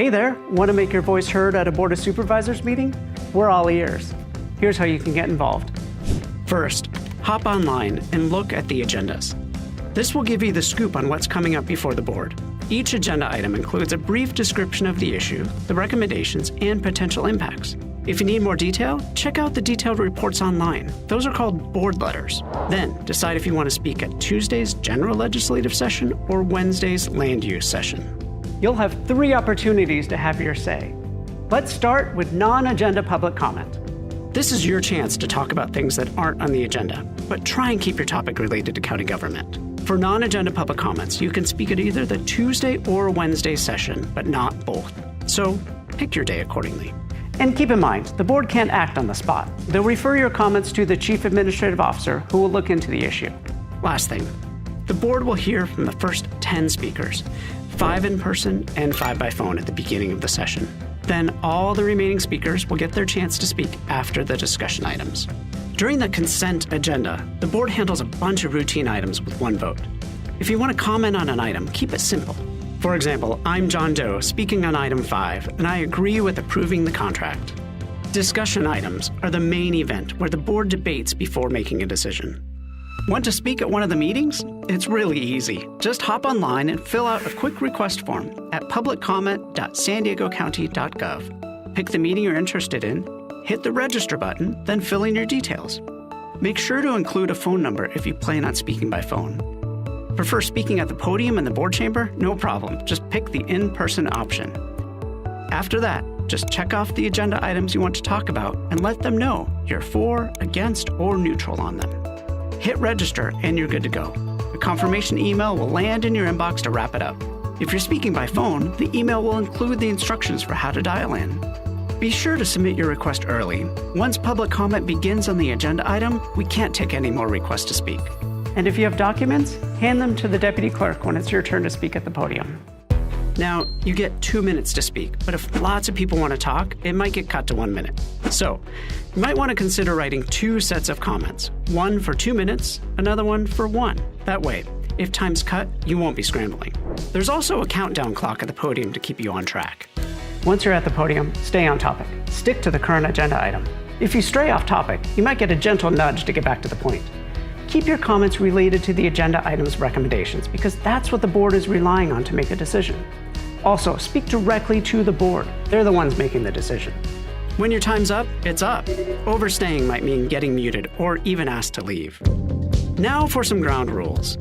Hey there, want to make your voice heard at a Board of Supervisors meeting? We're all ears. Here's how you can get involved. First, hop online and look at the agendas. This will give you the scoop on what's coming up before the board. Each agenda item includes a brief description of the issue, the recommendations, and potential impacts. If you need more detail, check out the detailed reports online. Those are called board letters. Then, decide if you want to speak at Tuesday's general legislative session or Wednesday's land use session. You'll have 3 opportunities to have your say. Let's start with non-agenda public comment. This is your chance to talk about things that aren't on the agenda, but try and keep your topic related to county government. For non-agenda public comments, you can speak at either the Tuesday or Wednesday session, but not both. So pick your day accordingly. And keep in mind, the board can't act on the spot. They'll refer your comments to the Chief Administrative Officer, who will look into the issue. Last thing, the board will hear from the first 10 speakers, 5 in person and 5 by phone at the beginning of the session. Then all the remaining speakers will get their chance to speak after the discussion items. During the consent agenda, the board handles a bunch of routine items with 1 vote. If you want to comment on an item, keep it simple. For example, I'm John Doe speaking on item 5, and I agree with approving the contract. Discussion items are the main event where the board debates before making a decision. Want to speak at one of the meetings? It's really easy. Just hop online and fill out a quick request form at publiccomment.sandiegocounty.gov. Pick the meeting you're interested in, hit the register button, then fill in your details. Make sure to include a phone number if you plan on speaking by phone. Prefer speaking at the podium in the board chamber? No problem. Just pick the in-person option. After that, just check off the agenda items you want to talk about and let them know you're for, against, or neutral on them. Hit register and you're good to go. A confirmation email will land in your inbox to wrap it up. If you're speaking by phone, the email will include the instructions for how to dial in. Be sure to submit your request early. Once public comment begins on the agenda item, we can't take any more requests to speak. And if you have documents, hand them to the deputy clerk when it's your turn to speak at the podium. Now, you get 2 minutes to speak, but if lots of people want to talk, it might get cut to 1 minute. So, you might want to consider writing 2 sets of comments, one for 2 minutes, another one for 1. That way, if time's cut, you won't be scrambling. There's also a countdown clock at the podium to keep you on track. Once you're at the podium, stay on topic. Stick to the current agenda item. If you stray off topic, you might get a gentle nudge to get back to the point. Keep your comments related to the agenda item's recommendations because that's what the board is relying on to make a decision. Also, speak directly to the board. They're the ones making the decision. When your time's up, it's up. Overstaying might mean getting muted or even asked to leave. Now for some ground rules.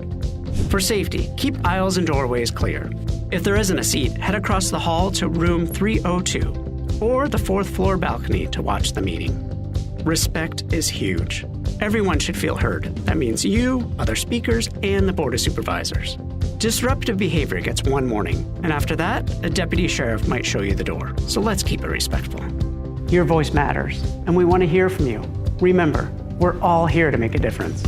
For safety, keep aisles and doorways clear. If there isn't a seat, head across the hall to room 302 or the 4th floor balcony to watch the meeting. Respect is huge. Everyone should feel heard. That means you, other speakers, and the Board of Supervisors. Disruptive behavior gets 1 warning, and after that, a deputy sheriff might show you the door. So let's keep it respectful. Your voice matters, and we want to hear from you. Remember, we're all here to make a difference.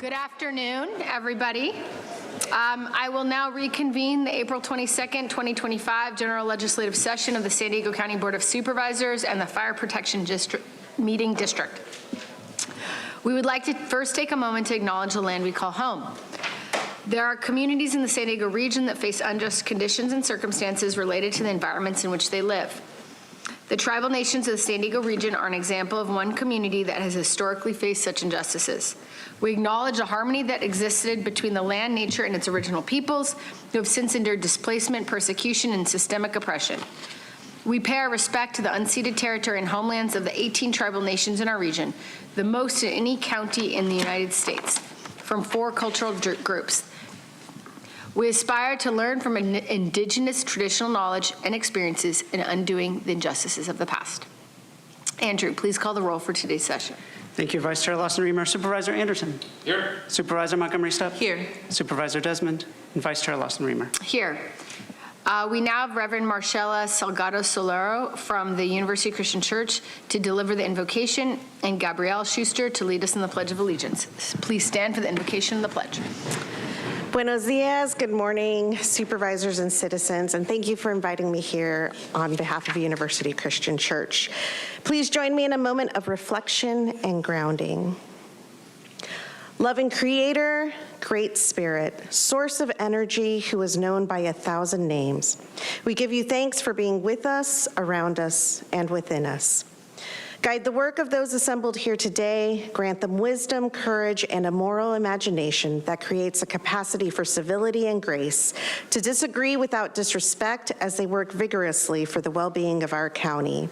Good afternoon, everybody. I will now reconvene the April 22nd, 2025 General Legislative Session of the San Diego County Board of Supervisors and the Fire Protection Meeting District. We would like to first take a moment to acknowledge the land we call home. There are communities in the San Diego region that face unjust conditions and circumstances related to the environments in which they live. The tribal nations of the San Diego region are an example of one community that has historically faced such injustices. We acknowledge the harmony that existed between the land, nature, and its original peoples, who have since endured displacement, persecution, and systemic oppression. We pay our respect to the unceded territory and homelands of the 18 tribal nations in our region, the most in any county in the United States, from 4 cultural groups. We aspire to learn from indigenous traditional knowledge and experiences in undoing the injustices of the past. Andrew, please call the roll for today's session. Thank you, Vice Chair Lawson-Remer. Supervisor Anderson. Here. Supervisor Montgomery-Stepp. Here. Supervisor Desmond and Vice Chair Lawson-Remer. Here. We now have Reverend Marcela Salgado Solero from the University Christian Church to deliver the invocation, and Gabrielle Schuster to lead us in the Pledge of Allegiance. Please stand for the invocation of the pledge. Buenos dias, good morning, supervisors and citizens, and thank you for inviting me here on behalf of the University Christian Church. Please join me in a moment of reflection and grounding. Loving Creator, Great Spirit, source of energy who is known by 1,000 names, we give you thanks for being with us, around us, and within us. Guide the work of those assembled here today, grant them wisdom, courage, and a moral imagination that creates a capacity for civility and grace to disagree without disrespect as they work vigorously for the well-being of our county.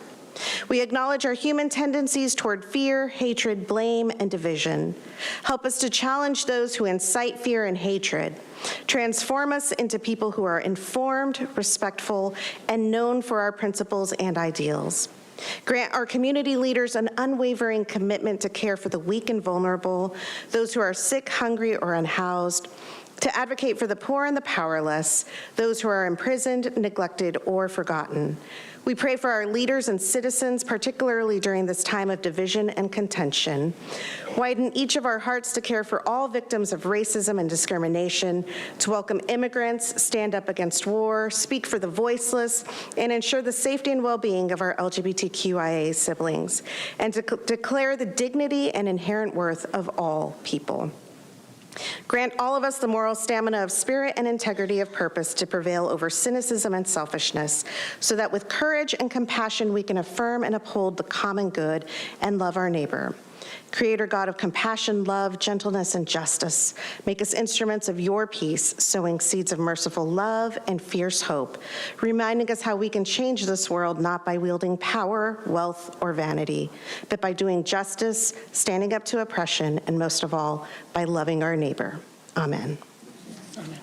We acknowledge our human tendencies toward fear, hatred, blame, and division. Help us to challenge those who incite fear and hatred. Transform us into people who are informed, respectful, and known for our principles and ideals. Grant our community leaders an unwavering commitment to care for the weak and vulnerable, those who are sick, hungry, or unhoused, to advocate for the poor and the powerless, those who are imprisoned, neglected, or forgotten. We pray for our leaders and citizens, particularly during this time of division and contention. Widen each of our hearts to care for all victims of racism and discrimination, to welcome immigrants, stand up against war, speak for the voiceless, and ensure the safety and well-being of our LGBTQIA siblings, and to declare the dignity and inherent worth of all people. Grant all of us the moral stamina of spirit and integrity of purpose to prevail over cynicism and selfishness, so that with courage and compassion we can affirm and uphold the common good and love our neighbor. Creator God of compassion, love, gentleness, and justice, make us instruments of your peace, sowing seeds of merciful love and fierce hope, reminding us how we can change this world not by wielding power, wealth, or vanity, but by doing justice, standing up to oppression, and most of all, by loving our neighbor. Amen. Amen.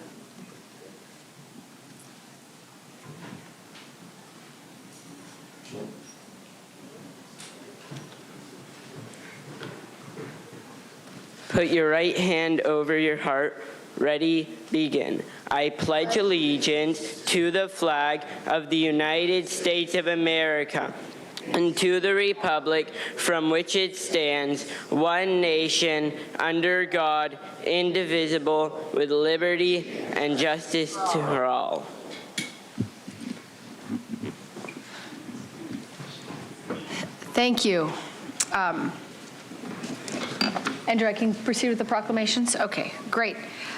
Put your right hand over your heart. Ready, begin. I pledge allegiance to the flag of the United States of America and to the republic from which it stands, one nation, under God, indivisible, with liberty and justice for all. Thank you. Andrew, I can proceed with the proclamations? Okay, great.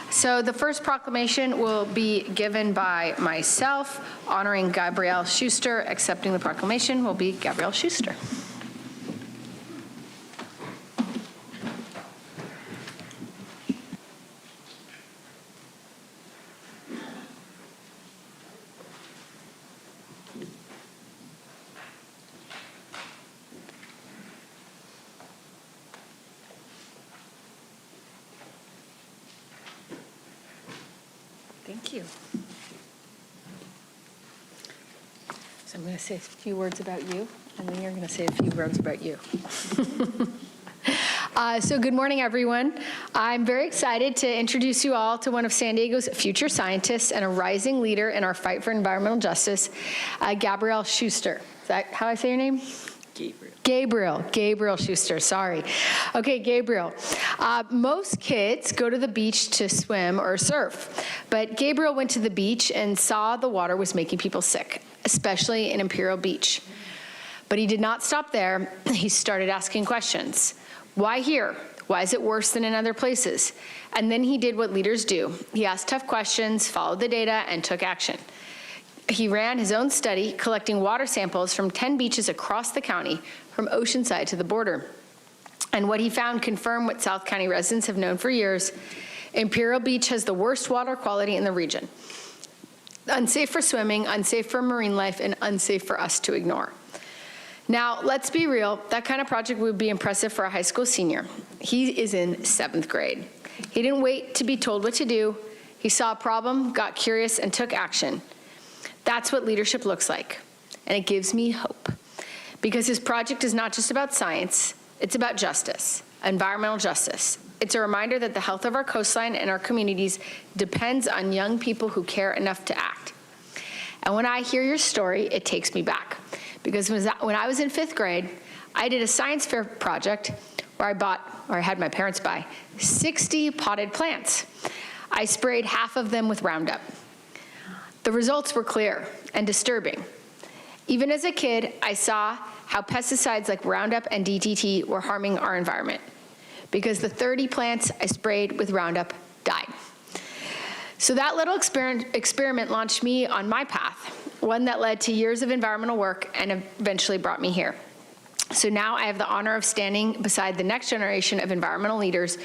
So the first proclamation will be given by myself, honoring Gabrielle Schuster. Accepting the proclamation will be Gabrielle Schuster. Thank you. So I'm going to say a few words about you, and then you're going to say a few words about you. So good morning, everyone. I'm very excited to introduce you all to one of San Diego's future scientists and a rising leader in our fight for environmental justice, Gabrielle Schuster. Is that how I say your name? Gabriel Schuster, sorry. Okay, Gabriel. Most kids go to the beach to swim or surf, but Gabriel went to the beach and saw the water was making people sick, especially in Imperial Beach. But he did not stop there. He started asking questions. Why here? Why is it worse than in other places? And then he did what leaders do. He asked tough questions, followed the data, and took action. He ran his own study, collecting water samples from 10 beaches across the county, from Oceanside to the border. And what he found confirmed what South County residents have known for years. Imperial Beach has the worst water quality in the region. Unsafe for swimming, unsafe for marine life, and unsafe for us to ignore. Now, let's be real, that kind of project would be impressive for a high school senior. He is in 7th grade. He didn't wait to be told what to do. He saw a problem, got curious, and took action. That's what leadership looks like, and it gives me hope. Because his project is not just about science, it's about justice, environmental justice. It's a reminder that the health of our coastline and our communities depends on young people who care enough to act. And when I hear your story, it takes me back. Because when I was in 5th grade, I did a science fair project where I had my parents buy 60 potted plants. I sprayed half of them with Roundup. The results were clear and disturbing. Even as a kid, I saw how pesticides like Roundup and DDT were harming our environment because the 30 plants I sprayed with Roundup died. So that little experiment launched me on my path, one that led to years of environmental work and eventually brought me here. So now I have the honor of standing beside the next generation of environmental leaders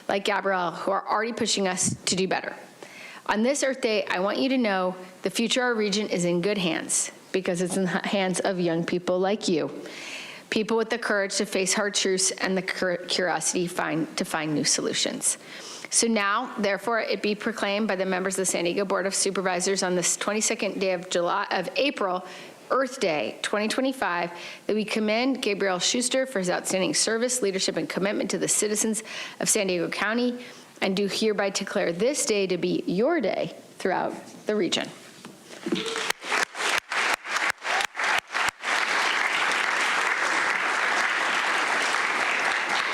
like Gabrielle, who are already pushing us to do better. On this Earth Day, I want you to know the future of our region is in good hands because it's in the hands of young people like you, people with the courage to face hard truths and the curiosity to find new solutions. So now, therefore, it be proclaimed by the members of the San Diego Board of Supervisors on this 22nd day of April, Earth Day 2025, that we commend Gabriel Schuster for his outstanding service, leadership, and commitment to the citizens of San Diego County, and do hereby declare this day to be your day throughout the region.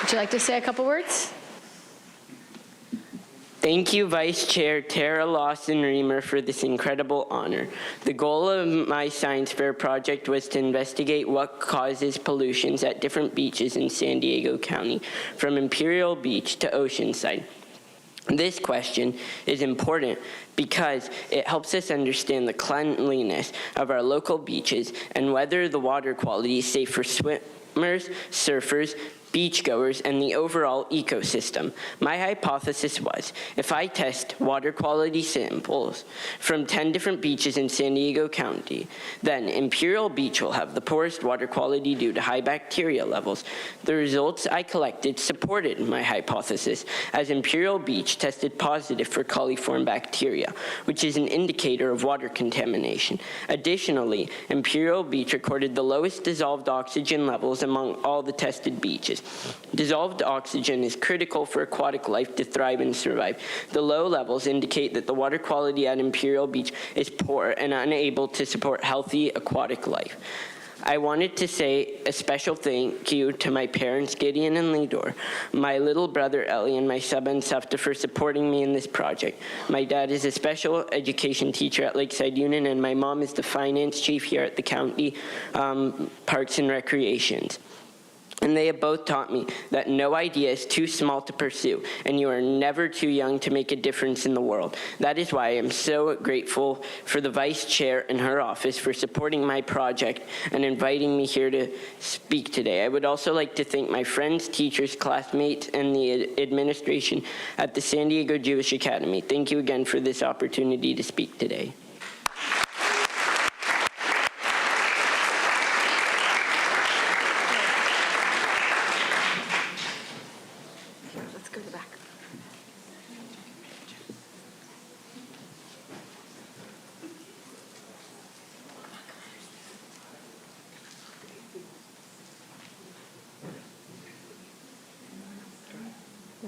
Would you like to say a couple words? Thank you, Vice Chair Tara Lawson-Reamer, for this incredible honor. The goal of my science fair project was to investigate what causes pollutions at different beaches in San Diego County, from Imperial Beach to Oceanside. This question is important because it helps us understand the cleanliness of our local beaches and whether the water quality is safe for swimmers, surfers, beachgoers, and the overall ecosystem. My hypothesis was, if I test water quality samples from 10 different beaches in San Diego County, then Imperial Beach will have the poorest water quality due to high bacteria levels. The results I collected supported my hypothesis, as Imperial Beach tested positive for coliform bacteria, which is an indicator of water contamination. Additionally, Imperial Beach recorded the lowest dissolved oxygen levels among all the tested beaches. Dissolved oxygen is critical for aquatic life to thrive and survive. The low levels indicate that the water quality at Imperial Beach is poor and unable to support healthy aquatic life. I wanted to say a special thank you to my parents, Gideon and Lidor, my little brother, Ellie, and my sub and Sufta for supporting me in this project. My dad is a special education teacher at Lakeside Union, and my mom is the finance chief here at the county Parks and Recreations. And they have both taught me that no idea is too small to pursue, and you are never too young to make a difference in the world. That is why I am so grateful for the vice chair and her office for supporting my project and inviting me here to speak today. I would also like to thank my friends, teachers, classmates, and the administration at the San Diego Jewish Academy. Thank you again for this opportunity to speak today.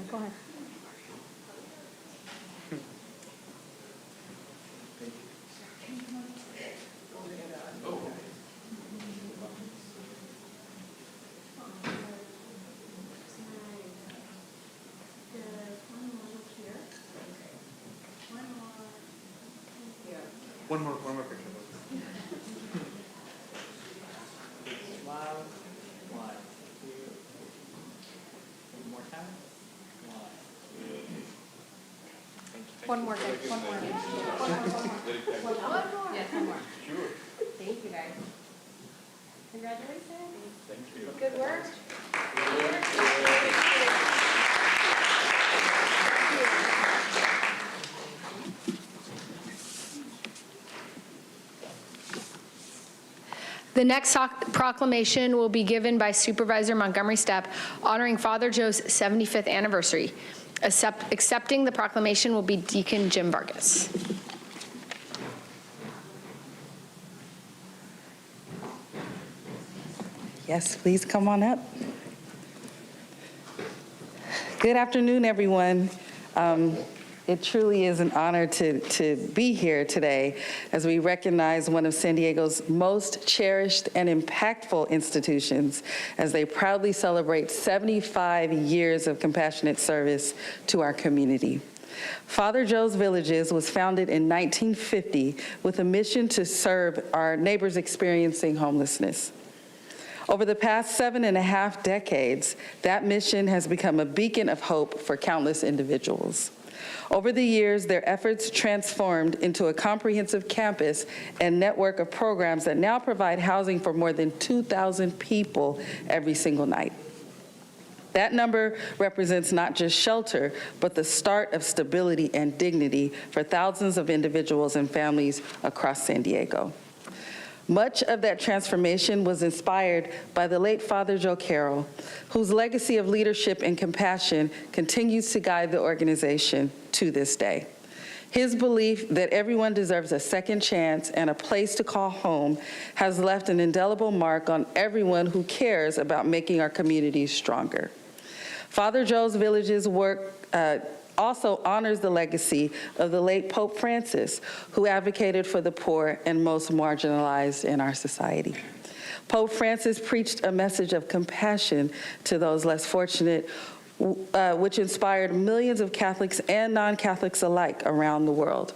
Go ahead. One more picture. Smile. 1, 2. One more time. 1, 2. One more, guys. One more. One more. Yes, one more. Sure. Thank you, guys. Congratulations. Thank you. Good work. The next proclamation will be given by Supervisor Montgomery Stepp, honoring Father Joe's 75th anniversary. Accepting the proclamation will be Deacon Jim Vargas. Yes, please come on up. Good afternoon, everyone. It truly is an honor to be here today as we recognize one of San Diego's most cherished and impactful institutions as they proudly celebrate 75 years of compassionate service to our community. Father Joe's Villages was founded in 1950 with a mission to serve our neighbors experiencing homelessness. Over the past 7.5 decades, that mission has become a beacon of hope for countless individuals. Over the years, their efforts transformed into a comprehensive campus and network of programs that now provide housing for more than 2,000 people every single night. That number represents not just shelter, but the start of stability and dignity for thousands of individuals and families across San Diego. Much of that transformation was inspired by the late Father Joe Carroll, whose legacy of leadership and compassion continues to guide the organization to this day. His belief that everyone deserves a second chance and a place to call home has left an indelible mark on everyone who cares about making our communities stronger. Father Joe's Villages work also honors the legacy of the late Pope Francis, who advocated for the poor and most marginalized in our society. Pope Francis preached a message of compassion to those less fortunate, which inspired millions of Catholics and non-Catholics alike around the world.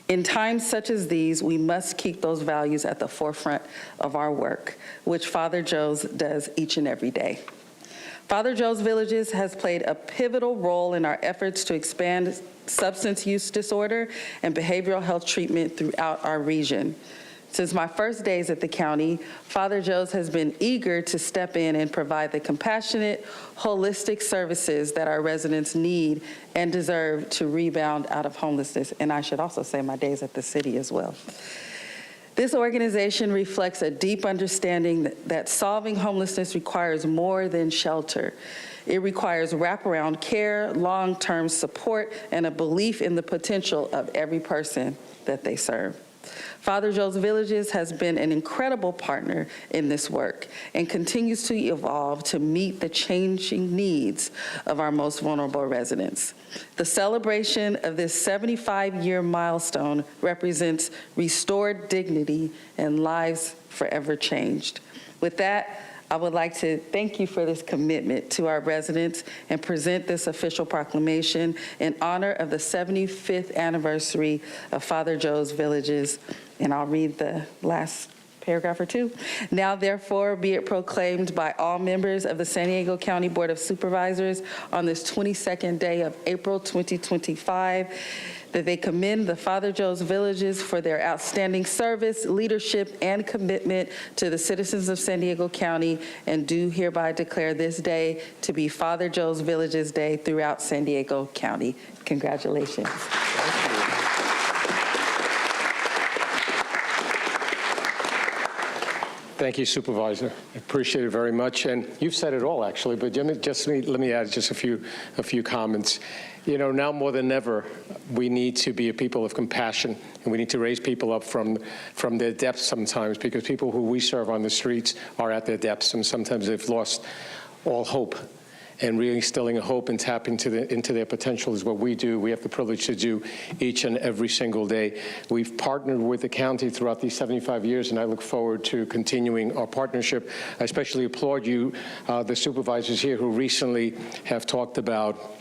In times such as these, we must keep those values at the forefront of our work, which Father Joe's does each and every day. Father Joe's Villages has played a pivotal role in our efforts to expand substance use disorder and behavioral health treatment throughout our region. Since my first days at the county, Father Joe's has been eager to step in and provide the compassionate, holistic services that our residents need and deserve to rebound out of homelessness. And I should also say my days at the city as well. This organization reflects a deep understanding that solving homelessness requires more than shelter. It requires wraparound care, long-term support, and a belief in the potential of every person that they serve. Father Joe's Villages has been an incredible partner in this work and continues to evolve to meet the changing needs of our most vulnerable residents. The celebration of this 75-year milestone represents restored dignity and lives forever changed. With that, I would like to thank you for this commitment to our residents and present this official proclamation in honor of the 75th anniversary of Father Joe's Villages. And I'll read the last paragraph or two. Now, therefore, be it proclaimed by all members of the San Diego County Board of Supervisors on this 22nd day of April 2025, that they commend the Father Joe's Villages for their outstanding service, leadership, and commitment to the citizens of San Diego County, and do hereby declare this day to be Father Joe's Villages Day throughout San Diego County. Congratulations. Thank you, Supervisor. I appreciate it very much. And you've said it all, actually, but let me add just a few comments. You know, now more than ever, we need to be a people of compassion, and we need to raise people up from their depths sometimes, because people who we serve on the streets are at their depths, and sometimes they've lost all hope. And really instilling a hope and tapping into their potential is what we do. We have the privilege to do each and every single day. We've partnered with the county throughout these 75 years, and I look forward to continuing our partnership. I especially applaud you, the supervisors here, who recently have talked about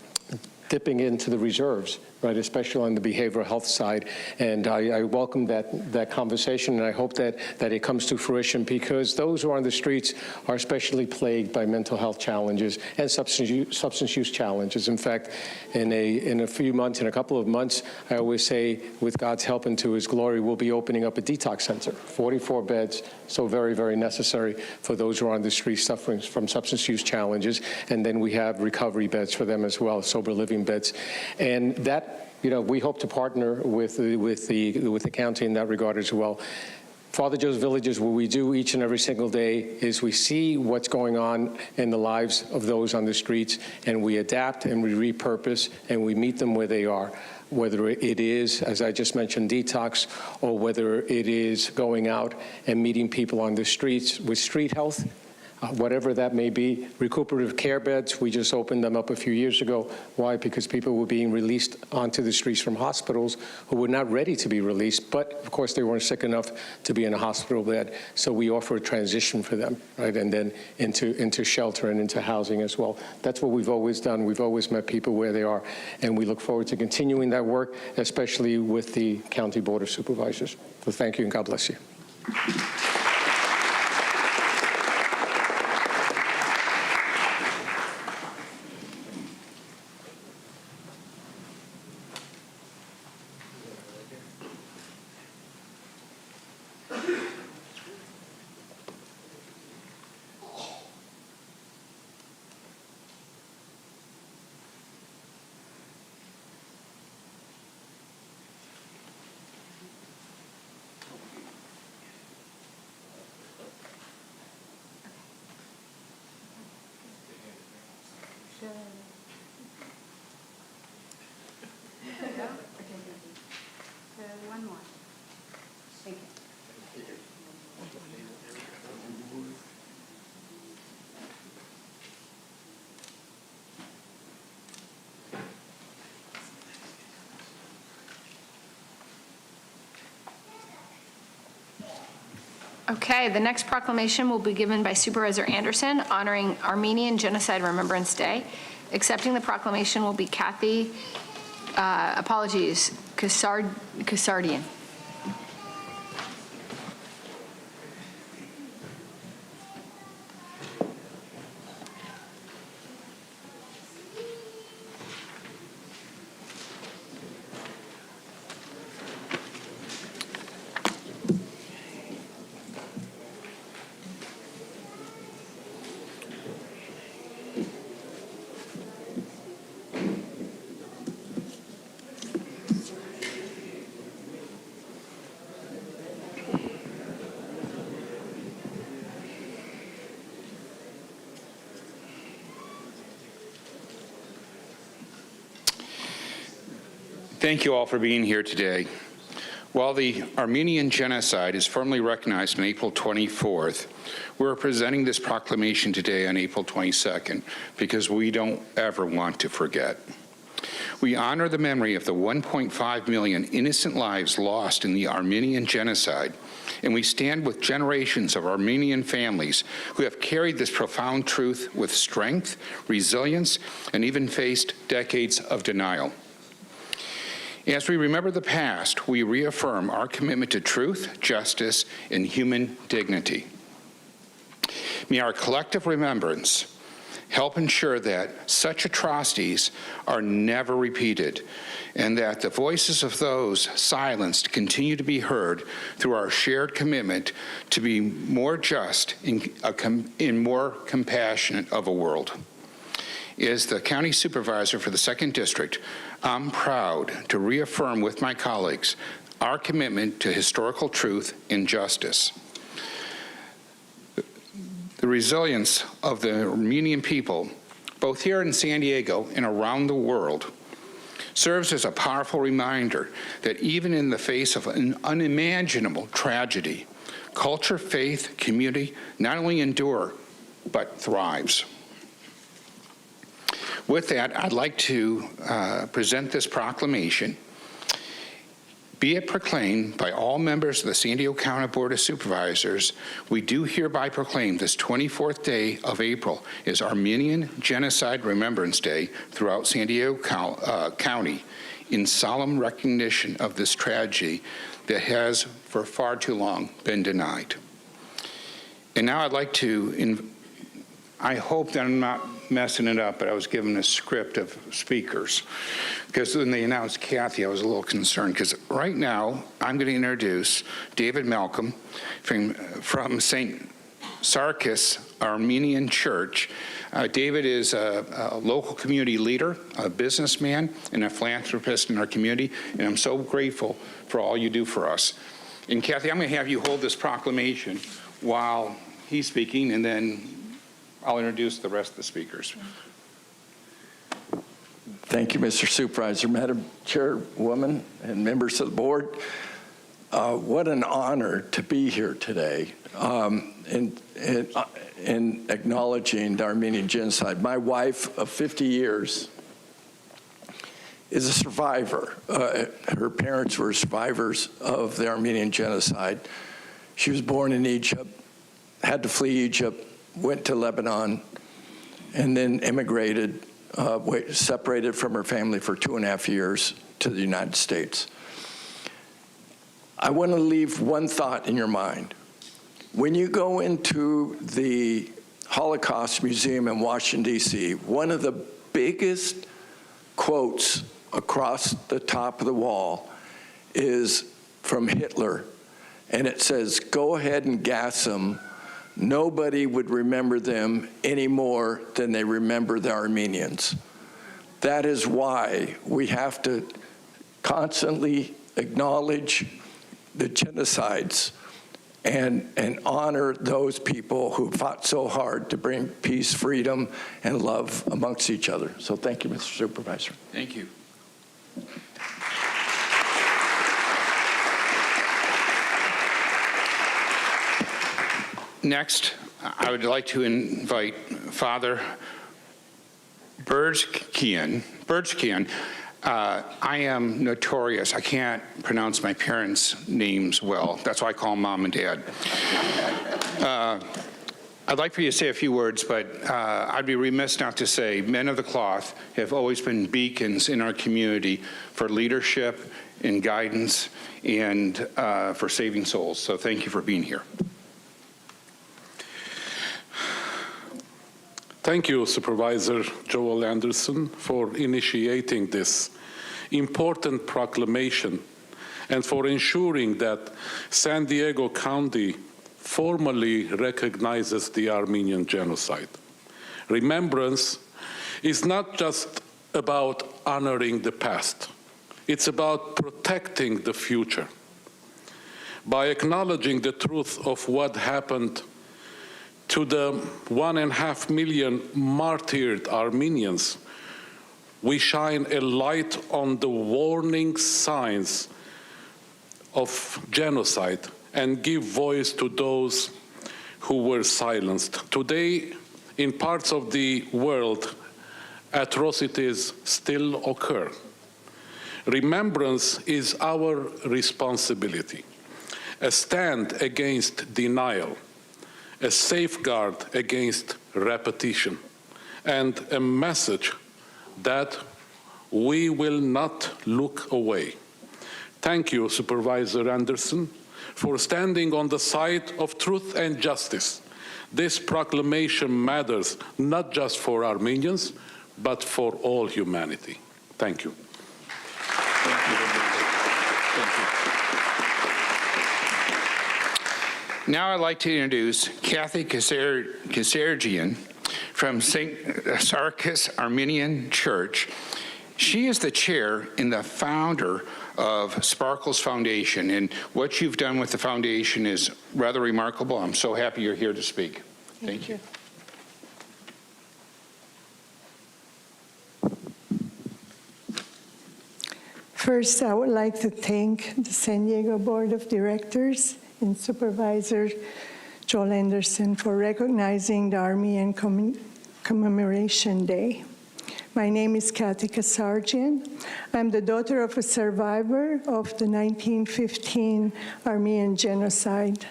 dipping into the reserves, right, especially on the behavioral health side. And I welcome that conversation, and I hope that it comes to fruition, because those who are on the streets are especially plagued by mental health challenges and substance use challenges. In fact, in a few months, in a couple of months, I always say, with God's help and to His glory, we'll be opening up a detox center, 44 beds, so very, very necessary for those who are on the streets suffering from substance use challenges. And then we have recovery beds for them as well, sober living beds. And that, we hope to partner with the county in that regard as well. Father Joe's Villages, what we do each and every single day is we see what's going on in the lives of those on the streets, and we adapt and we repurpose and we meet them where they are. Whether it is, as I just mentioned, detox, or whether it is going out and meeting people on the streets with street health, whatever that may be. Recuperative care beds, we just opened them up a few years ago. Why? Because people were being released onto the streets from hospitals who were not ready to be released, but of course they weren't sick enough to be in a hospital bed. So we offer a transition for them, right? And then into shelter and into housing as well. That's what we've always done. We've always met people where they are, and we look forward to continuing that work, especially with the County Board of Supervisors. So thank you, and God bless you. One more. Thank you. Okay, the next proclamation will be given by Supervisor Anderson honoring Armenian Genocide Remembrance Day. Accepting the proclamation will be Kathy, Kasardian. Thank you all for being here today. While the Armenian Genocide is formally recognized on April 24th, we're presenting this proclamation today on April 22nd because we don't ever want to forget. We honor the memory of the 1.5 million innocent lives lost in the Armenian Genocide, and we stand with generations of Armenian families who have carried this profound truth with strength, resilience, and even faced decades of denial. As we remember the past, we reaffirm our commitment to truth, justice, and human dignity. May our collective remembrance help ensure that such atrocities are never repeated, and that the voices of those silenced continue to be heard through our shared commitment to be more just in more compassionate of a world. As the County Supervisor for the 2nd District, I'm proud to reaffirm with my colleagues our commitment to historical truth and justice. The resilience of the Armenian people, both here in San Diego and around the world, serves as a powerful reminder that even in the face of an unimaginable tragedy, culture, faith, community not only endure, but thrives. With that, I'd like to present this proclamation. Be it proclaimed by all members of the San Diego County Board of Supervisors, we do hereby proclaim this 24th day of April as Armenian Genocide Remembrance Day throughout San Diego County in solemn recognition of this tragedy that has for far too long been denied. And now I'd like to, I hope that I'm not messing it up, but I was given a script of speakers. Because when they announced Kathy, I was a little concerned, because right now I'm going to introduce David Malcolm from St. Sarkis Armenian Church. David is a local community leader, a businessman, and a philanthropist in our community, and I'm so grateful for all you do for us. And Kathy, I'm going to have you hold this proclamation while he's speaking, and then I'll introduce the rest of the speakers. Thank you, Mr. Supervisor, Madam Chairwoman, and members of the board. What an honor to be here today in acknowledging the Armenian genocide. My wife of 50 years is a survivor. Her parents were survivors of the Armenian genocide. She was born in Egypt, had to flee Egypt, went to Lebanon, and then immigrated, separated from her family for 2.5 years to the United States. I want to leave one thought in your mind. When you go into the Holocaust Museum in Washington, D.C., one of the biggest quotes across the top of the wall is from Hitler, and it says, "Go ahead and gas them. Nobody would remember them any more than they remember the Armenians." That is why we have to constantly acknowledge the genocides and honor those people who fought so hard to bring peace, freedom, and love amongst each other. So thank you, Mr. Supervisor. Thank you. Next, I would like to invite Father Bergkian. I am notorious. I can't pronounce my parents' names well. That's why I call them Mom and Dad. I'd like for you to say a few words, but I'd be remiss not to say men of the cloth have always been beacons in our community for leadership and guidance and for saving souls. So thank you for being here. Thank you, Supervisor Joel Anderson, for initiating this important proclamation and for ensuring that San Diego County formally recognizes the Armenian genocide. Remembrance is not just about honoring the past. It's about protecting the future. By acknowledging the truth of what happened to the 1.5 million martyred Armenians, we shine a light on the warning signs of genocide and give voice to those who were silenced. Today, in parts of the world, atrocities still occur. Remembrance is our responsibility, a stand against denial, a safeguard against repetition, and a message that we will not look away. Thank you, Supervisor Anderson, for standing on the side of truth and justice. This proclamation matters not just for Armenians, but for all humanity. Thank you. Now I'd like to introduce Kathy Kassergian from St. Sarkis Armenian Church. She is the chair and the founder of Sparkles Foundation, and what you've done with the foundation is rather remarkable. I'm so happy you're here to speak. Thank you. First, I would like to thank the San Diego Board of Directors and Supervisor Joel Anderson for recognizing the Armenian Commemoration Day. My name is Kathy Kasarjian. I'm the daughter of a survivor of the 1915 Armenian genocide.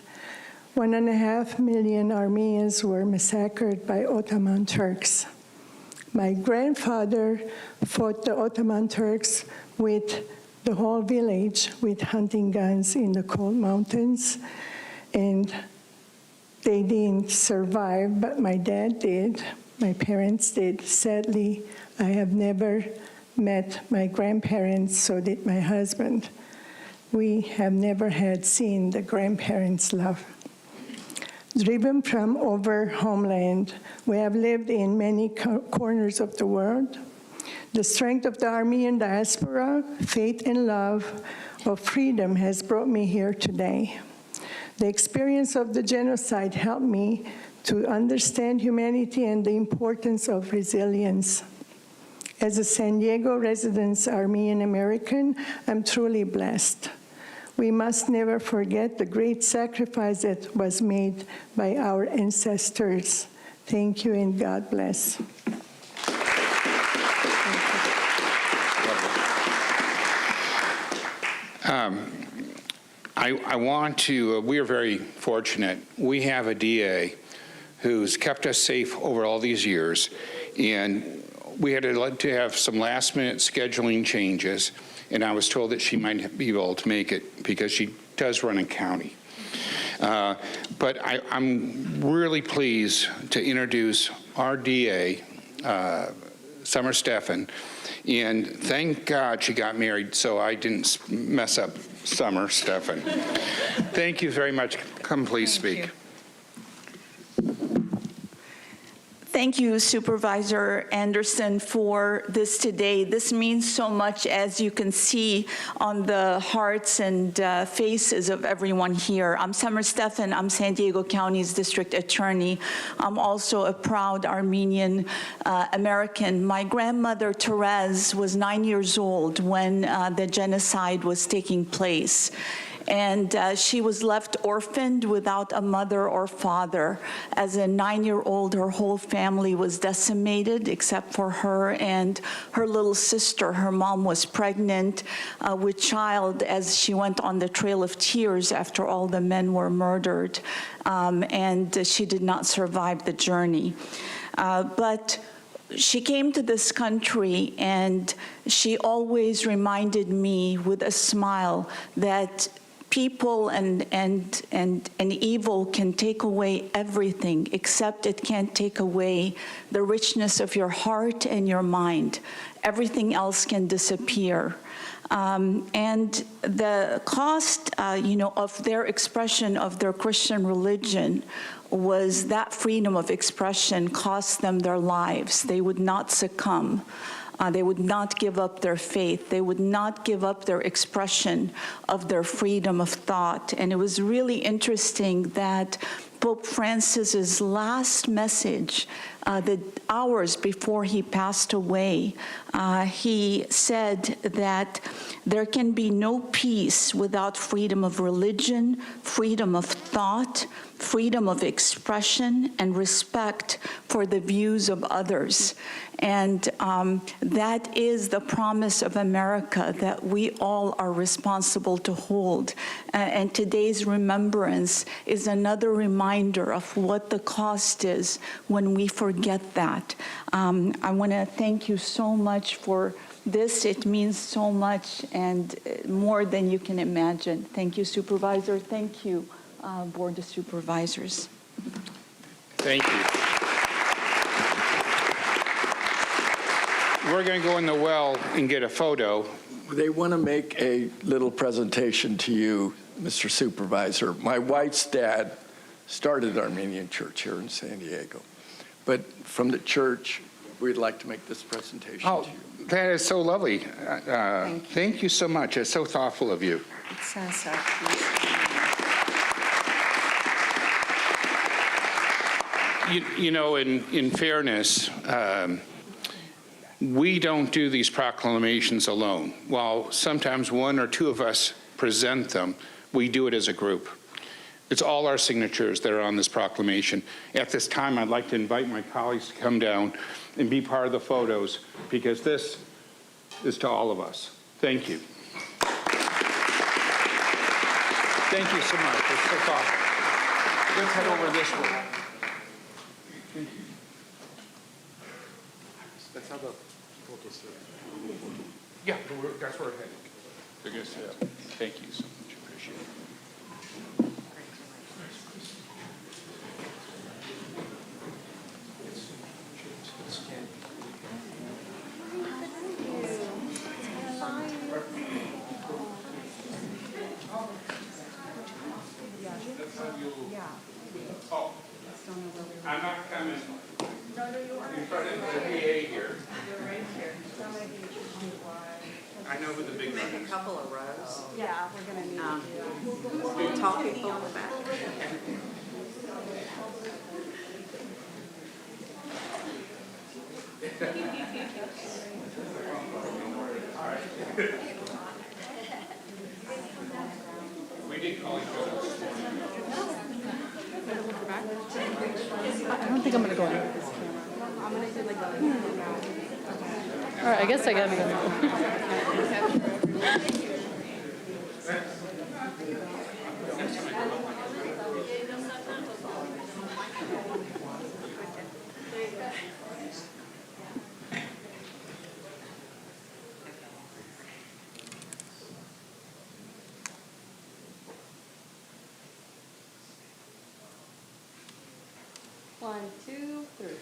1.5 million Armenians were massacred by Ottoman Turks. My grandfather fought the Ottoman Turks with the whole village with hunting guns in the cold mountains, and they didn't survive, but my dad did. My parents did. Sadly, I have never met my grandparents, so did my husband. We have never had seen the grandparents' love. Driven from over homeland, we have lived in many corners of the world. The strength of the Armenian diaspora, faith and love of freedom has brought me here today. The experience of the genocide helped me to understand humanity and the importance of resilience. As a San Diego resident Armenian American, I'm truly blessed. We must never forget the great sacrifice that was made by our ancestors. Thank you and God bless. I want to, we are very fortunate. We have a DA who's kept us safe over all these years, and we had to have some last-minute scheduling changes, and I was told that she might be able to make it because she does run a county. But I'm really pleased to introduce our DA, Summer Stephan, and thank God she got married so I didn't mess up Summer Stephan. Thank you very much. Come please speak. Thank you, Supervisor Anderson, for this today. This means so much, as you can see on the hearts and faces of everyone here. I'm Summer Stephan. I'm San Diego County's District Attorney. I'm also a proud Armenian American. My grandmother, Therese, was 9 years old when the genocide was taking place. And she was left orphaned without a mother or father. As a 9-year-old, her whole family was decimated except for her and her little sister. Her mom was pregnant with child as she went on the Trail of Tears after all the men were murdered. And she did not survive the journey. But she came to this country, and she always reminded me with a smile that people and evil can take away everything, except it can't take away the richness of your heart and your mind. Everything else can disappear. And the cost, of their expression of their Christian religion was that freedom of expression cost them their lives. They would not succumb. They would not give up their faith. They would not give up their expression of their freedom of thought. And it was really interesting that Pope Francis's last message, the hours before he passed away, he said that there can be no peace without freedom of religion, freedom of thought, freedom of expression, and respect for the views of others. And that is the promise of America that we all are responsible to hold. And today's remembrance is another reminder of what the cost is when we forget that. I want to thank you so much for this. It means so much and more than you can imagine. Thank you, Supervisor. Thank you, Board of Supervisors. Thank you. We're going to go in the well and get a photo. They want to make a little presentation to you, Mr. Supervisor. My wife's dad started Armenian Church here in San Diego. But from the church, we'd like to make this presentation to you. That is so lovely. Thank you so much. It's so thoughtful of you. You know, in fairness, we don't do these proclamations alone. While sometimes one or two of us present them, we do it as a group. It's all our signatures that are on this proclamation. At this time, I'd like to invite my colleagues to come down and be part of the photos, because this is to all of us. Thank you. Thank you so much. It's so thoughtful. Let's head over this way. Thank you. Let's have a photo. Yeah, that's where we're heading. They're going to say that. Thank you so much. Appreciate it. Oh, I'm not coming. In front of the PA here. I know who the big one is. Make a couple of rows. Yeah, we're going to need tall people in the back. We did call each other. I don't think I'm going to go in. All right, I guess I got to go. One, two, three.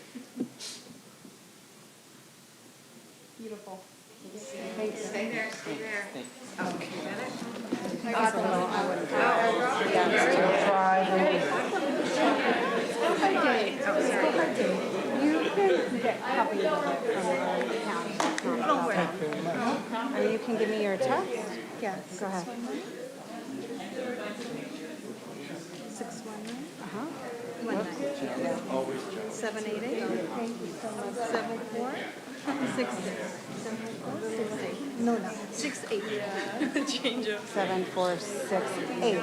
Beautiful. Thanks. Stay there, stay there. Okay. That's a little, I wouldn't. You can get copies of it from the county. I mean, you can give me your text. Yeah, go ahead. 619. 788. Thank you so much. 74. 66. No, 68. Change of 7468.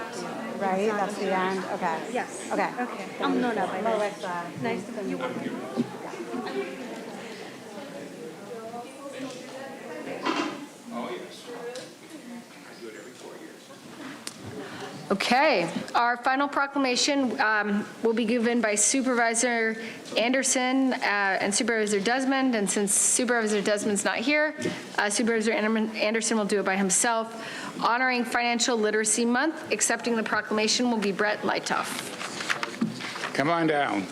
Right? That's the end. Okay. Yes. Okay. Okay. I'm Nona. Melissa. Nice to meet you. Oh, yes. I do it every 4 years. Okay, our final proclamation will be given by Supervisor Anderson and Supervisor Desmond, and since Supervisor Desmond's not here, Supervisor Anderson will do it by himself. Honoring Financial Literacy Month, accepting the proclamation will be Brett Leitoff. Come on down.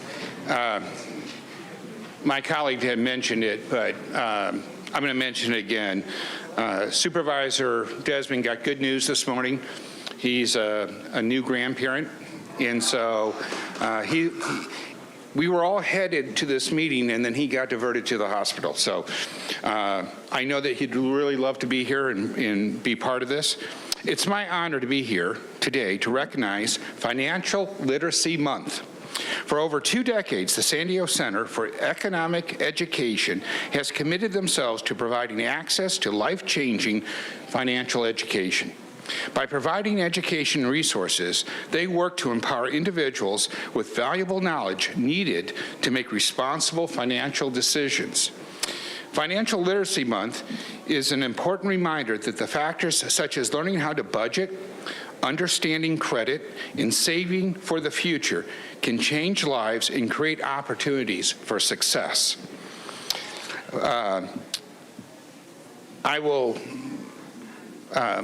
My colleague had mentioned it, but I'm going to mention it again. Supervisor Desmond got good news this morning. He's a new grandparent, and so we were all headed to this meeting, and then he got diverted to the hospital. So I know that he'd really love to be here and be part of this. It's my honor to be here today to recognize Financial Literacy Month. For over 2 decades, the San Diego Center for Economic Education has committed themselves to providing access to life-changing financial education. By providing education resources, they work to empower individuals with valuable knowledge needed to make responsible financial decisions. Financial Literacy Month is an important reminder that the factors such as learning how to budget, understanding credit, and saving for the future can change lives and create opportunities for success.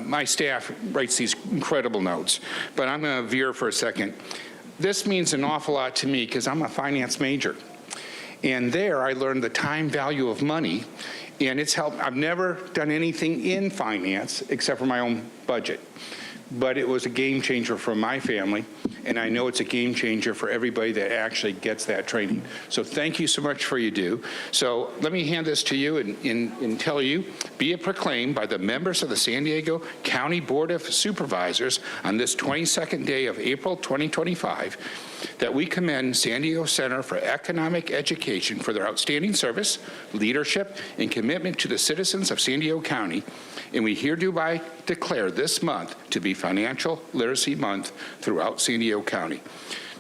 My staff writes these incredible notes, but I'm going to veer for a second. This means an awful lot to me because I'm a finance major. And there I learned the time value of money, and it's helped. I've never done anything in finance except for my own budget. But it was a game changer for my family, and I know it's a game changer for everybody that actually gets that training. So thank you so much for you do. So let me hand this to you and tell you, be it proclaimed by the members of the San Diego County Board of Supervisors on this 22nd day of April 2025, that we commend San Diego Center for Economic Education for their outstanding service, leadership, and commitment to the citizens of San Diego County, and we hereby declare this month to be Financial Literacy Month throughout San Diego County.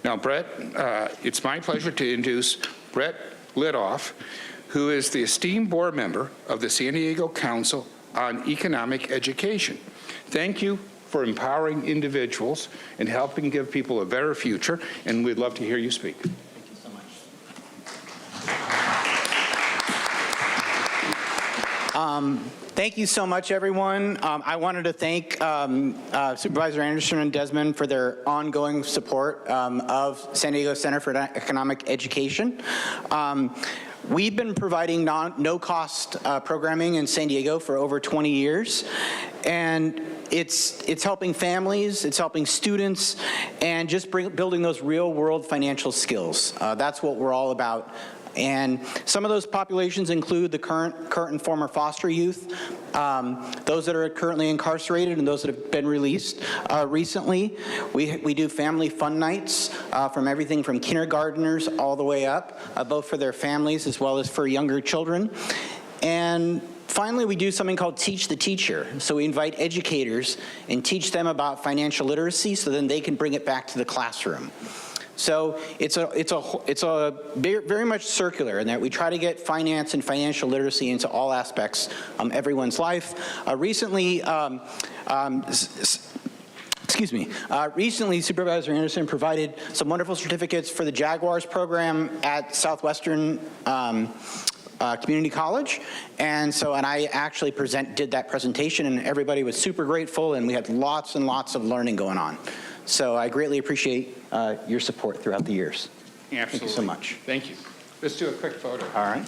Now, Brett, it's my pleasure to introduce Brett Lidoff, who is the esteemed board member of the San Diego Council on Economic Education. Thank you for empowering individuals and helping give people a better future, and we'd love to hear you speak. Thank you so much. Thank you so much, everyone. I wanted to thank Supervisor Anderson and Desmond for their ongoing support of San Diego Center for Economic Education. We've been providing no-cost programming in San Diego for over 20 years, and it's helping families, it's helping students, and just building those real-world financial skills. That's what we're all about. And some of those populations include the current and former foster youth, those that are currently incarcerated and those that have been released recently. We do family fun nights from everything from kindergartners all the way up, both for their families as well as for younger children. And finally, we do something called Teach the Teacher. So we invite educators and teach them about financial literacy so then they can bring it back to the classroom. So it's very much circular in that we try to get finance and financial literacy into all aspects of everyone's life. Recently, Supervisor Anderson provided some wonderful certificates for the Jaguars program at Southwestern Community College, and I actually did that presentation, and everybody was super grateful, and we had lots and lots of learning going on. So I greatly appreciate your support throughout the years. Absolutely. Thank you so much. Thank you. Let's do a quick photo. All right.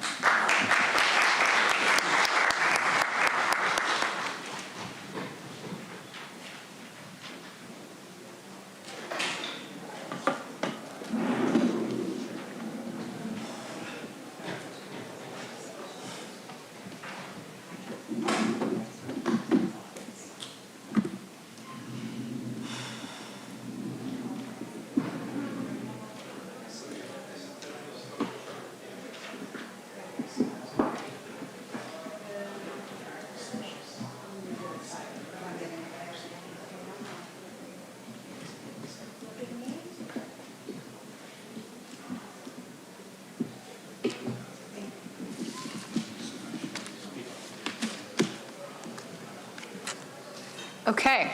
Okay.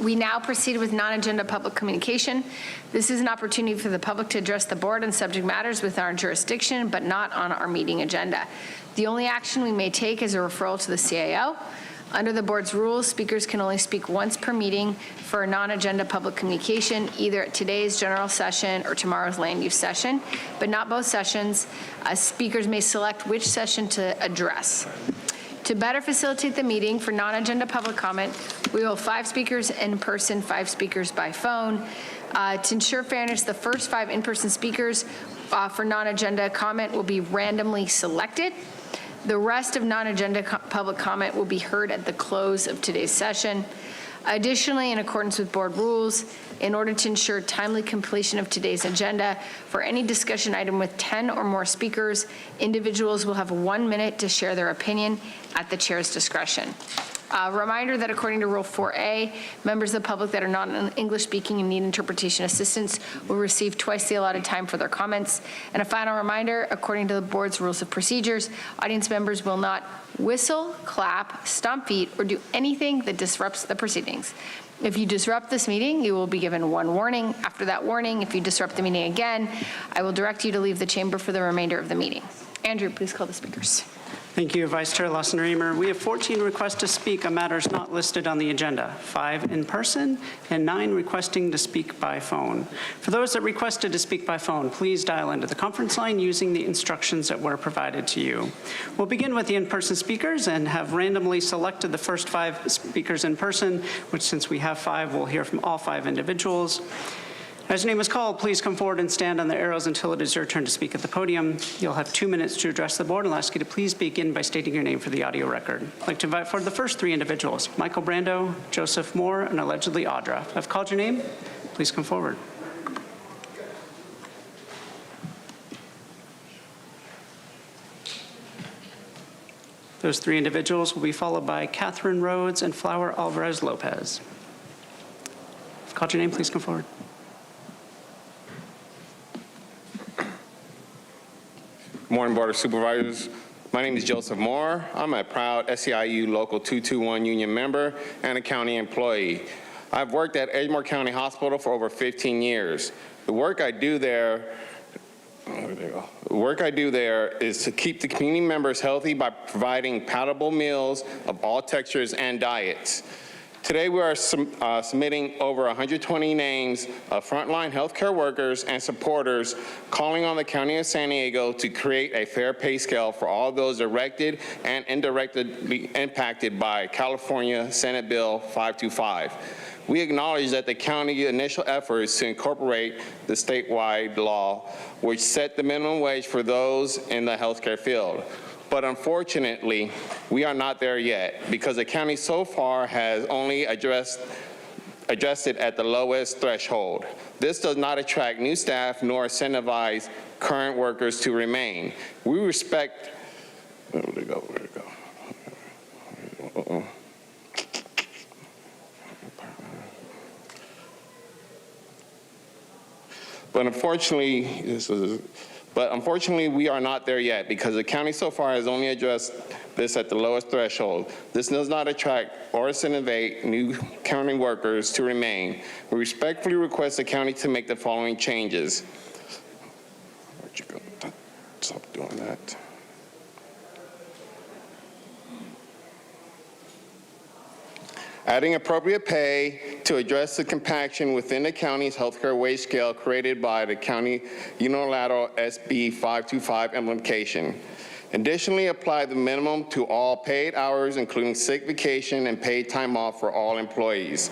We now proceed with non-agenda public communication. This is an opportunity for the public to address the board on subject matters within our jurisdiction, but not on our meeting agenda. The only action we may take is a referral to the CAO. Under the board's rules, speakers can only speak once per meeting for a non-agenda public communication, either at today's general session or tomorrow's land use session, but not both sessions. Speakers may select which session to address. To better facilitate the meeting for non-agenda public comment, we will have 5 speakers in person, 5 speakers by phone. To ensure fairness, the first 5 in-person speakers for non-agenda comment will be randomly selected. The rest of non-agenda public comment will be heard at the close of today's session. Additionally, in accordance with board rules, in order to ensure timely completion of today's agenda, for any discussion item with 10 or more speakers, individuals will have 1 minute to share their opinion at the chair's discretion. A reminder that according to Rule 4A, members of the public that are not English speaking and need interpretation assistance will receive twice the allotted time for their comments. And a final reminder, according to the board's rules of procedures, audience members will not whistle, clap, stomp feet, or do anything that disrupts the proceedings. If you disrupt this meeting, you will be given 1 warning. After that warning, if you disrupt the meeting again, I will direct you to leave the chamber for the remainder of the meeting. Andrew, please call the speakers. Thank you, Vice Chair Lawson-Remer. We have 14 requests to speak on matters not listed on the agenda, 5 in person and 9 requesting to speak by phone. For those that requested to speak by phone, please dial into the conference line using the instructions that were provided to you. We'll begin with the in-person speakers and have randomly selected the first 5 speakers in person, which since we have 5, we'll hear from all 5 individuals. As your name is called, please come forward and stand on the arrows until it is your turn to speak at the podium. You'll have 2 minutes to address the board, and I'll ask you to please begin by stating your name for the audio record. I'd like to invite forward the first 3 individuals, Michael Brando, Joseph Moore, and allegedly Audra. I've called your name. Please come forward. Those 3 individuals will be followed by Catherine Rhodes and Flower Alvarez Lopez. Called your name, please come forward. Good morning, Board of Supervisors. My name is Joseph Moore. I'm a proud SEIU Local 221 union member and a county employee. I've worked at Edgemoor County Hospital for over 15 years. The work I do there is to keep the community members healthy by providing palatable meals of all textures and diets. Today we are submitting over 120 names of frontline healthcare workers and supporters calling on the County of San Diego to create a fair pay scale for all those directed and indirectly impacted by California Senate Bill 525. We acknowledge that the county's initial efforts to incorporate the statewide law, which set the minimum wage for those in the healthcare field. But unfortunately, we are not there yet because the county so far has only addressed it at the lowest threshold. This does not attract new staff nor incentivize current workers to remain. We respect, where'd it go? But unfortunately, we are not there yet because the county so far has only addressed this at the lowest threshold. This does not attract or incentivize new county workers to remain. We respectfully request the county to make the following changes. Where'd you go? Stop doing that. Adding appropriate pay to address the compaction within the county's healthcare wage scale created by the county unilateral SB 525 implementation. Additionally, apply the minimum to all paid hours, including sick, vacation, and paid time off for all employees.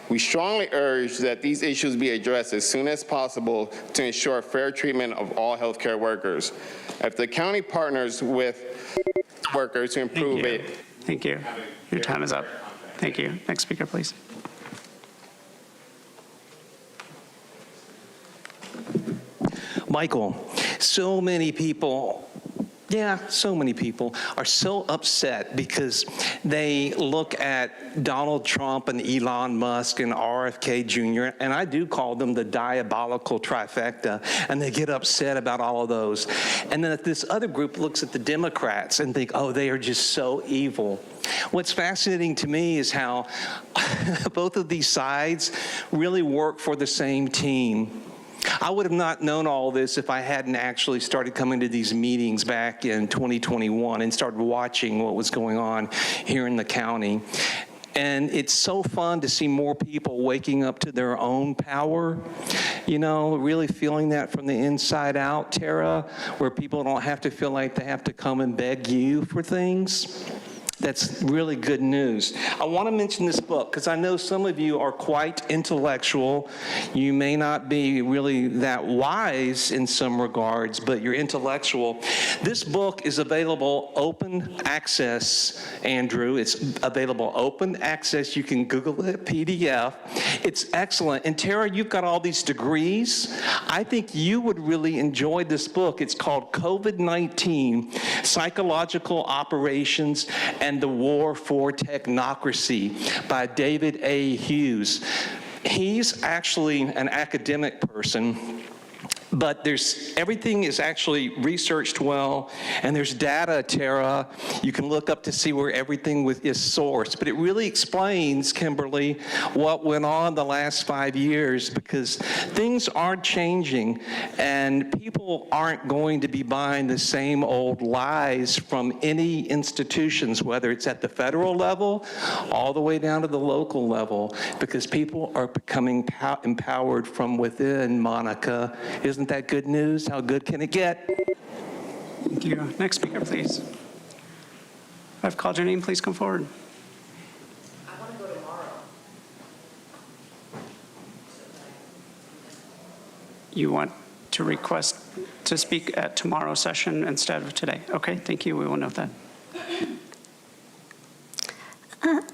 We strongly urge that these issues be addressed as soon as possible to ensure fair treatment of all healthcare workers. If the county partners with workers to improve it. Thank you. Your time is up. Thank you. Next speaker, please. Michael, so many people are so upset because they look at Donald Trump and Elon Musk and RFK Jr., and I do call them the diabolical trifecta, and they get upset about all of those. And then this other group looks at the Democrats and think, oh, they are just so evil. What's fascinating to me is how both of these sides really work for the same team. I would have not known all this if I hadn't actually started coming to these meetings back in 2021 and started watching what was going on here in the county. And it's so fun to see more people waking up to their own power, you know, really feeling that from the inside out, Tara, where people don't have to feel like they have to come and beg you for things. That's really good news. I want to mention this book because I know some of you are quite intellectual. You may not be really that wise in some regards, but you're intellectual. This book is available open access, Andrew. It's available open access. You can Google it, PDF. It's excellent. And Tara, you've got all these degrees. I think you would really enjoy this book. It's called COVID-19, Psychological Operations and the War for Technocracy by David A. Hughes. He's actually an academic person, but everything is actually researched well, and there's data, Tara, you can look up to see where everything is sourced. But it really explains, Kimberly, what went on the last 5 years, because things are changing, and people aren't going to be buying the same old lies from any institutions, whether it's at the federal level, all the way down to the local level, because people are becoming empowered from within, Monica. Isn't that good news? How good can it get? Thank you. Next speaker, please. I've called your name. Please come forward. I want to go tomorrow. You want to request to speak at tomorrow's session instead of today? Okay, thank you. We will note that.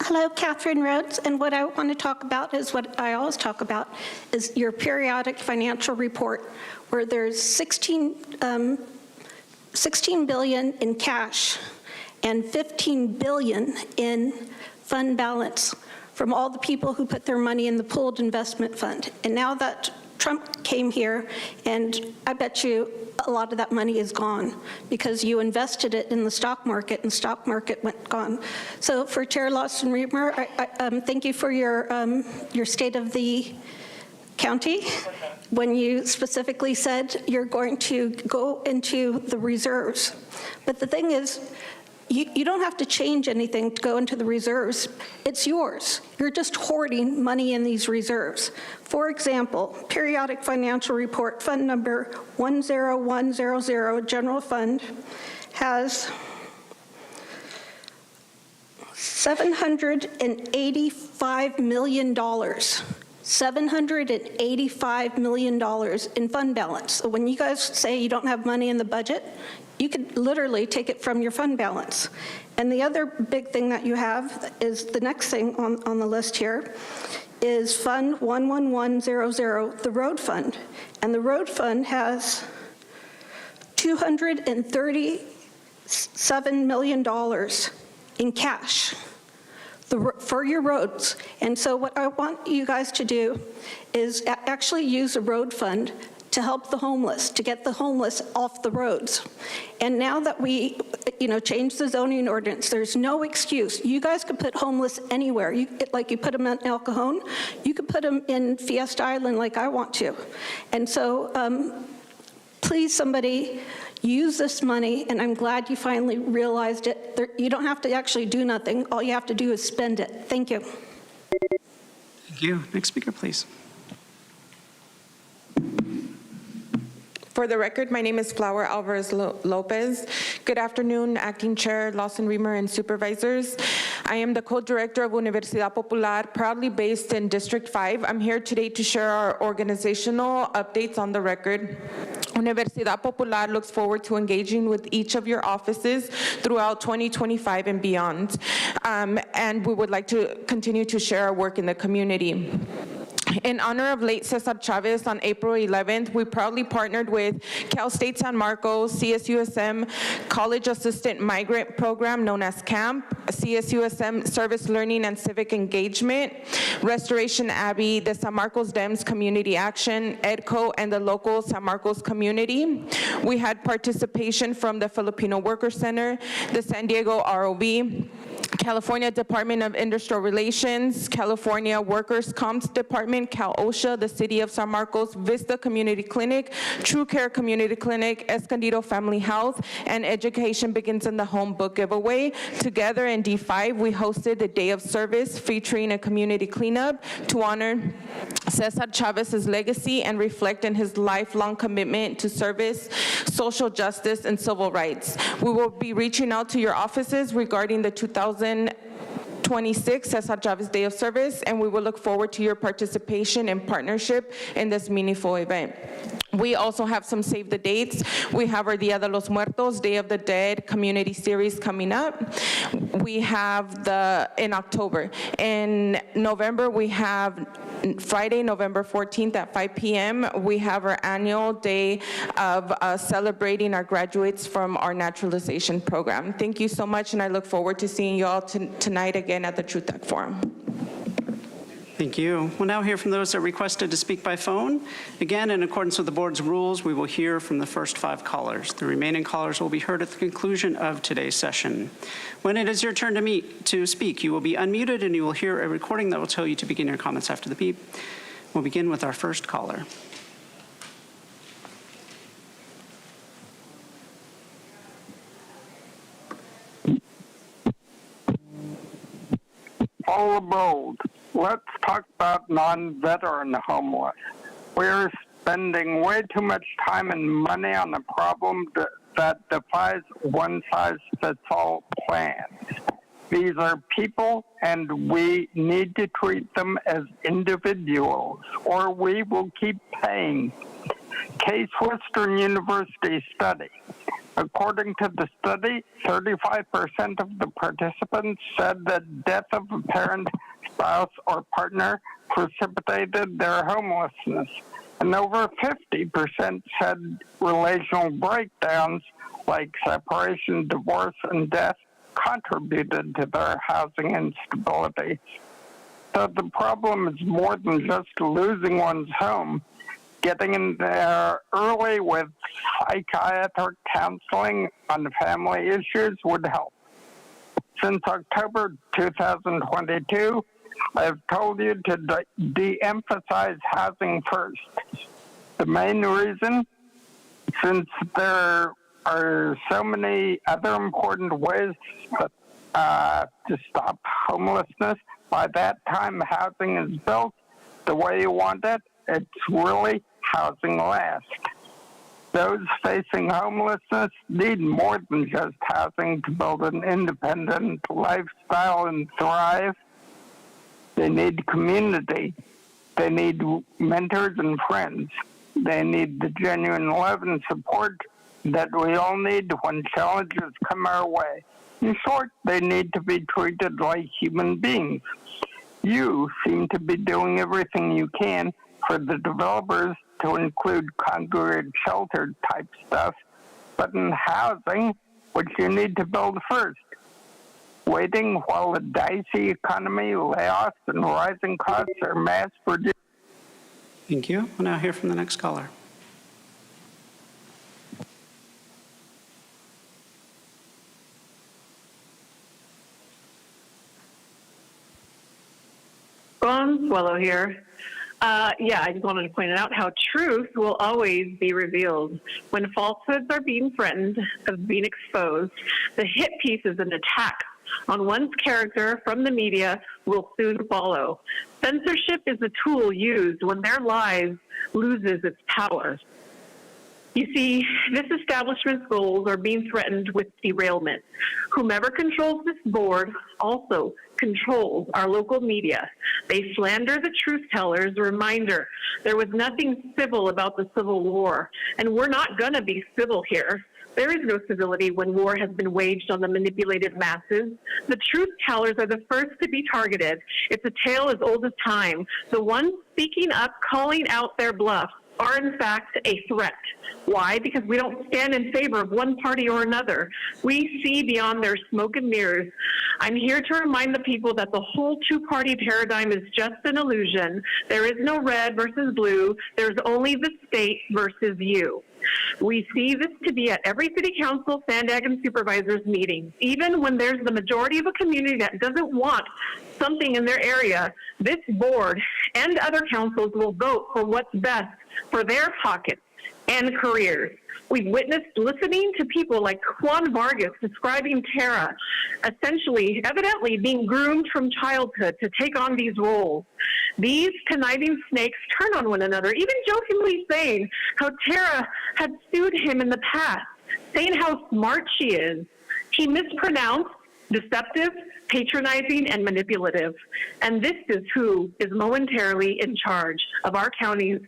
Hello, Catherine Rhodes, and what I want to talk about is what I always talk about, is your periodic financial report, where there's 16 billion in cash and 15 billion in fund balance from all the people who put their money in the pooled investment fund. And now that Trump came here, and I bet you a lot of that money is gone because you invested it in the stock market, and the stock market went gone. So for Chair Lawson-Remer, I thank you for your state of the county when you specifically said you're going to go into the reserves. But the thing is, you don't have to change anything to go into the reserves. It's yours. You're just hoarding money in these reserves. For example, periodic financial report, fund number 10100, general fund, has $785 million. $785 million in fund balance. So when you guys say you don't have money in the budget, you could literally take it from your fund balance. And the other big thing that you have is the next thing on the list here is Fund 11100, the road fund. And the road fund has $237 million in cash for your roads. And so what I want you guys to do is actually use a road fund to help the homeless, to get the homeless off the roads. And now that we, changed the zoning ordinance, there's no excuse. You guys could put homeless anywhere. Like you put them in El Cajon, you could put them in Fiesta Island like I want to. And so please, somebody, use this money, and I'm glad you finally realized it. You don't have to actually do nothing. All you have to do is spend it. Thank you. Thank you. Next speaker, please. For the record, my name is Flower Alvarez-Lopez. Good afternoon, Acting Chair Lawson-Remer and Supervisors. I am the co-director of Universidad Popular, proudly based in District 5. I'm here today to share our organizational updates on the record. Universidad Popular looks forward to engaging with each of your offices throughout 2025 and beyond. And we would like to continue to share our work in the community. In honor of late Cesar Chavez on April 11th, we proudly partnered with Cal State San Marcos, CSUSM College Assistant Migrant Program known as CAMP, CSUSM Service Learning and Civic Engagement, Restoration Abbey, the San Marcos Dems Community Action, EDCO, and the local San Marcos community. We had participation from the Filipino Worker Center, the San Diego ROV, California Department of Industrial Relations, California Workers' Comps Department, Cal OSHA, the City of San Marcos, Vista Community Clinic, True Care Community Clinic, Escondido Family Health, and Education Begins in the Home book giveaway. Together in D5, we hosted a day of service featuring a community cleanup to honor Cesar Chavez's legacy and reflect on his lifelong commitment to service, social justice, and civil rights. We will be reaching out to your offices regarding the 2026 Cesar Chavez Day of Service, and we will look forward to your participation and partnership in this meaningful event. We also have some save the dates. We have our Dia de los Muertos, Day of the Dead community series coming up. We have in October. In November, we have Friday, November 14th at 5 p.m. We have our annual day of celebrating our graduates from our naturalization program. Thank you so much, and I look forward to seeing you all tonight again at the True Tech Forum. Thank you. We'll now hear from those that requested to speak by phone. Again, in accordance with the board's rules, we will hear from the first 5 callers. The remaining callers will be heard at the conclusion of today's session. When it is your turn to speak, you will be unmuted and you will hear a recording that will tell you to begin your comments after the beep. We'll begin with our first caller. All aboard. Let's talk about non-veteran homeless. We're spending way too much time and money on a problem that defies one-size-fits-all plans. These are people, and we need to treat them as individuals, or we will keep paying. Case Western University study. According to the study, 35% of the participants said that death of a parent, spouse, or partner precipitated their homelessness, and over 50% said relational breakdowns like separation, divorce, and death contributed to their housing instability. So the problem is more than just losing one's home. Getting in there early with psychiatric counseling on family issues would help. Since October 2022, I've told you to de-emphasize housing first. The main reason, since there are so many other important ways to stop homelessness, by that time housing is built the way you want it, it's really housing last. Those facing homelessness need more than just housing to build an independent lifestyle and thrive. They need community. They need mentors and friends. They need the genuine love and support that we all need when challenges come our way. In short, they need to be treated like human beings. You seem to be doing everything you can for the developers to include congregate shelter type stuff, but in housing, which you need to build first. Waiting while the dicey economy, layoffs, and rising costs are mass-produced. Thank you. We'll now hear from the next caller. Swallow here. I just wanted to point out how truth will always be revealed. When falsehoods are being threatened of being exposed, the hit pieces and attacks on one's character from the media will soon follow. Censorship is a tool used when their lies loses its power. You see, this establishment's goals are being threatened with derailment. Whomever controls this board also controls our local media. They slander the truth tellers. Reminder, there was nothing civil about the Civil War, and we're not going to be civil here. There is no civility when war has been waged on the manipulated masses. The truth tellers are the first to be targeted. It's a tale as old as time. The ones speaking up, calling out their bluff, are in fact a threat. Why? Because we don't stand in favor of one party or another. We see beyond their smoke and mirrors. I'm here to remind the people that the whole two-party paradigm is just an illusion. There is no red versus blue. There's only the state versus you. We see this to be at every city council, Sandag, and supervisors meeting. Even when there's the majority of a community that doesn't want something in their area, this board and other councils will vote for what's best for their pockets and careers. We've witnessed listening to people like Juan Vargas describing Tara, essentially, evidently being groomed from childhood to take on these roles. These conniving snakes turn on one another, even jokingly saying how Tara had sued him in the past, saying how smart she is. He mispronounced, deceptive, patronizing, and manipulative. And this is who is momentarily in charge of our county,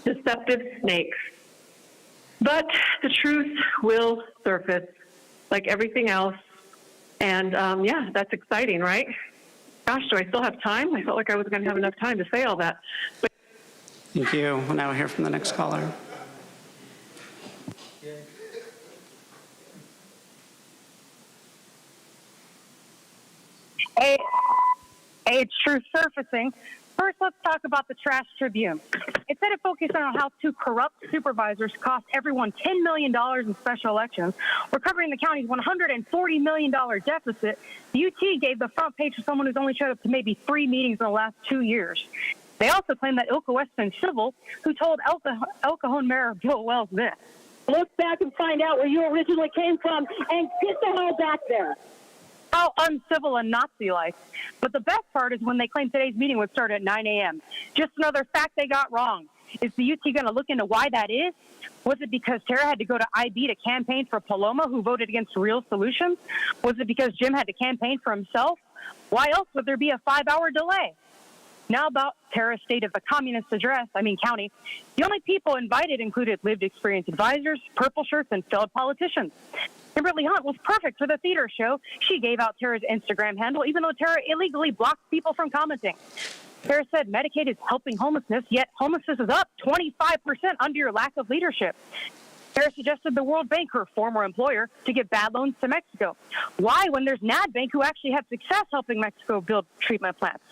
deceptive snakes. But the truth will surface like everything else. And that's exciting, right? Gosh, do I still have time? I felt like I was going to have enough time to say all that. But Thank you. We'll now hear from the next caller. It's truth surfacing. First, let's talk about the Trash Tribune. Instead of focusing on how two corrupt supervisors cost everyone $10 million in special elections, we're covering the county's $140 million deficit. The UT gave the front page to someone who's only showed up to maybe 3 meetings in the last 2 years. They also claim that Ilka Westman Civil, who told El Cajon Mayor Bill Wells this. Look back and find out where you originally came from and get the hell back there. How uncivil and Nazi-like. But the best part is when they claim today's meeting would start at 9 a.m. Just another fact they got wrong. Is the UT going to look into why that is? Was it because Tara had to go to IB to campaign for Paloma, who voted against Real Solutions? Was it because Jim had to campaign for himself? Why else would there be a 5-hour delay? Now about Tara's State of the Communist Address, county. The only people invited included lived experience advisors, purple shirts, and failed politicians. Kimberly Hunt was perfect for the theater show. She gave out Tara's Instagram handle, even though Tara illegally blocked people from commenting. Tara said Medicaid is helping homelessness, yet homelessness is up 25% under your lack of leadership. Tara suggested the World Bank, her former employer, to give bad loans to Mexico. Why, when there's NADBank, who actually had success helping Mexico build treatment plants?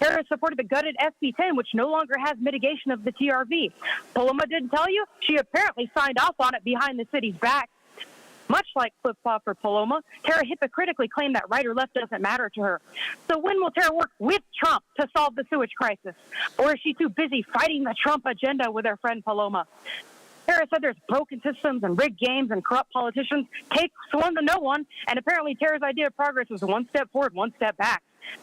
Tara supported the gutted SB 10, which no longer has mitigation of the TRV. Paloma didn't tell you? She apparently signed off on it behind the city's back. Much like flip-flop for Paloma, Tara hypocritically claimed that right or left doesn't matter to her. So when will Tara work with Trump to solve the sewage crisis? Or is she too busy fighting the Trump agenda with her friend Paloma? Tara said there's broken systems and rigged games and corrupt politicians. Takes one to know one, and apparently Tara's idea of progress is one step forward, one step back.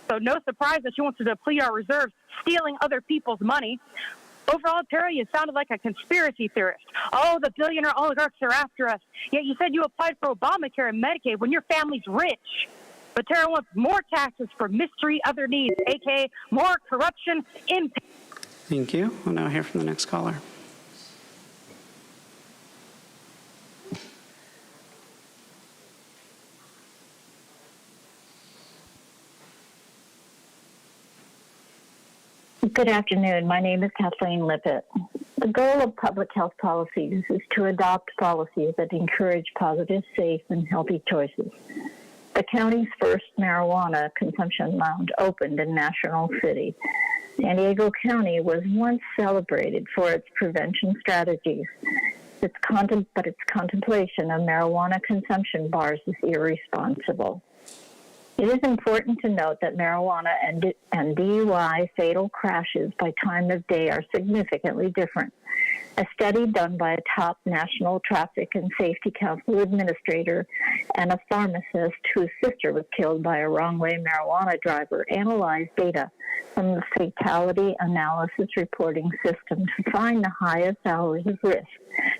So no surprise that she wants to deplete our reserves, stealing other people's money. Overall, Tara, you sounded like a conspiracy theorist. Oh, the billionaire oligarchs are after us. Yet you said you applied for Obamacare and Medicaid when your family's rich. But Tara wants more taxes for mystery other needs, a.k.a. more corruption. Thank you. We'll now hear from the next caller. Good afternoon. My name is Kathleen Lippett. The goal of public health policies is to adopt policies that encourage positive, safe, and healthy choices. The county's first marijuana consumption lounge opened in National City. San Diego County was once celebrated for its prevention strategies. But its contemplation of marijuana consumption bars is irresponsible. It is important to note that marijuana and DUI fatal crashes by time of day are significantly different. A study done by a top National Traffic and Safety Council administrator and a pharmacist whose sister was killed by a wrong-way marijuana driver analyzed data from the fatality analysis reporting system to find the highest hours of risk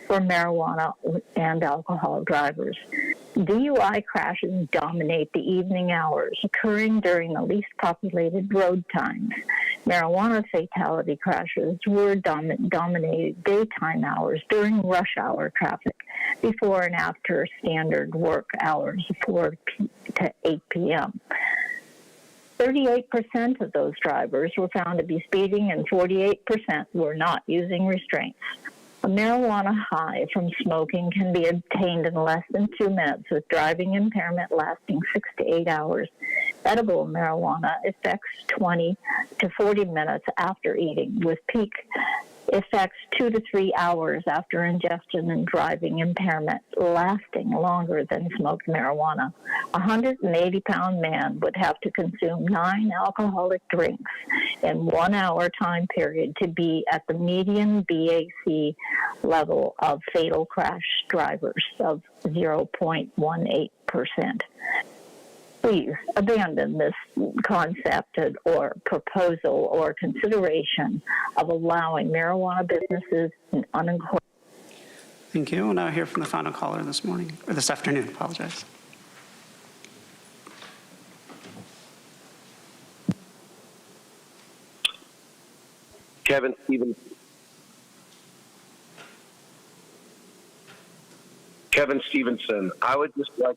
for marijuana and alcohol drivers. DUI crashes dominate the evening hours, occurring during the least populated road times. Marijuana fatality crashes were dominated daytime hours during rush hour traffic before and after standard work hours, 4 to 8 p.m. 38% of those drivers were found to be speeding and 48% were not using restraints. A marijuana high from smoking can be obtained in less than 2 minutes, with driving impairment lasting 6 to 8 hours. Edible marijuana affects 20 to 40 minutes after eating, with peak effects 2 to 3 hours after ingestion and driving impairment lasting longer than smoked marijuana. A 180-pound man would have to consume 9 alcoholic drinks in 1 hour time period to be at the median BAC level of fatal crash drivers of 0.18%. Please abandon this concept or proposal or consideration of allowing marijuana businesses in unincorporated. Thank you. We'll now hear from the final caller this morning, or this afternoon, apologize. Kevin Stevenson. I would just like...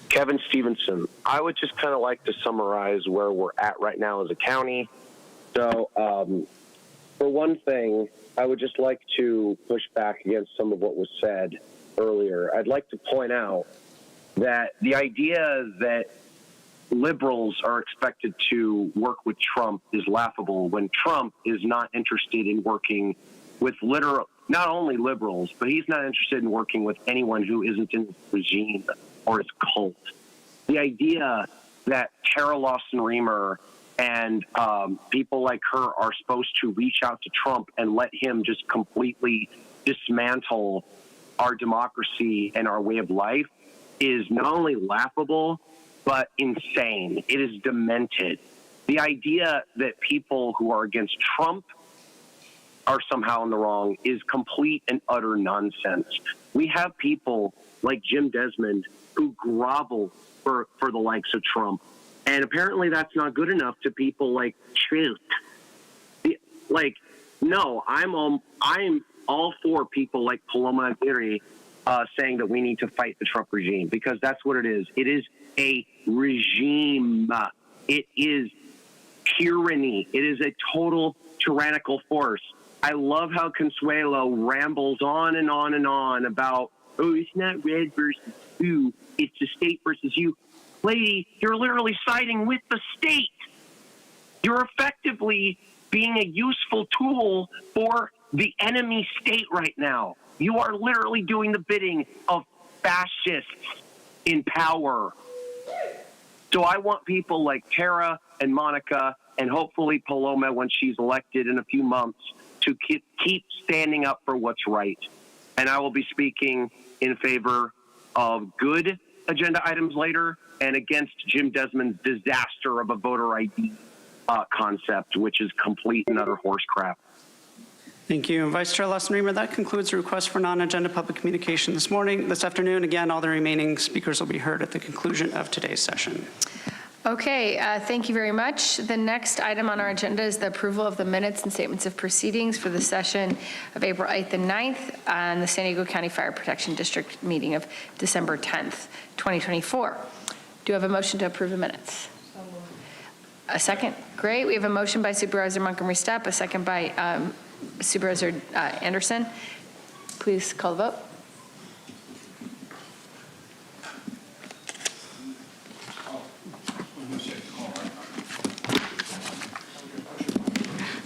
Kevin Stevenson. I would just kind of like to summarize where we're at right now as a county. So, for one thing, I would just like to push back against some of what was said earlier. I'd like to point out that the idea that liberals are expected to work with Trump is laughable when Trump is not interested in working with not only liberals, but he's not interested in working with anyone who isn't in his regime or his cult. The idea that Tara Lawson-Remer and people like her are supposed to reach out to Trump and let him just completely dismantle our democracy and our way of life is not only laughable, but insane. It is demented. The idea that people who are against Trump are somehow in the wrong is complete and utter nonsense. We have people like Jim Desmond who grovel for the likes of Trump. And apparently that's not good enough to people like Truth. Like, no, I'm all for people like Paloma Aguirre saying that we need to fight the Trump regime, because that's what it is. It is a regime. It is tyranny. It is a total tyrannical force. I love how Consuelo rambles on and on and on about, oh, it's not red versus blue, it's the state versus you. Lady, you're literally siding with the state. You're effectively being a useful tool for the enemy state right now. You are literally doing the bidding of fascists in power. So I want people like Tara and Monica and hopefully Paloma when she's elected in a few months to keep standing up for what's right. And I will be speaking in favor of good agenda items later and against Jim Desmond's disaster of a voter ID concept, which is complete and utter horse crap. Thank you. Vice Chair Lawson-Remer, that concludes the request for non-agenda public communication this afternoon. Again, all the remaining speakers will be heard at the conclusion of today's session. Okay, thank you very much. The next item on our agenda is the approval of the minutes and statements of proceedings for the session of April 8th and 9th and the San Diego County Fire Protection District meeting of December 10th, 2024. Do you have a motion to approve the minutes? A second? Great. We have a motion by Supervisor Montgomery Stepp, a second by Supervisor Anderson. Please call the vote.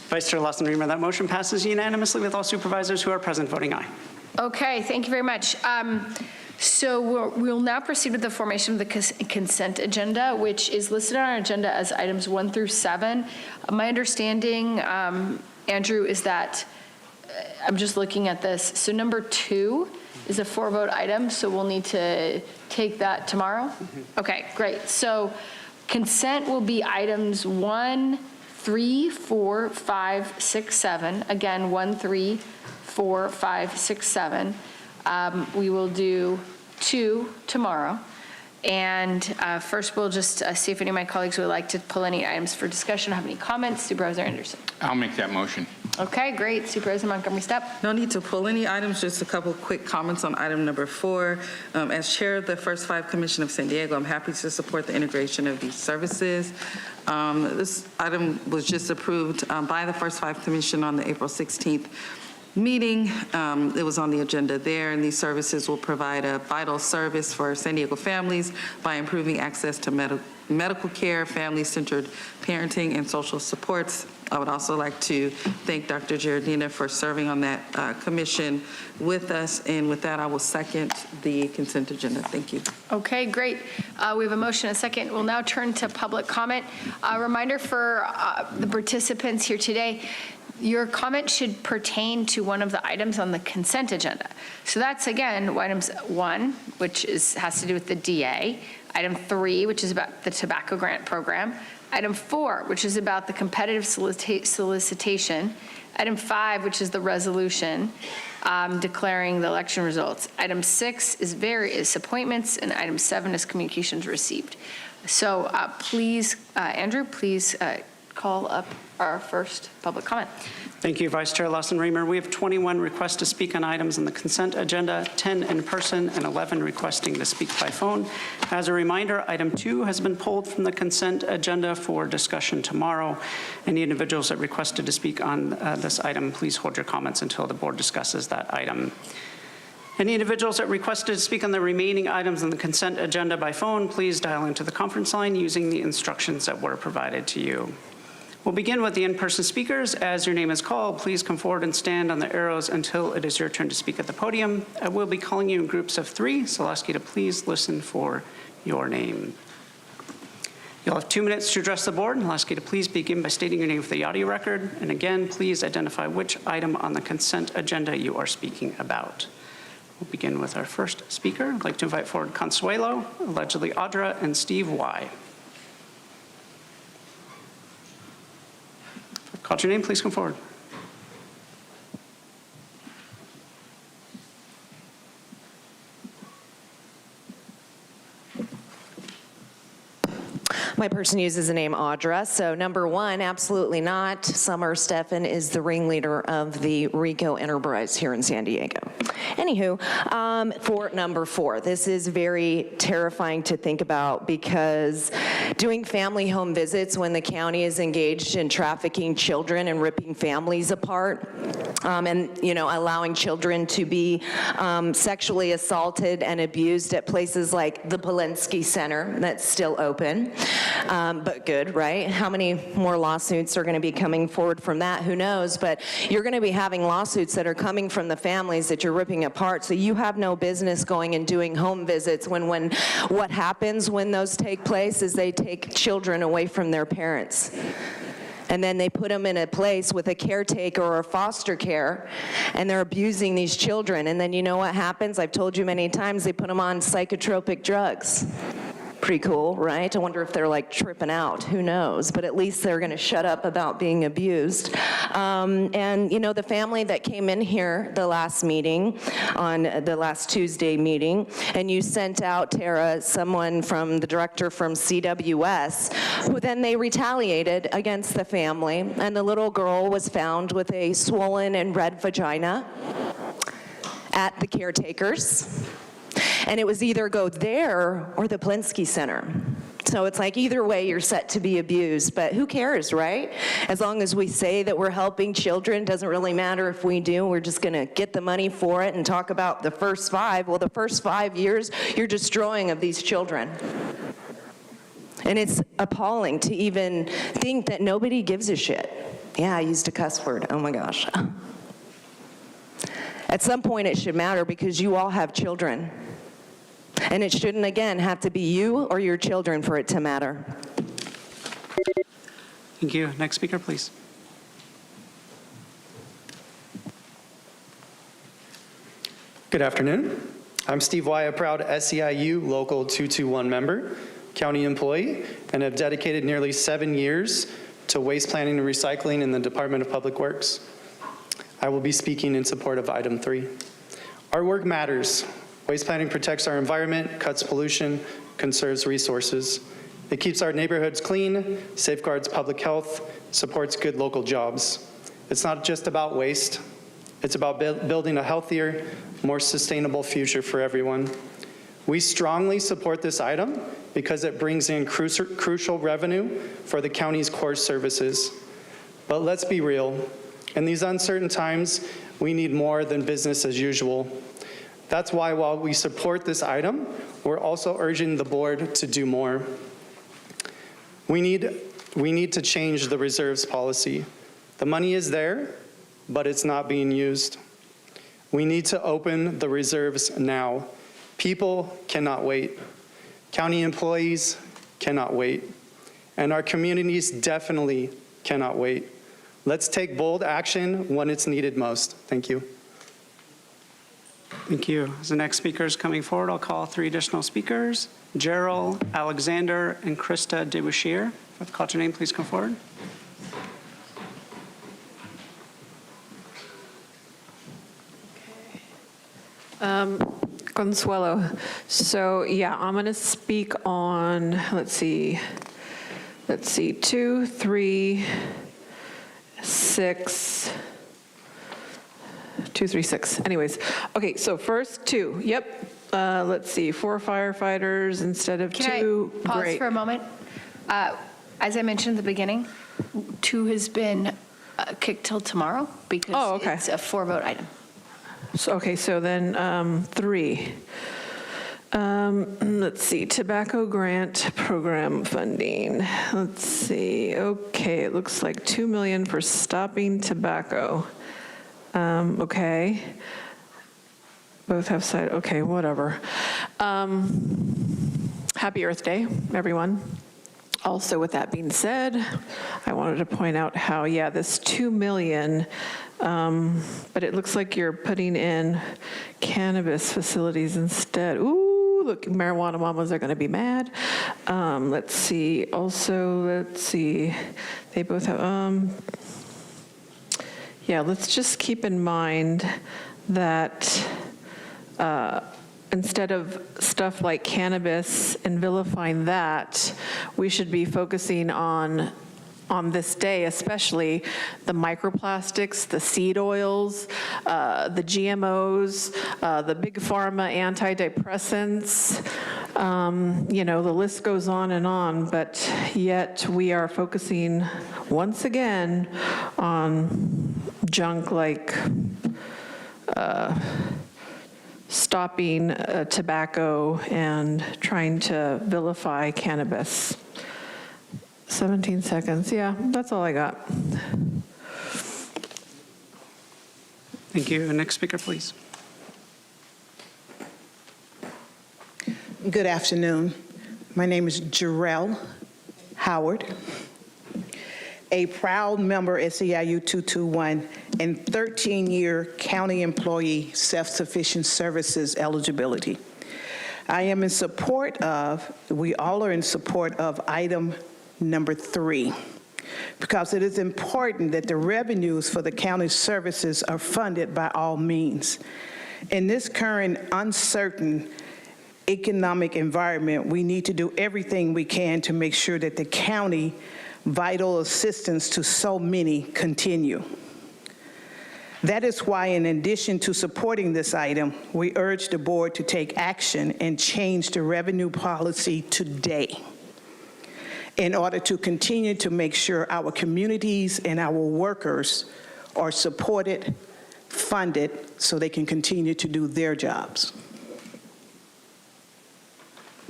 Vice Chair Lawson-Remer, that motion passes unanimously with all supervisors who are present voting aye. Okay, thank you very much. So we'll now proceed with the formation of the consent agenda, which is listed on our agenda as items 1 through 7. My understanding, Andrew, is that I'm just looking at this. So number 2 is a 4-vote item, so we'll need to take that tomorrow? Okay, great. So consent will be items 1, 3, 4, 5, 6, 7. Again, 1, 3, 4, 5, 6, 7. We will do 2 tomorrow. And first, we'll just see if any of my colleagues would like to pull any items for discussion. Have any comments? Supervisor Anderson. I'll make that motion. Okay, great. Supervisor Montgomery Stepp. No need to pull any items, just a couple quick comments on item number 4. As chair of the First 5 Commission of San Diego, I'm happy to support the integration of these services. This item was just approved by the First 5 Commission on the April 16th meeting. It was on the agenda there, and these services will provide a vital service for San Diego families by improving access to medical care, family-centered parenting, and social supports. I would also like to thank Dr. Giardina for serving on that commission with us, and with that, I will second the consent agenda. Thank you. Okay, great. We have a motion and a second. We'll now turn to public comment. A reminder for the participants here today, your comment should pertain to one of the items on the consent agenda. So that's, again, items 1, which has to do with the DA, item 3, which is about the tobacco grant program, item 4, which is about the competitive solicitation, item 5, which is the resolution declaring the election results, item 6 is appointments, and item 7 is communications received. So please, Andrew, please call up our first public comment. Thank you, Vice Chair Lawson-Remer. We have 21 requests to speak on items on the consent agenda, 10 in person, and 11 requesting to speak by phone. As a reminder, item 2 has been pulled from the consent agenda for discussion tomorrow. Any individuals that requested to speak on this item, please hold your comments until the board discusses that item. Any individuals that requested to speak on the remaining items on the consent agenda by phone, please dial into the conference line using the instructions that were provided to you. We'll begin with the in-person speakers. As your name is called, please come forward and stand on the arrows until it is your turn to speak at the podium. I will be calling you in groups of 3, so I'll ask you to please listen for your name. You'll have 2 minutes to address the board, and I'll ask you to please begin by stating your name for the audio record. And again, please identify which item on the consent agenda you are speaking about. We'll begin with our first speaker. I'd like to invite forward Consuelo, allegedly Audra, and Steve Y. Call your name, please come forward. My person uses the name Audra. So number 1, absolutely not. Summer Steffen is the ringleader of the RICO enterprise here in San Diego. Anywho, for number 4, this is very terrifying to think about because doing family home visits when the county is engaged in trafficking children and ripping families apart, and allowing children to be sexually assaulted and abused at places like the Polinsky Center that's still open, but good, right? How many more lawsuits are going to be coming forward from that? Who knows? But you're going to be having lawsuits that are coming from the families that you're ripping apart, so you have no business going and doing home visits when what happens when those take place is they take children away from their parents. And then they put them in a place with a caretaker or foster care, and they're abusing these children. And then you know what happens? I've told you many times, they put them on psychotropic drugs. Pretty cool, right? I wonder if they're like tripping out. Who knows? But at least they're going to shut up about being abused. And the family that came in here the last meeting, on the last Tuesday meeting, and you sent out, Tara, someone from the director from CWS, who then they retaliated against the family, and the little girl was found with a swollen and red vagina at the caretakers. And it was either go there or the Polinsky Center. So it's like either way you're set to be abused, but who cares, right? As long as we say that we're helping children, doesn't really matter if we do, we're just gonna get the money for it and talk about the first 5. Well, the first 5 years, you're destroying of these children. And it's appalling to even think that nobody gives a shit. Yeah, I used a cuss word, oh my gosh. At some point it should matter because you all have children. And it shouldn't, again, have to be you or your children for it to matter. Thank you. Next speaker, please. Good afternoon. I'm Steve Wyatt, proud SEIU Local 221 member, county employee, and have dedicated nearly 7 years to waste planning and recycling in the Department of Public Works. I will be speaking in support of item 3. Our work matters. Waste planning protects our environment, cuts pollution, conserves resources. It keeps our neighborhoods clean, safeguards public health, supports good local jobs. It's not just about waste. It's about building a healthier, more sustainable future for everyone. We strongly support this item because it brings in crucial revenue for the county's core services. But let's be real. In these uncertain times, we need more than business as usual. That's why while we support this item, we're also urging the board to do more. We need to change the reserves policy. The money is there, but it's not being used. We need to open the reserves now. People cannot wait. County employees cannot wait. And our communities definitely cannot wait. Let's take bold action when it's needed most. Thank you. Thank you. As the next speaker is coming forward, I'll call 3 additional speakers, Gerald, Alexander, and Krista DeBushir. If I've called your name, please come forward. Consuelo. So yeah, I'm going to speak on, let's see, 2, 3, 6, 2, 3, 6. Anyways, okay, so first 2. Yep. Let's see, 4 firefighters instead of 2. Can I pause Great. for a moment? As I mentioned at the beginning, 2 has been kicked till tomorrow because it's a 4-vote item. So, okay, so then 3. Let's see, tobacco grant program funding. Let's see, okay, it looks like $2 million for stopping tobacco. Okay. Both have side, okay, whatever. Happy Earth Day, everyone. Also, with that being said, I wanted to point out how, yeah, this $2 million, but it looks like you're putting in cannabis facilities instead. Ooh, look, marijuana mamas are going to be mad. Let's see. Also, let's see. They both have, yeah, let's just keep in mind that instead of stuff like cannabis and vilifying that, we should be focusing on on this day, especially the microplastics, the seed oils, the GMOs, the big pharma antidepressants, the list goes on, but yet we are focusing once again on junk like stopping tobacco and trying to vilify cannabis. 17 seconds, yeah, that's all I got. Thank you. Next speaker, please. Good afternoon. My name is Jarrell Howard, a proud member SEIU 221 and 13-year county employee self-sufficient services eligibility. I am in support of, we all are in support of item number 3, because it is important that the revenues for the county services are funded by all means. In this current uncertain economic environment, we need to do everything we can to make sure that the county vital assistance to so many continue. That is why, in addition to supporting this item, we urge the board to take action and change the revenue policy today in order to continue to make sure our communities and our workers are supported, funded, so they can continue to do their jobs.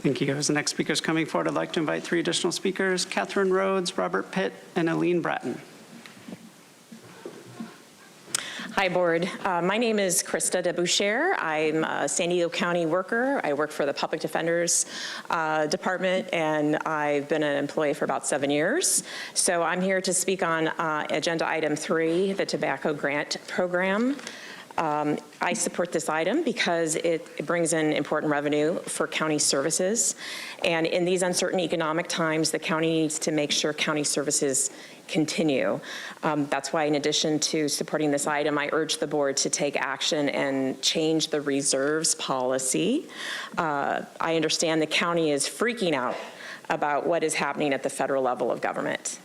Thank you. As the next speaker is coming forward, I'd like to invite 3 additional speakers: Catherine Rhodes, Robert Pitt, and Aline Bratton. Hi, Board. My name is Krista DeBoucher. I'm a San Diego County worker. I work for the Public Defender's Department, and I've been an employee for about 7 years. So I'm here to speak on Agenda Item 3, the Tobacco Grant Program. I support this item because it brings in important revenue for county services. And in these uncertain economic times, the county needs to make sure county services continue. That's why, in addition to supporting this item, I urge the board to take action and change the reserves policy. I understand the county is freaking out about what is happening at the federal level of government.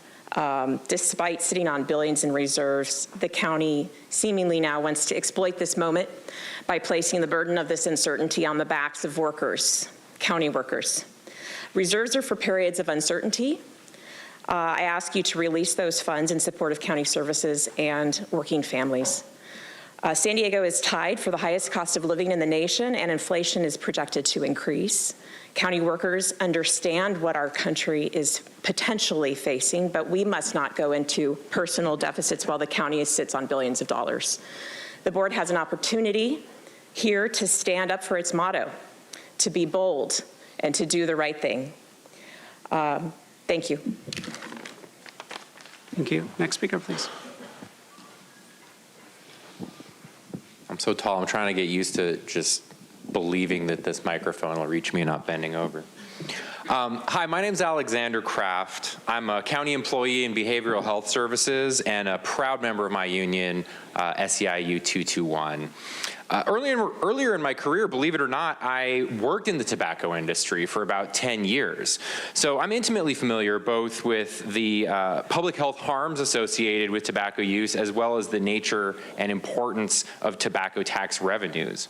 Despite sitting on billions in reserves, the county seemingly now wants to exploit this moment by placing the burden of this uncertainty on the backs of workers, county workers. Reserves are for periods of uncertainty. I ask you to release those funds in support of county services and working families. San Diego is tied for the highest cost of living in the nation, and inflation is projected to increase. County workers understand what our country is potentially facing, but we must not go into personal deficits while the county sits on billions of dollars. The board has an opportunity here to stand up for its motto, to be bold, and to do the right thing. Thank you. Thank you. Next speaker, please. I'm so tall, I'm trying to get used to just believing that this microphone will reach me and not bending over. Hi, my name's Alexander Kraft. I'm a county employee in behavioral health services and a proud member of my union, SEIU 221. Earlier in my career, believe it or not, I worked in the tobacco industry for about 10 years. So I'm intimately familiar both with the public health harms associated with tobacco use, as well as the nature and importance of tobacco tax revenues.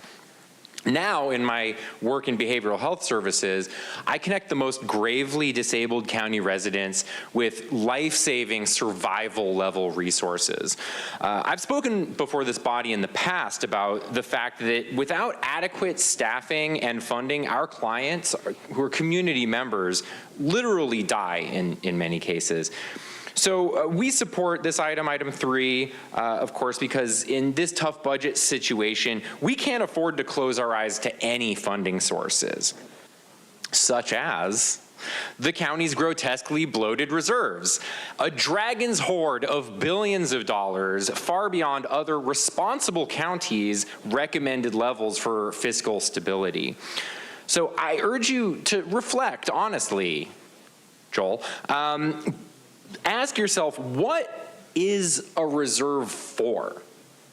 Now, in my work in behavioral health services, I connect the most gravely disabled county residents with life-saving survival-level resources. I've spoken before this body in the past about the fact that without adequate staffing and funding, our clients, who are community members, literally die in many cases. So we support this item 3, of course, because in this tough budget situation, we can't afford to close our eyes to any funding sources, such as the county's grotesquely bloated reserves, a dragon's hoard of billions of dollars far beyond other responsible counties' recommended levels for fiscal stability. So I urge you to reflect honestly, Joel. Ask yourself, what is a reserve for?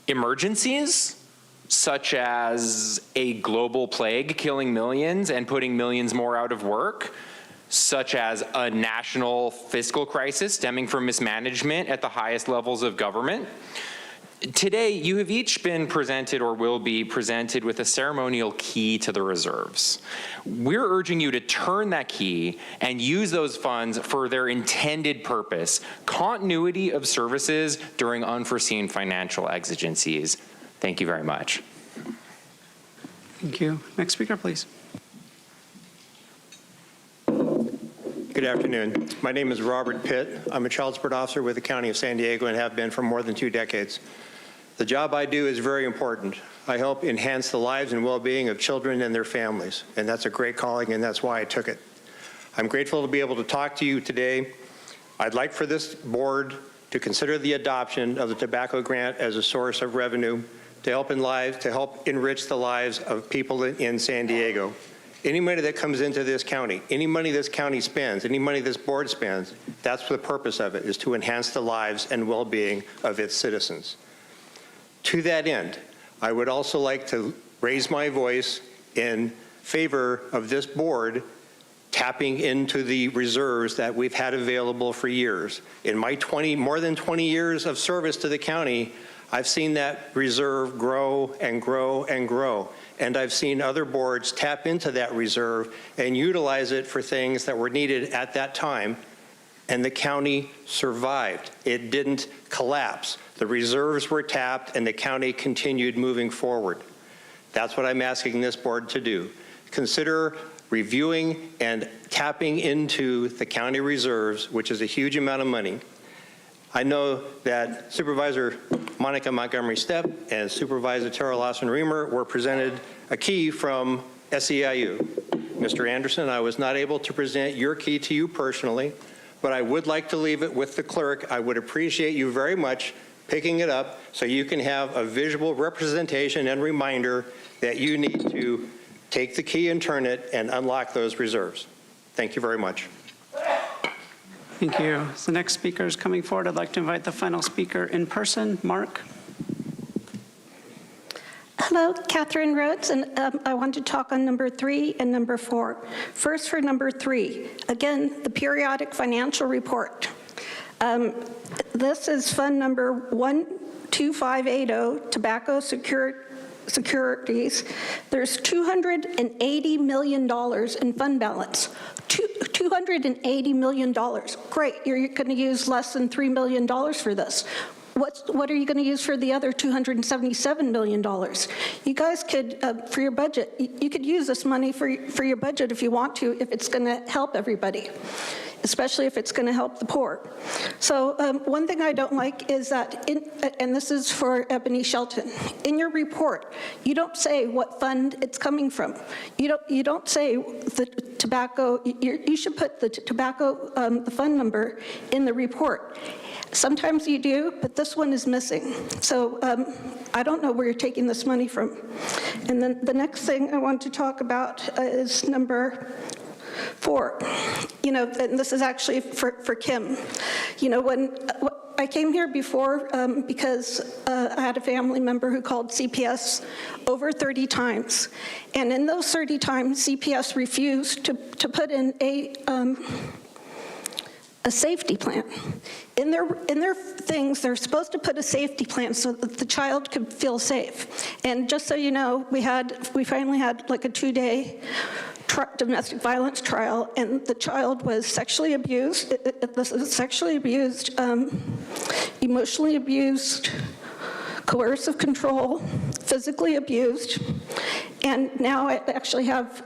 Emergencies, such as a global plague killing millions and putting millions more out of work? such as a national fiscal crisis stemming from mismanagement at the highest levels of government. Today, you have each been presented or will be presented with a ceremonial key to the reserves. We're urging you to turn that key and use those funds for their intended purpose, continuity of services during unforeseen financial exigencies. Thank you very much. Thank you. Next speaker, please. Good afternoon. My name is Robert Pitt. I'm a child support officer with the County of San Diego and have been for more than 2 decades. The job I do is very important. I help enhance the lives and well-being of children and their families, and that's a great calling, and that's why I took it. I'm grateful to be able to talk to you today. I'd like for this board to consider the adoption of the tobacco grant as a source of revenue to help enrich the lives of people in San Diego. Any money that comes into this county, any money this county spends, any money this board spends, that's the purpose of it, is to enhance the lives and well-being of its citizens. To that end, I would also like to raise my voice in favor of this board tapping into the reserves that we've had available for years. In my more than 20 years of service to the county, I've seen that reserve grow and grow and grow. And I've seen other boards tap into that reserve and utilize it for things that were needed at that time. And the county survived. It didn't collapse. The reserves were tapped and the county continued moving forward. That's what I'm asking this board to do. Consider reviewing and tapping into the county reserves, which is a huge amount of money. I know that Supervisor Monica Montgomery Stepp and Supervisor Tara Lawson-Remer were presented a key from SEIU. Mr. Anderson, I was not able to present your key to you personally, but I would like to leave it with the clerk. I would appreciate you very much picking it up so you can have a visual representation and reminder that you need to take the key and turn it and unlock those reserves. Thank you very much. Thank you. So the next speaker is coming forward. I'd like to invite the final speaker in person, Mark. Hello, Catherine Rhodes, and I want to talk on number 3 and number 4. First, for number 3, again, the periodic financial report. This is fund number 12580, tobacco securities. There's $280 million in fund balance. $280 million. Great, you're going to use less than $3 million for this. What are you going to use for the other $277 million? You guys could, for your budget, you could use this money for your budget if you want to, if it's going to help everybody, especially if it's going to help the poor. So one thing I don't like is that, and this is for Ebony Shelton, in your report, you don't say what fund it's coming from. You don't say the tobacco, you should put the tobacco, the fund number in the report. Sometimes you do, but this one is missing. So I don't know where you're taking this money from. And then the next thing I want to talk about is number 4. You know, and this is actually for Kim. You know, when I came here before because I had a family member who called CPS over 30 times. And in those 30 times, CPS refused to put in a safety plan. In their things, they're supposed to put a safety plan so that the child could feel safe. And just so you know, we finally had like a 2-day domestic violence trial, and the child was sexually abused, emotionally abused, coercive control, physically abused, and now I actually have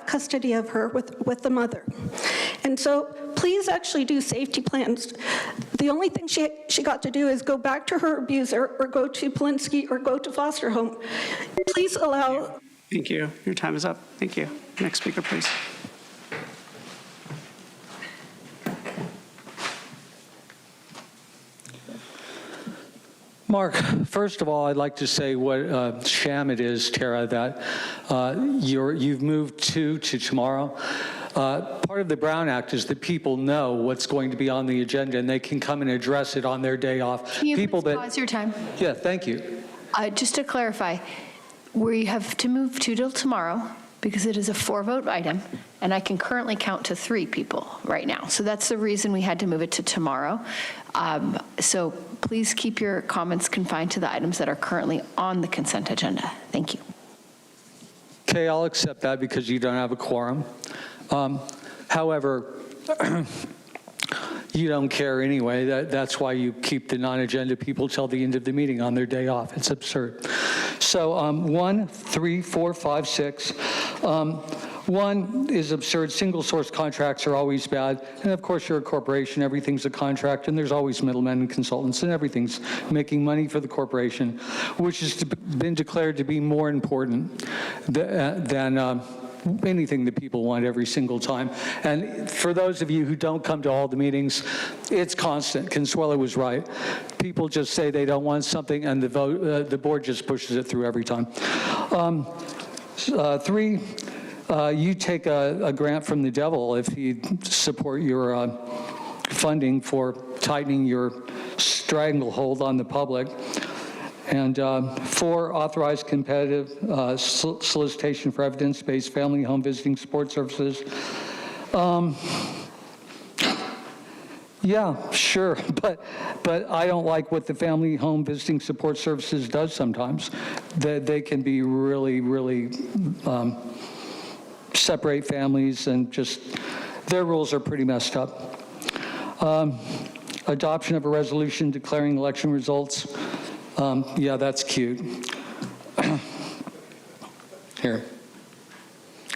custody of her with the mother. And so please actually do safety plans. The only thing she got to do is go back to her abuser or go to Polinsky or go to foster home. Please allow. Thank you. Your time is up. Thank you. Next speaker, please. Mark, first of all, I'd like to say what a sham it is, Tara, that you've moved to tomorrow. Part of the Brown Act is that people know what's going to be on the agenda and they can come and address it on their day off. Can you please pause your time? Yeah, thank you. Just to clarify, we have to move 2 till tomorrow, because it is a 4-vote item, and I can currently count to 3 people right now. So that's the reason we had to move it to tomorrow. So please keep your comments confined to the items that are currently on the consent agenda. Thank you. Okay, I'll accept that because you don't have a quorum. However, you don't care anyway. That's why you keep the non-agenda people till the end of the meeting on their day off. It's absurd. So 1, 3, 4, 5, 6. 1 is absurd. Single source contracts are always bad. And of course, you're a corporation. Everything's a contract, and there's always middlemen and consultants, and everything's making money for the corporation, which has been declared to be more important than anything that people want every single time. And for those of you who don't come to all the meetings, it's constant. Consuelo was right. People just say they don't want something, and the board just pushes it through every time. 3, you take a grant from the devil if you support your funding for tightening your stranglehold on the public. And 4, authorized competitive solicitation for evidence-based family home visiting support services. Yeah, sure, but I don't like what the family home visiting support services does sometimes. They can be really, really separate families, and just their rules are pretty messed up. Adoption of a resolution declaring election results. Yeah, that's cute.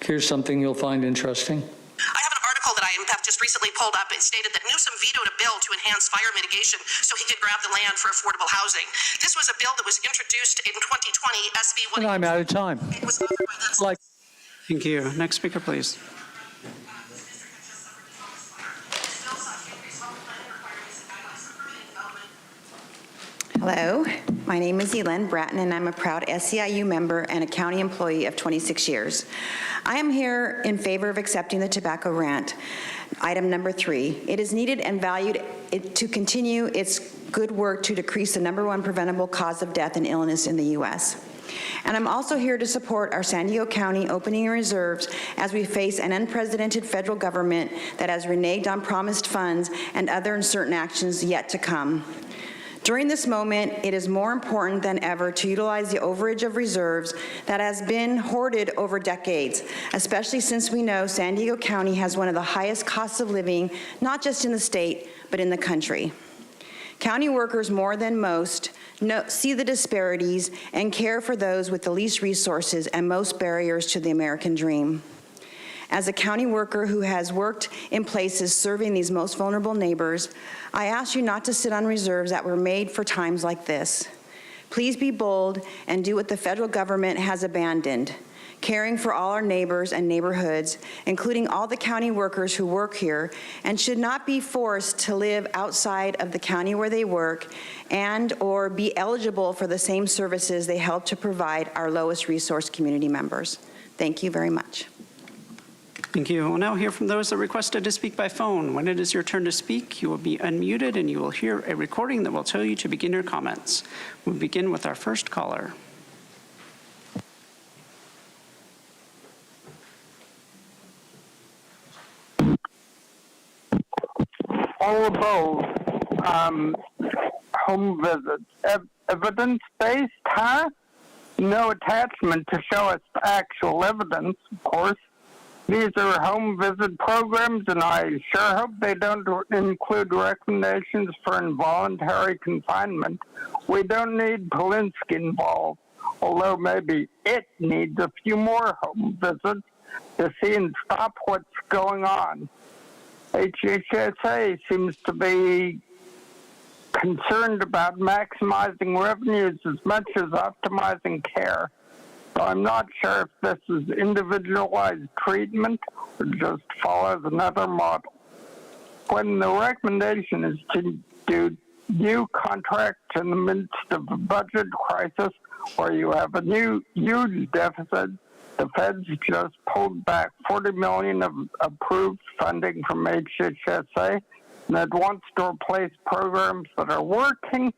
Here's something you'll find interesting. I have an article that I have just recently pulled up. It stated that Newsom vetoed a bill to enhance fire mitigation so he could grab the land for affordable housing. This was a bill that was introduced in 2020, SB 1. And I'm out of time. Thank you. Next speaker, please. Hello, my name is Elen Bratton, and I'm a proud SEIU member and a county employee of 26 years. I am here in favor of accepting the tobacco rant. Item number 3, it is needed and valued to continue its good work to decrease the #1 preventable cause of death and illness in the U.S. And I'm also here to support our San Diego County opening reserves as we face an unprecedented federal government that has reneged on promised funds and other uncertain actions yet to come. During this moment, it is more important than ever to utilize the overage of reserves that has been hoarded over decades, especially since we know San Diego County has one of the highest costs of living, not just in the state, but in the country. County workers, more than most, see the disparities and care for those with the least resources and most barriers to the American dream. As a county worker who has worked in places serving these most vulnerable neighbors, I ask you not to sit on reserves that were made for times like this. Please be bold and do what the federal government has abandoned, caring for all our neighbors and neighborhoods, including all the county workers who work here and should not be forced to live outside of the county where they work and or be eligible for the same services they help to provide our lowest resource community members. Thank you very much. Thank you. We'll now hear from those that requested to speak by phone. When it is your turn to speak, you will be unmuted and you will hear a recording that will tell you to begin your comments. We'll begin with our first caller. All above home visits. Evidence-based, huh? No attachment to show us actual evidence, of course. These are home visit programs, and I sure hope they don't include recommendations for involuntary confinement. We don't need Polinsky involved, although maybe it needs a few more home visits to see and stop what's going on. HHSA seems to be concerned about maximizing revenues as much as optimizing care. So I'm not sure if this is individualized treatment or just follows another model. When the recommendation is to do new contracts in the midst of a budget crisis where you have a new huge deficit, the feds just pulled back $40 million of approved funding from HHSA, and it wants to replace programs that are working.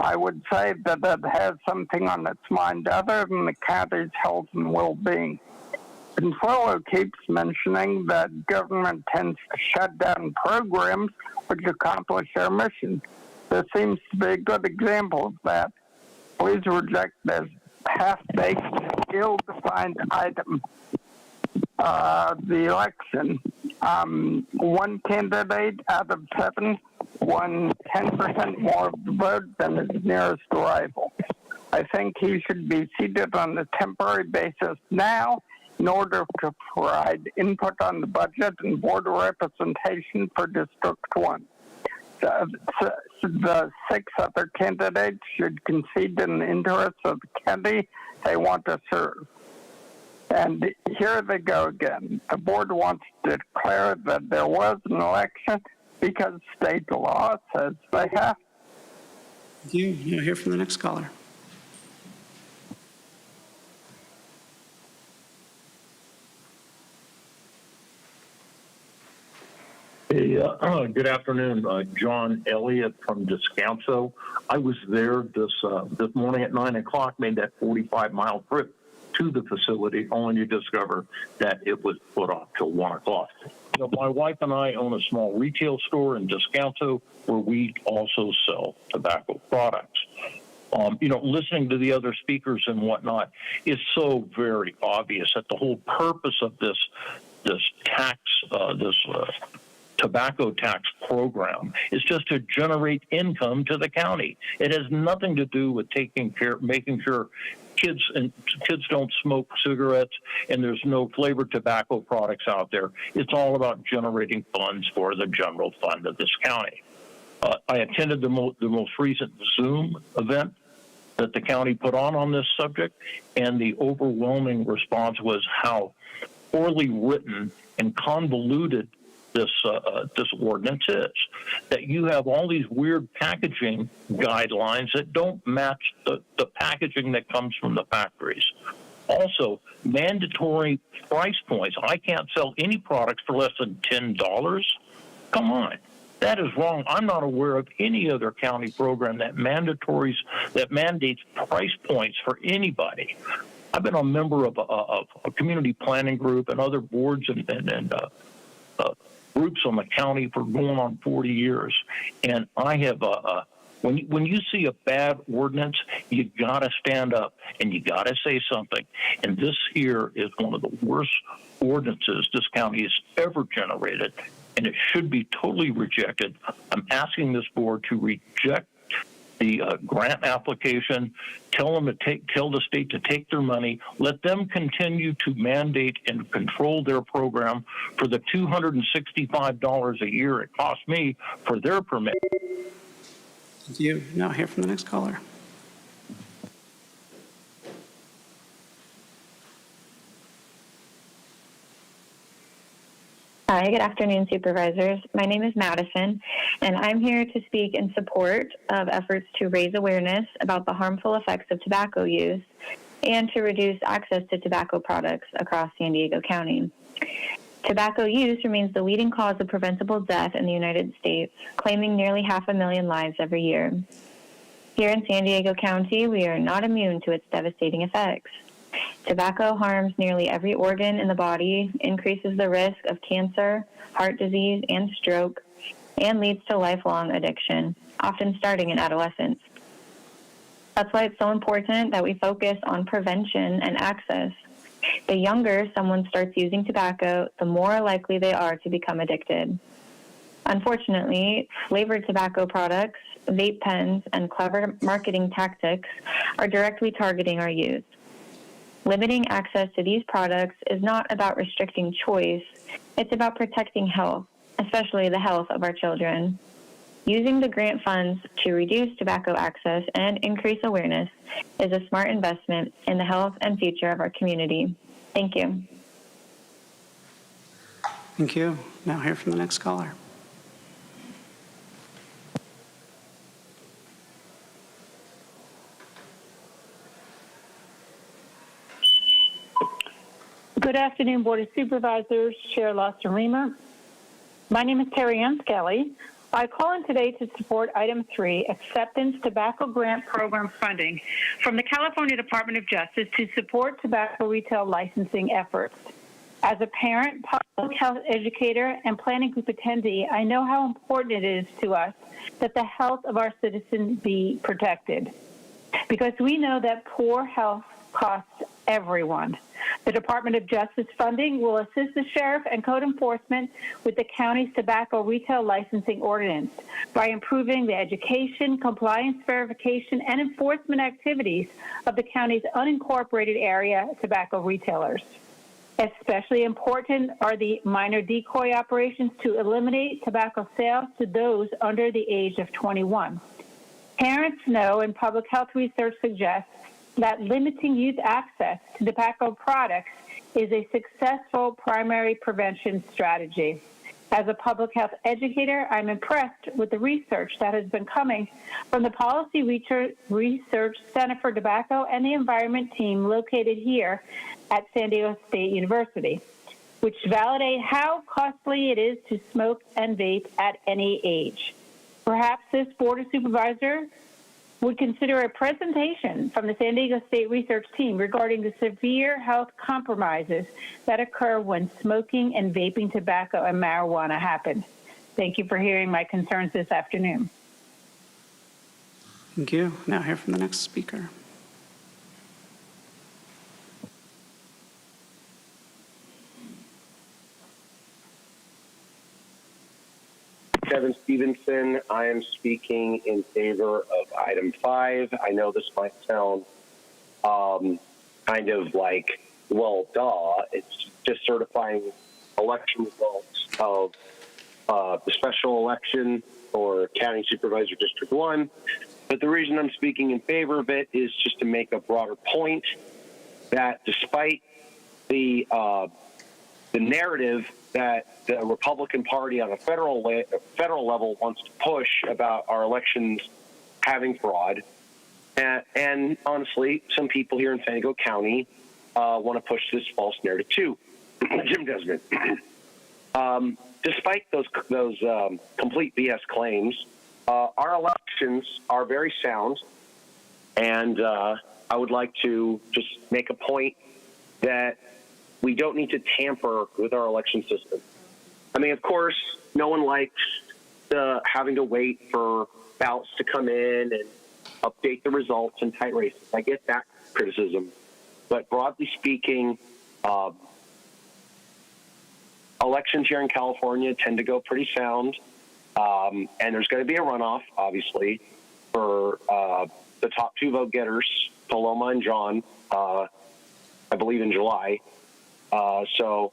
I would say that it has something on its mind other than the county's health and well-being. Controller keeps mentioning that government tends to shut down programs which accomplish their mission. This seems to be a good example of that. Please reject this half-baked, ill-defined item. The election. One candidate out of 7 won 10% more of the vote than his nearest rival. I think he should be seated on a temporary basis now in order to provide input on the budget and board representation for District 1. The 6 other candidates should concede in the interests of the county they want to serve. And here they go again. The board wants to declare that there was an election because state law says they have. Thank you. You'll hear from the next caller. Hey, good afternoon. John Elliott from Descanso. I was there this morning at 9 o'clock, made that 45-mile trip to the facility, only to discover that it was put off till 1 o'clock. You know, my wife and I own a small retail store in Descanso where we also sell tobacco products. You know, listening to the other speakers and whatnot, it's so very obvious that the whole purpose of this tax, tobacco tax program is just to generate income to the county. It has nothing to do with making sure kids don't smoke cigarettes and there's no flavored tobacco products out there. It's all about generating funds for the general fund of this county. I attended the most recent Zoom event that the county put on this subject, and the overwhelming response was how poorly written and convoluted this ordinance is, that you have all these weird packaging guidelines that don't match the packaging that comes from the factories. Also, mandatory price points. I can't sell any products for less than $10. Come on. That is wrong. I'm not aware of any other county program that mandates price points for anybody. I've been a member of a community planning group and other boards and groups on the county for going on 40 years. And I have, when you see a bad ordinance, you got to stand up and you got to say something. And this here is one of the worst ordinances this county has ever generated, and it should be totally rejected. I'm asking this board to reject the grant application, tell the state to take their money, let them continue to mandate and control their program for the $265 a year it cost me for their permit. Thank you. Now hear from the next caller. Hi, good afternoon, Supervisors. My name is Madison, and I'm here to speak in support of efforts to raise awareness about the harmful effects of tobacco use and to reduce access to tobacco products across San Diego County. Tobacco use remains the leading cause of preventable death in the United States, claiming nearly 500,000 lives every year. Here in San Diego County, we are not immune to its devastating effects. Tobacco harms nearly every organ in the body, increases the risk of cancer, heart disease, and stroke, and leads to lifelong addiction, often starting in adolescence. That's why it's so important that we focus on prevention and access. The younger someone starts using tobacco, the more likely they are to become addicted. Unfortunately, flavored tobacco products, vape pens, and clever marketing tactics are directly targeting our youth. Limiting access to these products is not about restricting choice, it's about protecting health, especially the health of our children. Using the grant funds to reduce tobacco access and increase awareness is a smart investment in the health and future of our community. Thank you. Thank you. Now hear from the next caller. Good afternoon, Board of Supervisors, Chair LaSarima. My name is Terry Ann Skelly. I call in today to support Item 3, Acceptance Tobacco Grant Program Funding from the California Department of Justice to support tobacco retail licensing efforts. As a parent, public health educator, and planning group attendee, I know how important it is to us that the health of our citizens be protected, because we know that poor health costs everyone. The Department of Justice funding will assist the sheriff and code enforcement with the county's tobacco retail licensing ordinance by improving the education, compliance verification, and enforcement activities of the county's unincorporated area tobacco retailers. Especially important are the minor decoy operations to eliminate tobacco sales to those under the age of 21. Parents know, and public health research suggests, that limiting youth access to tobacco products is a successful primary prevention strategy. As a public health educator, I'm impressed with the research that has been coming from the Policy Research Center for Tobacco and the Environment team located here at San Diego State University, which validate how costly it is to smoke and vape at any age. Perhaps this Board of Supervisors would consider a presentation from the San Diego State research team regarding the severe health compromises that occur when smoking and vaping tobacco and marijuana happen. Thank you for hearing my concerns this afternoon. Thank you. Now hear from the next speaker. Kevin Stevenson. I am speaking in favor of item 5. I know this might sound kind of like, well, duh. It's just certifying election results of the special election for County Supervisor District 1. But the reason I'm speaking in favor of it is just to make a broader point that despite the narrative that the Republican Party on a federal level wants to push about our elections having fraud, and honestly, some people here in San Diego County want to push this false narrative too. Jim Desmond. Despite those complete BS claims, our elections are very sound, and I would like to just make a point that we don't need to tamper with our election system. I mean, of course, no one likes having to wait for ballots to come in and update the results in tight races. I get that criticism. But broadly speaking, elections here in California tend to go pretty sound. And there's going to be a runoff, obviously, for the top 2 vote getters, Paloma and John, I believe in July. So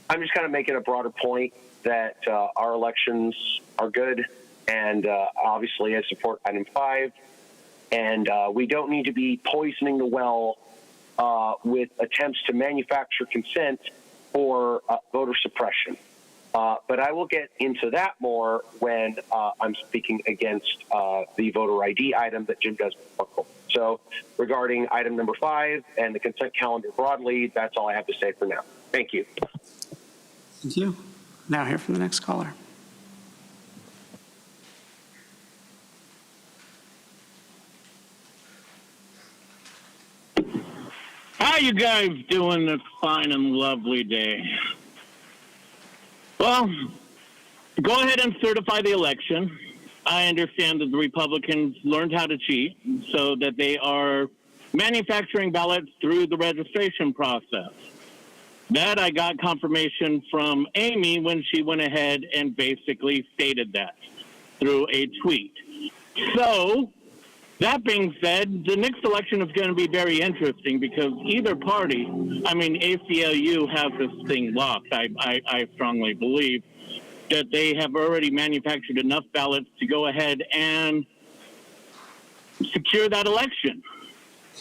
I'm just kind of making a broader point that our elections are good, and obviously I support item 5, and we don't need to be poisoning the well with attempts to manufacture consent or voter suppression. But I will get into that more when I'm speaking against the voter ID item that Jim does. So regarding item number 5 and the consent calendar broadly, that's all I have to say for now. Thank you. Thank you. Now hear from the next caller. How you guys doing this fine and lovely day? Well, go ahead and certify the election. I understand that the Republicans learned how to cheat so that they are manufacturing ballots through the registration process. That I got confirmation from Amy when she went ahead and basically stated that through a tweet. So, that being said, the next election is going to be very interesting because either party, I mean, ACLU has this thing locked, I strongly believe, that they have already manufactured enough ballots to go ahead and secure that election.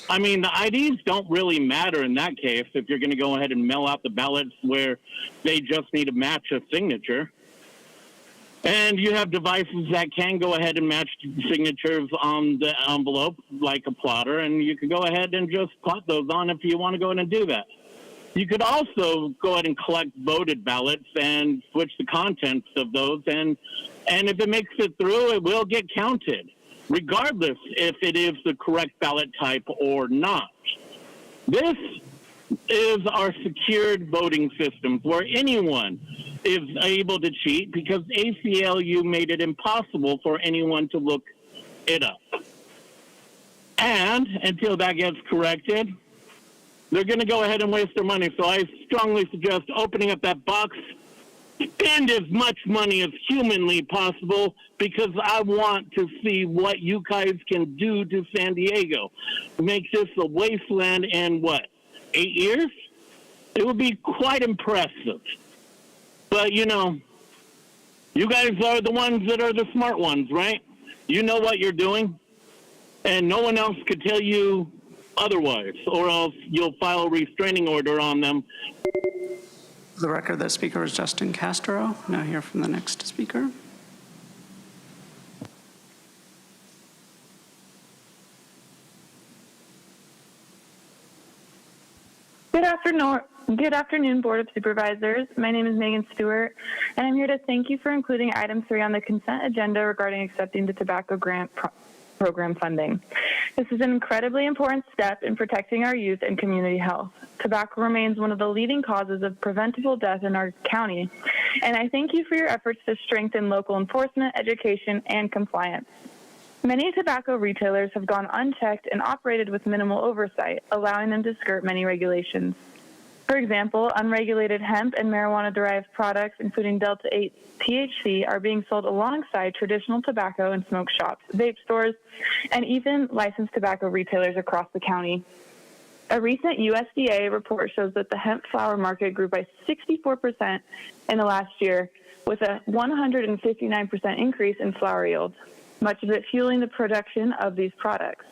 I mean, the IDs don't really matter in that case if you're going to go ahead and mail out the ballots where they just need to match a signature. And you have devices that can go ahead and match signatures on the envelope like a plotter, and you can go ahead and just plot those on if you want to go ahead and do that. You could also go ahead and collect voted ballots and switch the contents of those, and if it makes it through, it will get counted, regardless if it is the correct ballot type or not. This is our secured voting systems, where anyone is able to cheat because ACLU made it impossible for anyone to look it up. And until that gets corrected, they're going to go ahead and waste their money. So I strongly suggest opening up that box, spend as much money as humanly possible, because I want to see what you guys can do to San Diego. Make this a wasteland in, 8 years? It would be quite impressive. But, you guys are the ones that are the smart ones, right? You know what you're doing, and no one else could tell you otherwise, or else you'll file a restraining order on them. For the record, the speaker is Justin Castro. Now hear from the next speaker. Good afternoon, Board of Supervisors. My name is Megan Stewart, and I'm here to thank you for including item 3 on the consent agenda regarding accepting the tobacco grant program funding. This is an incredibly important step in protecting our youth and community health. Tobacco remains one of the leading causes of preventable death in our county, and I thank you for your efforts to strengthen local enforcement, education, and compliance. Many tobacco retailers have gone unchecked and operated with minimal oversight, allowing them to skirt many regulations. For example, unregulated hemp and marijuana-derived products, including Delta-8 THC, are being sold alongside traditional tobacco in smoke shops, vape stores, and even licensed tobacco retailers across the county. A recent USDA report shows that the hemp flower market grew by 64% in the last year, with a 159% increase in flower yields, much of it fueling the production of these products.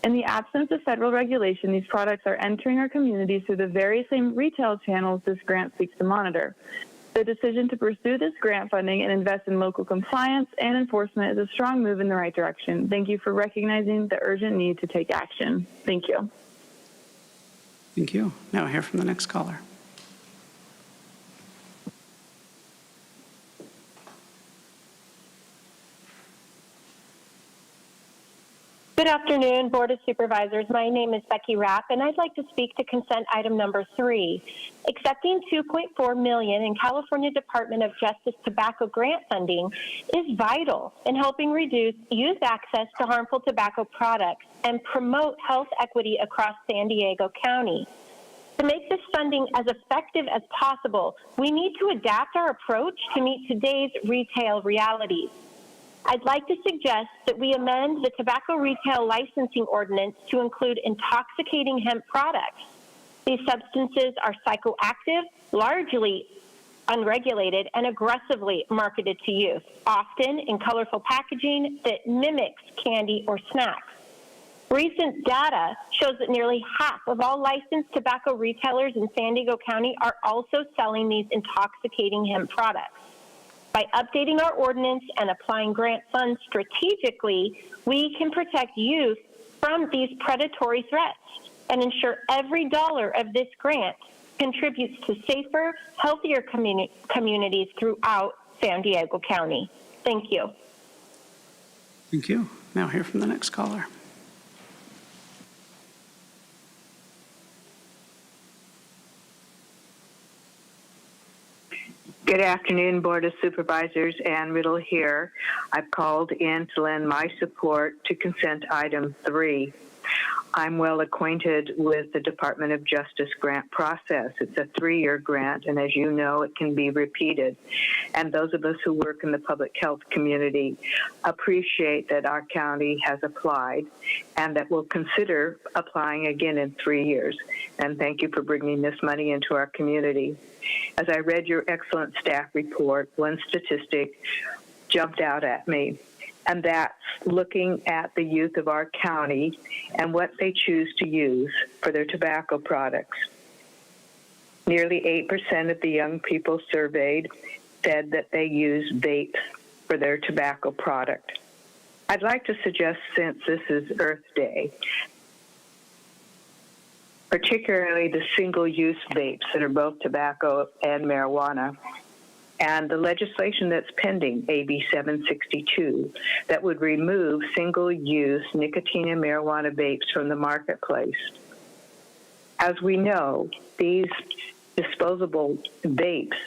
In the absence of federal regulation, these products are entering our communities through the very same retail channels this grant seeks to monitor. The decision to pursue this grant funding and invest in local compliance and enforcement is a strong move in the right direction. Thank you for recognizing the urgent need to take action. Thank you. Thank you. Now hear from the next caller. Good afternoon, Board of Supervisors. My name is Becky Rapp, and I'd like to speak to consent item number 3. Accepting $2.4 million in California Department of Justice tobacco grant funding is vital in helping reduce youth access to harmful tobacco products and promote health equity across San Diego County. To make this funding as effective as possible, we need to adapt our approach to meet today's retail realities. I'd like to suggest that we amend the tobacco retail licensing ordinance to include intoxicating hemp products. These substances are psychoactive, largely unregulated, and aggressively marketed to youth, often in colorful packaging that mimics candy or snacks. Recent data shows that nearly half of all licensed tobacco retailers in San Diego County are also selling these intoxicating hemp products. By updating our ordinance and applying grant funds strategically, we can protect youth from these predatory threats and ensure every dollar of this grant contributes to safer, healthier communities throughout San Diego County. Thank you. Thank you. Now hear from the next caller. Good afternoon, Board of Supervisors. Ann Riddle here. I've called in to lend my support to consent item 3. I'm well acquainted with the Department of Justice grant process. It's a 3-year grant, and as you know, it can be repeated. And those of us who work in the public health community appreciate that our county has applied and that we'll consider applying again in 3 years. And thank you for bringing this money into our community. As I read your excellent staff report, one statistic jumped out at me, and that's looking at the youth of our county and what they choose to use for their tobacco products. Nearly 8% of the young people surveyed said that they use vape for their tobacco product. I'd like to suggest, since this is Earth Day, particularly the single-use vapes that are both tobacco and marijuana, and the legislation that's pending, AB 762, that would remove single-use nicotine and marijuana vapes from the marketplace. As we know, these disposable vapes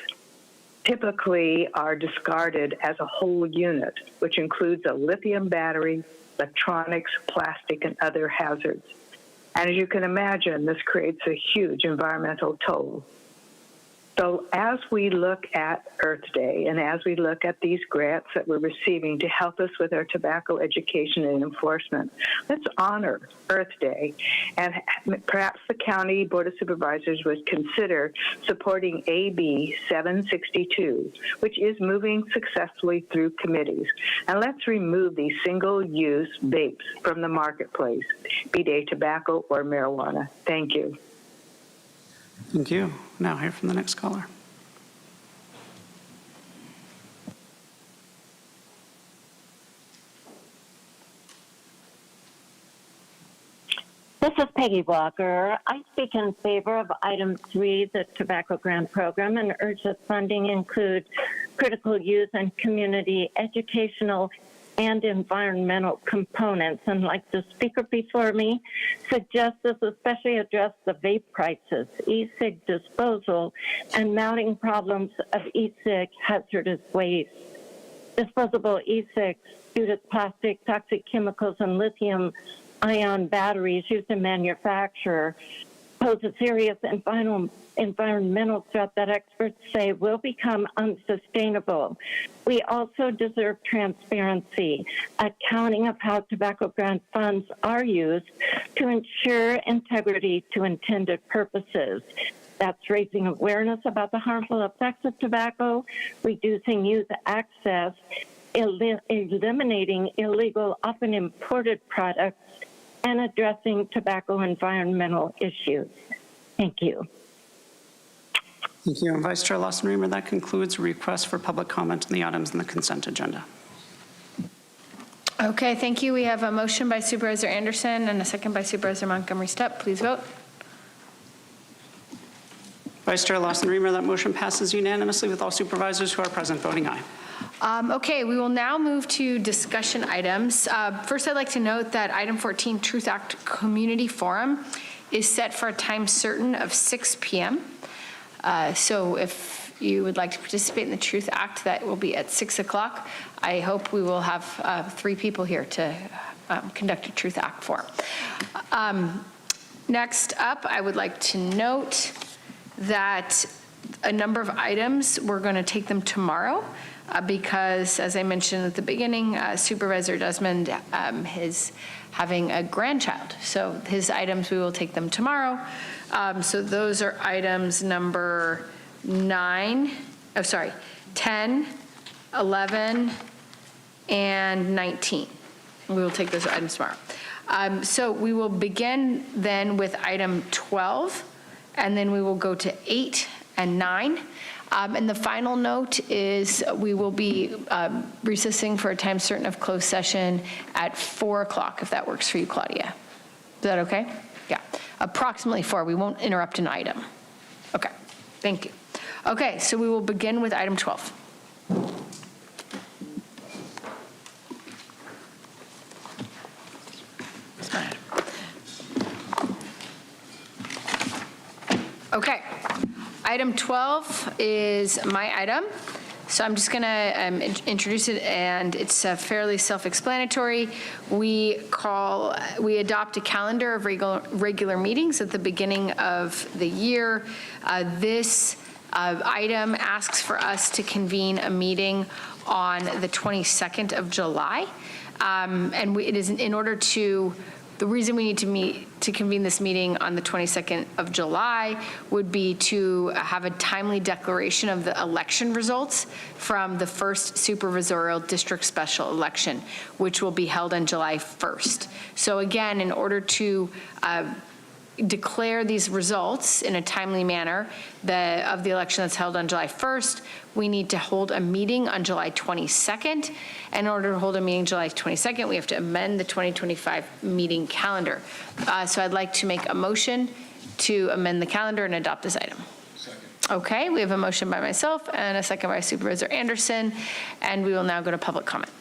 typically are discarded as a whole unit, which includes a lithium battery, electronics, plastic, and other hazards. And as you can imagine, this creates a huge environmental toll. So as we look at Earth Day and as we look at these grants that we're receiving to help us with our tobacco education and enforcement, let's honor Earth Day. And perhaps the County Board of Supervisors would consider supporting AB 762, which is moving successfully through committees. And let's remove these single-use vapes from the marketplace, be they tobacco or marijuana. Thank you. Thank you. Now hear from the next caller. This is Peggy Walker. I speak in favor of item 3, the tobacco grant program, and urge that funding include critical use and community educational and environmental components. And like the speaker before me, suggest this especially address the vape prices, e-cig disposal, and mounting problems of e-cig hazardous waste. Disposable e-cigs due to plastic, toxic chemicals, and lithium-ion batteries used in manufacture pose a serious environmental threat that experts say will become unsustainable. We also deserve transparency, accounting of how tobacco grant funds are used to ensure integrity to intended purposes. That's raising awareness about the harmful effects of tobacco, reducing youth access, eliminating illegal, often imported products, and addressing tobacco environmental issues. Thank you. Thank you. And Vice Chair Lawson-Remer, that concludes requests for public comment on the items in the consent agenda. Okay, thank you. We have a motion by Supervisor Anderson and a second by Supervisor Montgomery Steppe. Please vote. Vice Chair Lawson-Remer, that motion passes unanimously with all supervisors who are present voting aye. Okay, we will now move to discussion items. First, I'd like to note that item 14, Truth Act Community Forum, is set for a time certain of 6 p.m. So if you would like to participate in the Truth Act, that will be at 6 o'clock. I hope we will have 3 people here to conduct a Truth Act forum. Next up, I would like to note that a number of items, we're going to take them tomorrow. Because, as I mentioned at the beginning, Supervisor Desmond is having a grandchild. So his items, we will take them tomorrow. So those are items number 10, 11, and 19. We will take those items tomorrow. So we will begin then with item 12, and then we will go to 8 and 9. And the final note is we will be recessing for a time certain of closed session at 4 o'clock, if that works for you, Claudia. Is that okay? Yeah, approximately 4. We won't interrupt an item. Okay, thank you. Okay, so we will begin with item 12. Okay. Item 12 is my item. So I'm just going to introduce it, and it's fairly self-explanatory. We adopt a calendar of regular meetings at the beginning of the year. This item asks for us to convene a meeting on the 22nd of July. And it is in order to the reason we need to convene this meeting on the 22nd of July would be to have a timely declaration of the election results from the first supervisorial district special election, which will be held on July 1st. So again, in order to declare these results in a timely manner of the election that's held on July 1st, we need to hold a meeting on July 22nd. In order to hold a meeting July 22nd, we have to amend the 2025 meeting calendar. So I'd like to make a motion to amend the calendar and adopt this item. Second. Okay, we have a motion by myself and a second by Supervisor Anderson, and we will now go to public comment.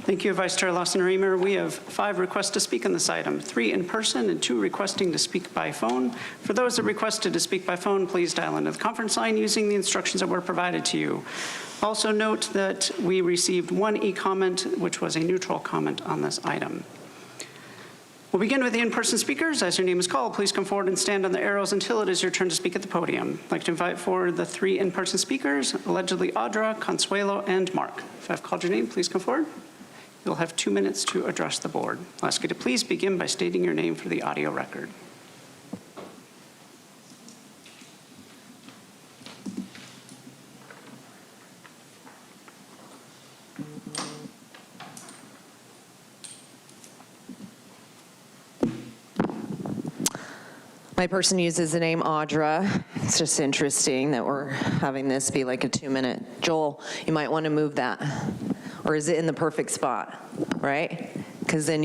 Thank you, Vice Chair Lawson-Remer. We have 5 requests to speak on this item, 3 in person and 2 requesting to speak by phone. For those that requested to speak by phone, please dial into the conference line using the instructions that were provided to you. Also note that we received 1 e-comment, which was a neutral comment on this item. We'll begin with the in-person speakers. As your name is called, please come forward and stand on the arrows until it is your turn to speak at the podium. I'd like to invite forward the 3 in-person speakers, allegedly Audra, Consuelo, and Mark. If I've called your name, please come forward. You'll have 2 minutes to address the board. I'll ask you to please begin by stating your name for the audio record. My person uses the name Audra. It's just interesting that we're having this be like a 2-minute. Joel, you might want to move that. Or is it in the perfect spot, right? Because then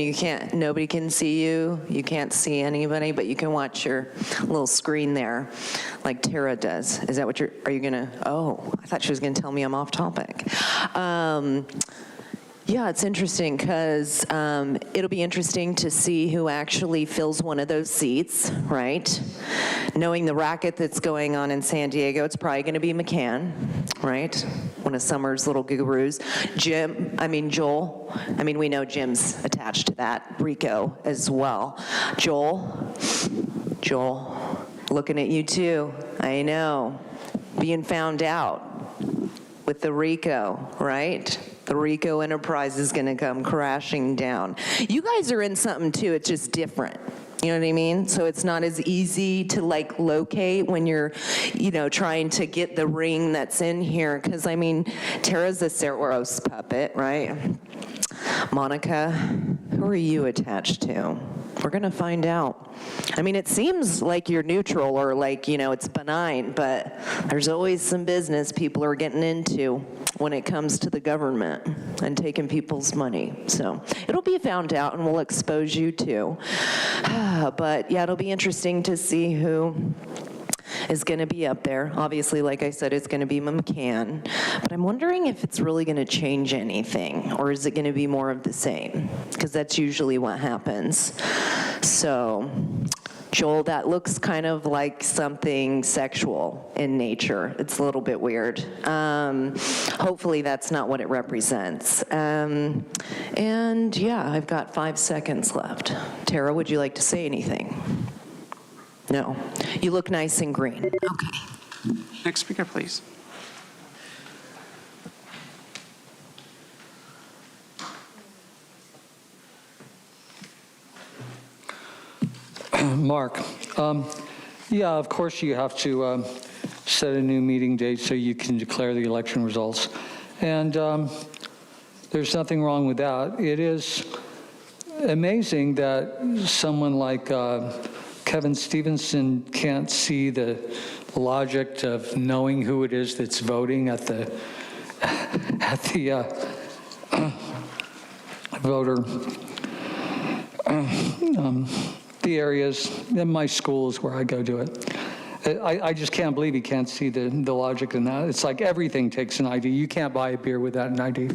nobody can see you. You can't see anybody, but you can watch your little screen there like Tara does. Is that what are you gonna, oh, I thought she was gonna tell me I'm off topic. Yeah, it's interesting because it'll be interesting to see who actually fills one of those seats, right? Knowing the racket that's going on in San Diego, it's probably going to be McCann, right? One of Summer's little gurus. Joel, we know Jim's attached to that, Rico as well. Joel, looking at you too, I know, being found out with the Rico, right? The Rico enterprise is going to come crashing down. You guys are in something too, it's just different. You know what I mean? So it's not as easy to like locate when you're, trying to get the ring that's in here. Because Tara's a Cerros puppet, right? Monica, who are you attached to? We're going to find out. It seems like you're neutral or like, it's benign, but there's always some business people are getting into when it comes to the government and taking people's money. So it'll be found out and we'll expose you too. But yeah, it'll be interesting to see who is going to be up there. Obviously, like I said, it's going to be McCann. But I'm wondering if it's really going to change anything, or is it going to be more of the same? Because that's usually what happens. So, Joel, that looks kind of like something sexual in nature. It's a little bit weird. Hopefully that's not what it represents. And yeah, I've got 5 seconds left. Tara, would you like to say anything? No. You look nice and green. Okay. Next speaker, please. Mark, yeah, of course you have to set a new meeting date so you can declare the election results. And there's nothing wrong with that. It is amazing that someone like Kevin Stevenson can't see the logic of knowing who it is that's voting at the voter the areas. In my school is where I go do it. I just can't believe he can't see the logic in that. It's like everything takes an ID. You can't buy a beer without an ID.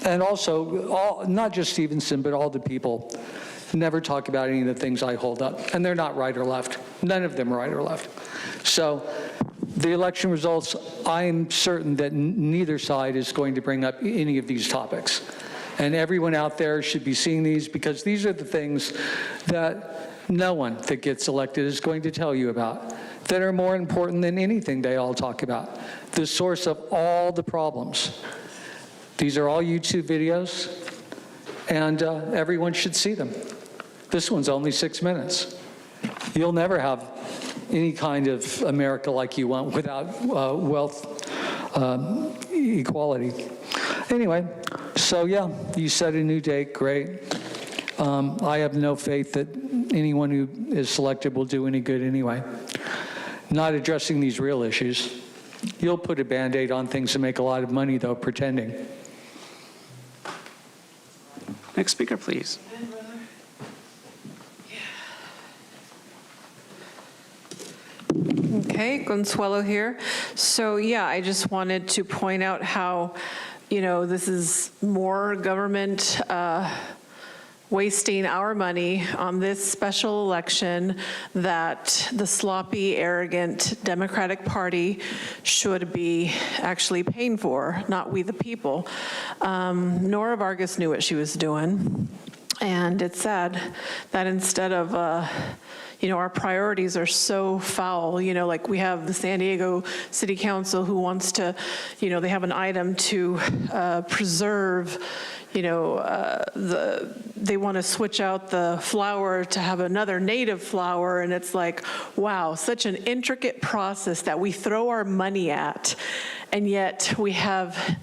And also, not just Stevenson, but all the people never talk about any of the things I hold up. And they're not right or left. None of them are right or left. So the election results, I'm certain that neither side is going to bring up any of these topics. And everyone out there should be seeing these because these are the things that no one that gets elected is going to tell you about that are more important than anything they all talk about. The source of all the problems. These are all YouTube videos, and everyone should see them. This one's only 6 minutes. You'll never have any kind of America like you want without wealth equality. Anyway, so yeah, you set a new date, great. I have no faith that anyone who is selected will do any good anyway. Not addressing these real issues. You'll put a Band-Aid on things and make a lot of money, though, pretending. Next speaker, please. Okay, Consuelo here. So yeah, I just wanted to point out how, this is more government wasting our money on this special election that the sloppy, arrogant Democratic Party should be actually paying for, not we the people. Nora Vargas knew what she was doing. And it's sad that instead of, our priorities are so foul, like we have the San Diego City Council who wants to, they have an item to preserve, they want to switch out the flower to have another native flower, and it's like, wow, such an intricate process that we throw our money at, and yet we have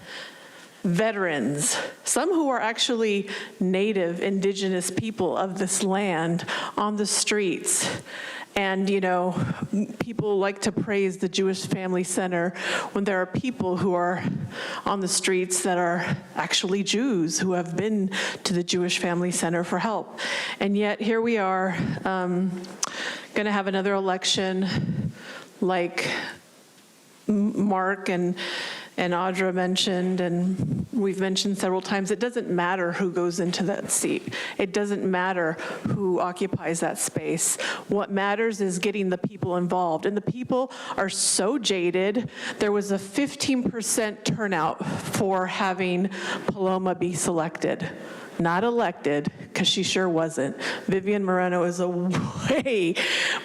veterans, some who are actually native indigenous people of this land on the streets. And, people like to praise the Jewish Family Center when there are people who are on the streets that are actually Jews who have been to the Jewish Family Center for help. And yet here we are going to have another election like Mark and Audra mentioned, and we've mentioned several times, it doesn't matter who goes into that seat. It doesn't matter who occupies that space. What matters is getting the people involved. And the people are so jaded. There was a 15% turnout for having Paloma be selected. Not elected, because she sure wasn't. Vivian Moreno is a way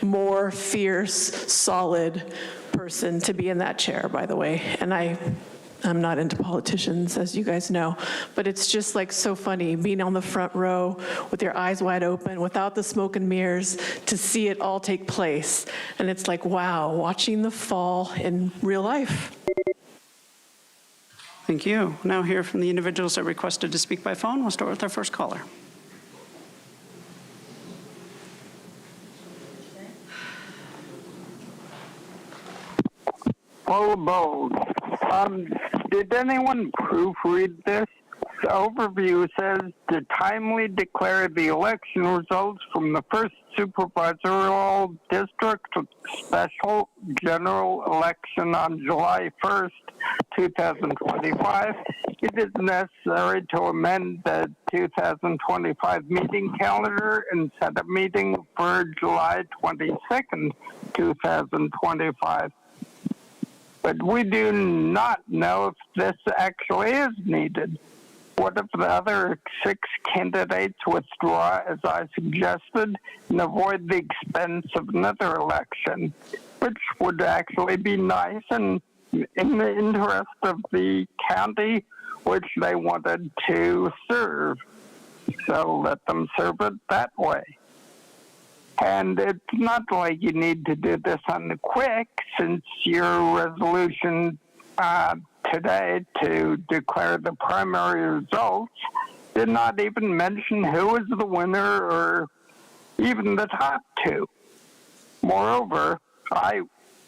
more fierce, solid person to be in that chair, by the way. And I'm not into politicians, as you guys know, but it's just like so funny being on the front row with your eyes wide open, without the smoke and mirrors, to see it all take place. And it's like, wow, watching the fall in real life. Thank you. Now hear from the individuals that requested to speak by phone. We'll start with our first caller. Full bold. Did anyone proofread this? The overview says to timely declare the election results from the first supervisorial district special general election on July 1st, 2025. It is necessary to amend the 2025 meeting calendar and set a meeting for July 22nd, 2025 But we do not know if this actually is needed. What if the other 6 candidates withdraw, as I suggested, and avoid the expense of another election, which would actually be nice and in the interest of the county which they wanted to serve. So let them serve it that way. And it's not like you need to do this on the quick, since your resolution today to declare the primary results did not even mention who is the winner or even the top 2. Moreover,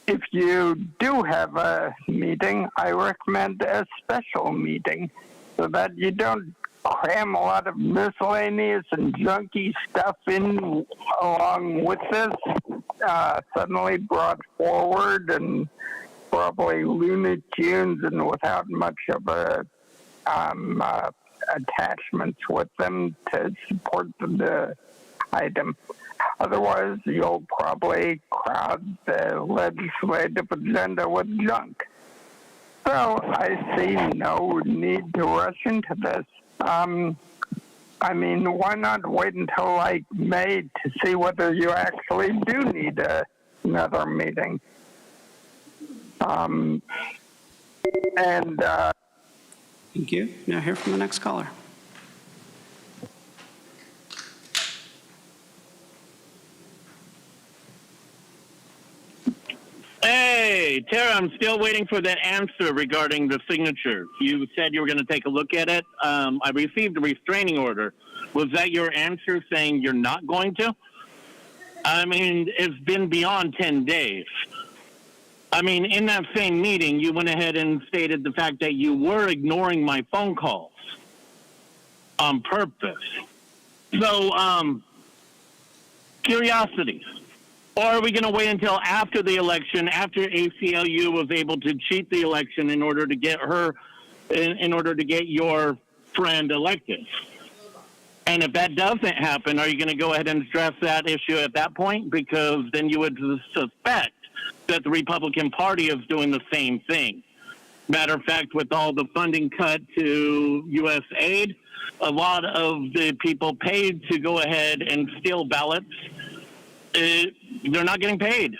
if you do have a meeting, I recommend a special meeting so that you don't cram a lot of miscellaneous and junky stuff in along with this, suddenly brought forward and probably Looney Tunes and without much of a attachments with them to support the item. Otherwise, you'll probably crowd the legislative agenda with junk. So I see no need to rush into this. I mean, why not wait until like May to see whether you actually do need another meeting? Thank you. Now hear from the next caller. Hey, Tara, I'm still waiting for that answer regarding the signature. You said you were going to take a look at it. I received a restraining order. Was that your answer saying you're not going to? I mean, it's been beyond 10 days. I mean, in that same meeting, you went ahead and stated the fact that you were ignoring my phone calls on purpose. So, curiosity. Or are we going to wait until after the election, after ACLU was able to cheat the election in order to get your friend elected? And if that doesn't happen, are you going to go ahead and address that issue at that point? Because then you would suspect that the Republican Party is doing the same thing. Matter of fact, with all the funding cut to U.S. aid, a lot of the people paid to go ahead and steal ballots, they're not getting paid.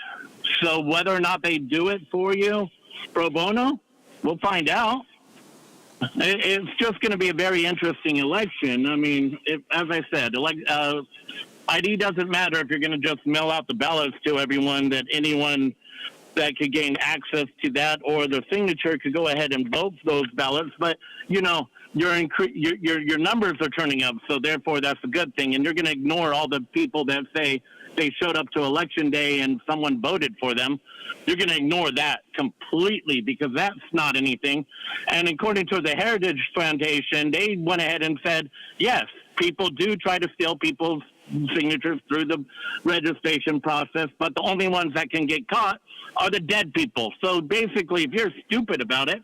So whether or not they do it for you pro bono, we'll find out. It's just going to be a very interesting election. I mean, as I said, ID doesn't matter if you're going to just mail out the ballots to everyone, that anyone that could gain access to that or the signature could go ahead and vote those ballots. But, you know, your numbers are turning up, so therefore that's a good thing. And you're going to ignore all the people that say they showed up to election day and someone voted for them. You're going to ignore that completely because that's not anything. And according to the Heritage Foundation, they went ahead and said, yes, people do try to steal people's signatures through the registration process, but the only ones that can get caught are the dead people. So basically, if you're stupid about it,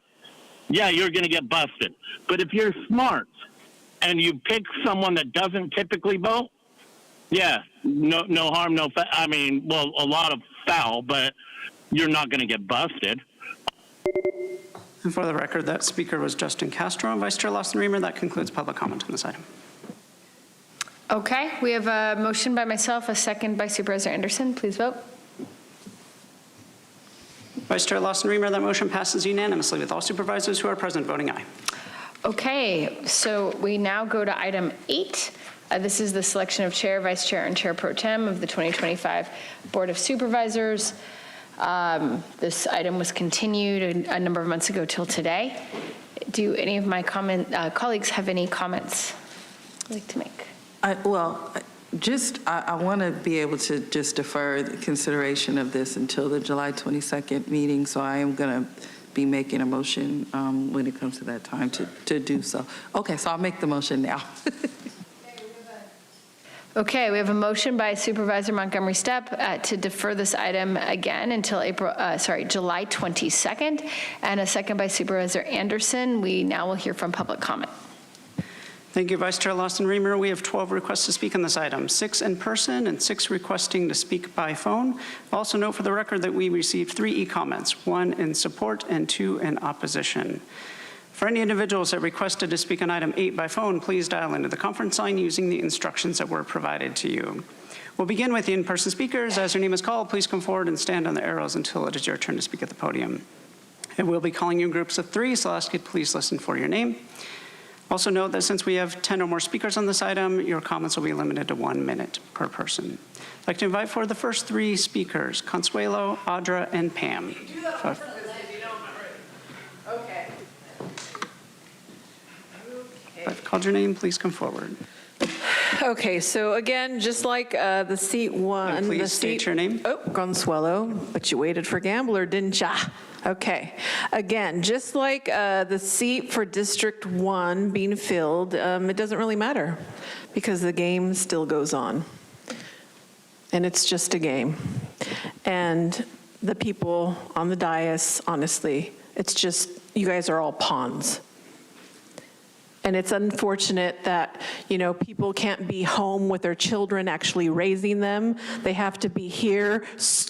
yeah, you're going to get busted. But if you're smart and you pick someone that doesn't typically vote, yeah, no harm, no foul. I mean, well, a lot of foul, but you're not going to get busted. And for the record, that speaker was Justin Castro and Vice Chair Lawson Reamer. That concludes public comment on this item. Okay, we have a motion by myself, a second by Supervisor Anderson. Please vote. Vice Chair Lawson Reamer, that motion passes unanimously with all supervisors who are present voting aye. Okay, so we now go to item 8. This is the selection of chair, vice chair, and chair pro tem of the 2025 Board of Supervisors. This item was continued a number of months ago till today. Do any of my colleagues have any comments they'd like to make? I want to be able to just defer the consideration of this until the July 22nd meeting, so I am going to be making a motion when it comes to that time to do so. Okay, so I'll make the motion now. Okay, we have a motion by Supervisor Montgomery Stepp to defer this item again until July 22nd, and a second by Supervisor Anderson. We now will hear from public comment. Thank you, Vice Chair Lawson Reamer. We have 12 requests to speak on this item, 6 in person and 6 requesting to speak by phone. Also note for the record that we received 3 e-comments, 1 in support and 2 in opposition. For any individuals that requested to speak on item 8 by phone, please dial into the conference line using the instructions that were provided to you. We'll begin with the in-person speakers. As your name is called, please come forward and stand on the arrows until it is your turn to speak at the podium. And we'll be calling you in groups of 3, so I'll ask you to please listen for your name. Also note that since we have 10 or more speakers on this item, your comments will be limited to 1 minute per person. I'd like to invite forward the first 3 speakers, Consuelo, Audra, and Pam. Okay. If I've called your name, please come forward. Okay, so again, just like the seat 1. And please state your name. Oh, Consuelo, but you waited for Gambler, didn't ya? Okay, again, just like the seat for District 1 being filled, it doesn't really matter because the game still goes on. And it's just a game. And the people on the dais, honestly, it's just, you guys are all pawns. And it's unfortunate that, people can't be home with their children actually raising them. They have to be here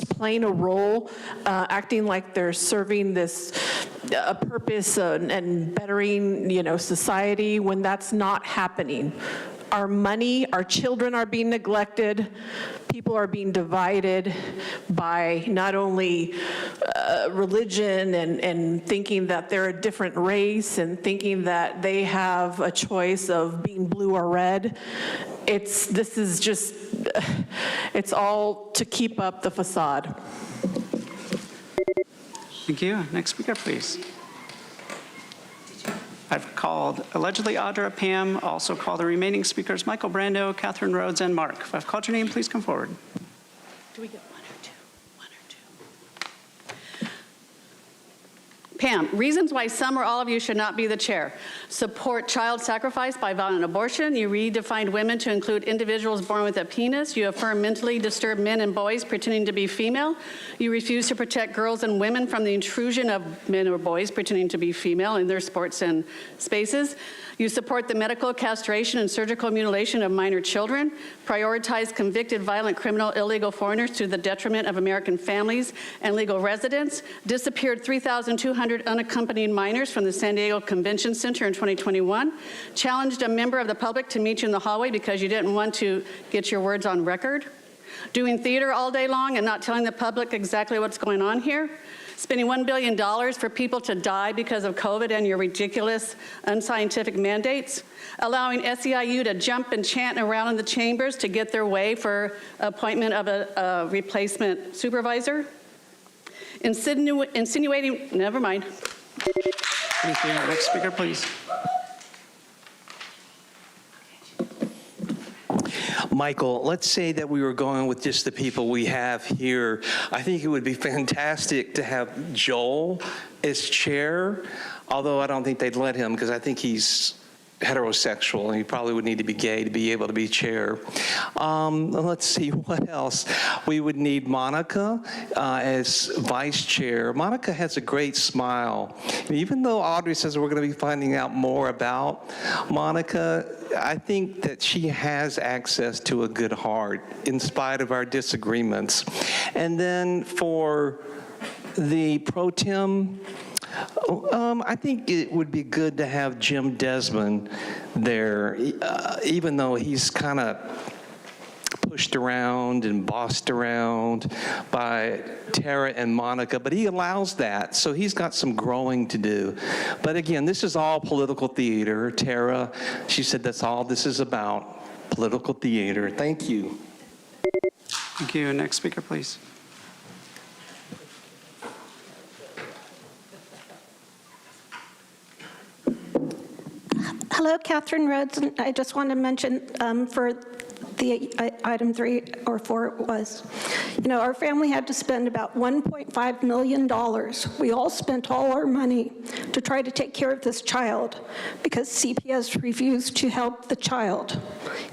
playing a role, acting like they're serving a purpose and bettering, society when that's not happening. Our money, our children are being neglected. People are being divided by not only religion and thinking that they're a different race and thinking that they have a choice of being blue or red. This is just, it's all to keep up the facade. Thank you. Next speaker, please. I've called allegedly Audra, Pam, also call the remaining speakers Michael Brando, Catherine Rhodes, and Mark. If I've called your name, please come forward. Do we get 1 or 2? 1 or 2? Pam, reasons why some or all of you should not be the chair. Support child sacrifice by violent abortion. You redefined women to include individuals born with a penis. You affirm mentally disturbed men and boys pretending to be female. You refuse to protect girls and women from the intrusion of men or boys pretending to be female in their sports and spaces. You support the medical castration and surgical mutilation of minor children, prioritize convicted violent criminal illegal foreigners to the detriment of American families and legal residents, disappeared 3,200 unaccompanied minors from the San Diego Convention Center in 2021, challenged a member of the public to meet you in the hallway because you didn't want to get your words on record, doing theater all day long and not telling the public exactly what's going on here, spending $1 billion for people to die because of COVID and your ridiculous, unscientific mandates, allowing SEIU to jump and chant around in the chambers to get their way for appointment of a replacement supervisor, insinuating, never mind. Thank you. Next speaker, please. Michael, let's say that we were going with just the people we have here. I think it would be fantastic to have Joel as chair, although I don't think they'd let him because I think he's heterosexual and he probably would need to be gay to be able to be chair. Let's see, what else? We would need Monica as vice chair. Monica has a great smile. Even though Audrey says we're going to be finding out more about Monica, I think that she has access to a good heart in spite of our disagreements. And then for the pro tem, I think it would be good to have Jim Desmond there, even though he's kind of pushed around and bossed around by Tara and Monica, but he allows that, so he's got some growing to do. But again, this is all political theater. Tara, she said that's all this is about, political theater. Thank you. Thank you. Next speaker, please. Hello, Catherine Rhodes. And I just want to mention for the item 3 or 4 was, our family had to spend about $1.5 million. We all spent all our money to try to take care of this child because CPS refused to help the child.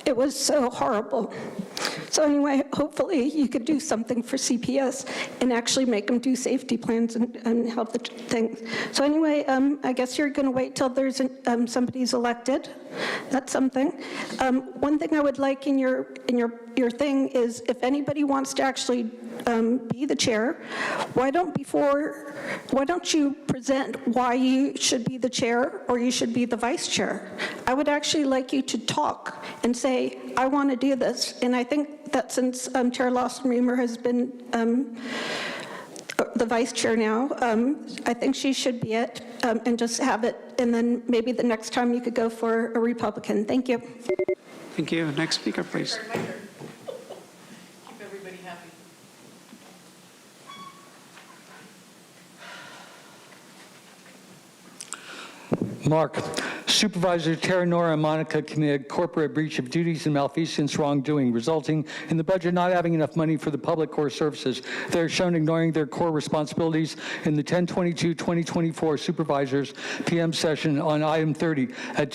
It was so horrible. So anyway, hopefully you could do something for CPS and actually make them do safety plans and help the things. So anyway, I guess you're going to wait till there's somebody's elected. That's something. One thing I would like in your thing is if anybody wants to actually be the chair, why don't you present why you should be the chair or you should be the vice chair? I would actually like you to talk and say, I want to do this. And I think that since Chair Lawson-Remer has been the vice chair now, I think she should be it and just have it. And then maybe the next time you could go for a Republican. Thank you. Thank you. Next speaker, please. Keep everybody happy. Mark, Supervisor Tara, Nora, and Monica committed corporate breach of duties and malfeasance wrongdoing, resulting in the budget not having enough money for the public core services. They're shown ignoring their core responsibilities in the 10/22/2024 Supervisors PM session on item 30 at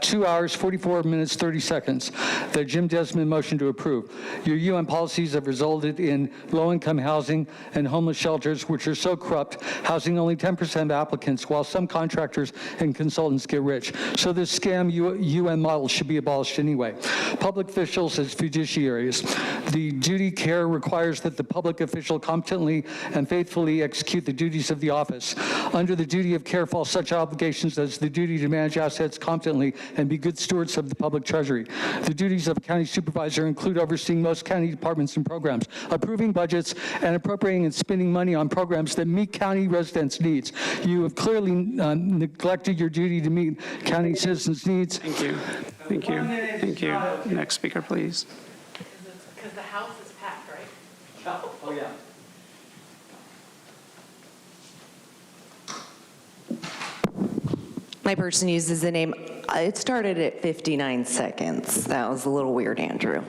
2 hours, 44 minutes, 30 seconds. The Jim Desmond motion to approve. Your UN policies have resulted in low-income housing and homeless shelters, which are so corrupt, housing only 10% of applicants, while some contractors and consultants get rich. So this scam UN model should be abolished anyway. Public officials as fiduciaries. The duty care requires that the public official competently and faithfully execute the duties of the office. Under the duty of care fall such obligations as the duty to manage assets competently and be good stewards of the public treasury. The duties of a county supervisor include overseeing most county departments and programs, approving budgets, and appropriating and spending money on programs that meet county residents' needs. You have clearly neglected your duty to meet county citizens' needs. Thank you. Thank you. Thank you. Next speaker, please. Because the house is packed, right? Oh, yeah. My person uses the name It started at 59 seconds. That was a little weird, Andrew.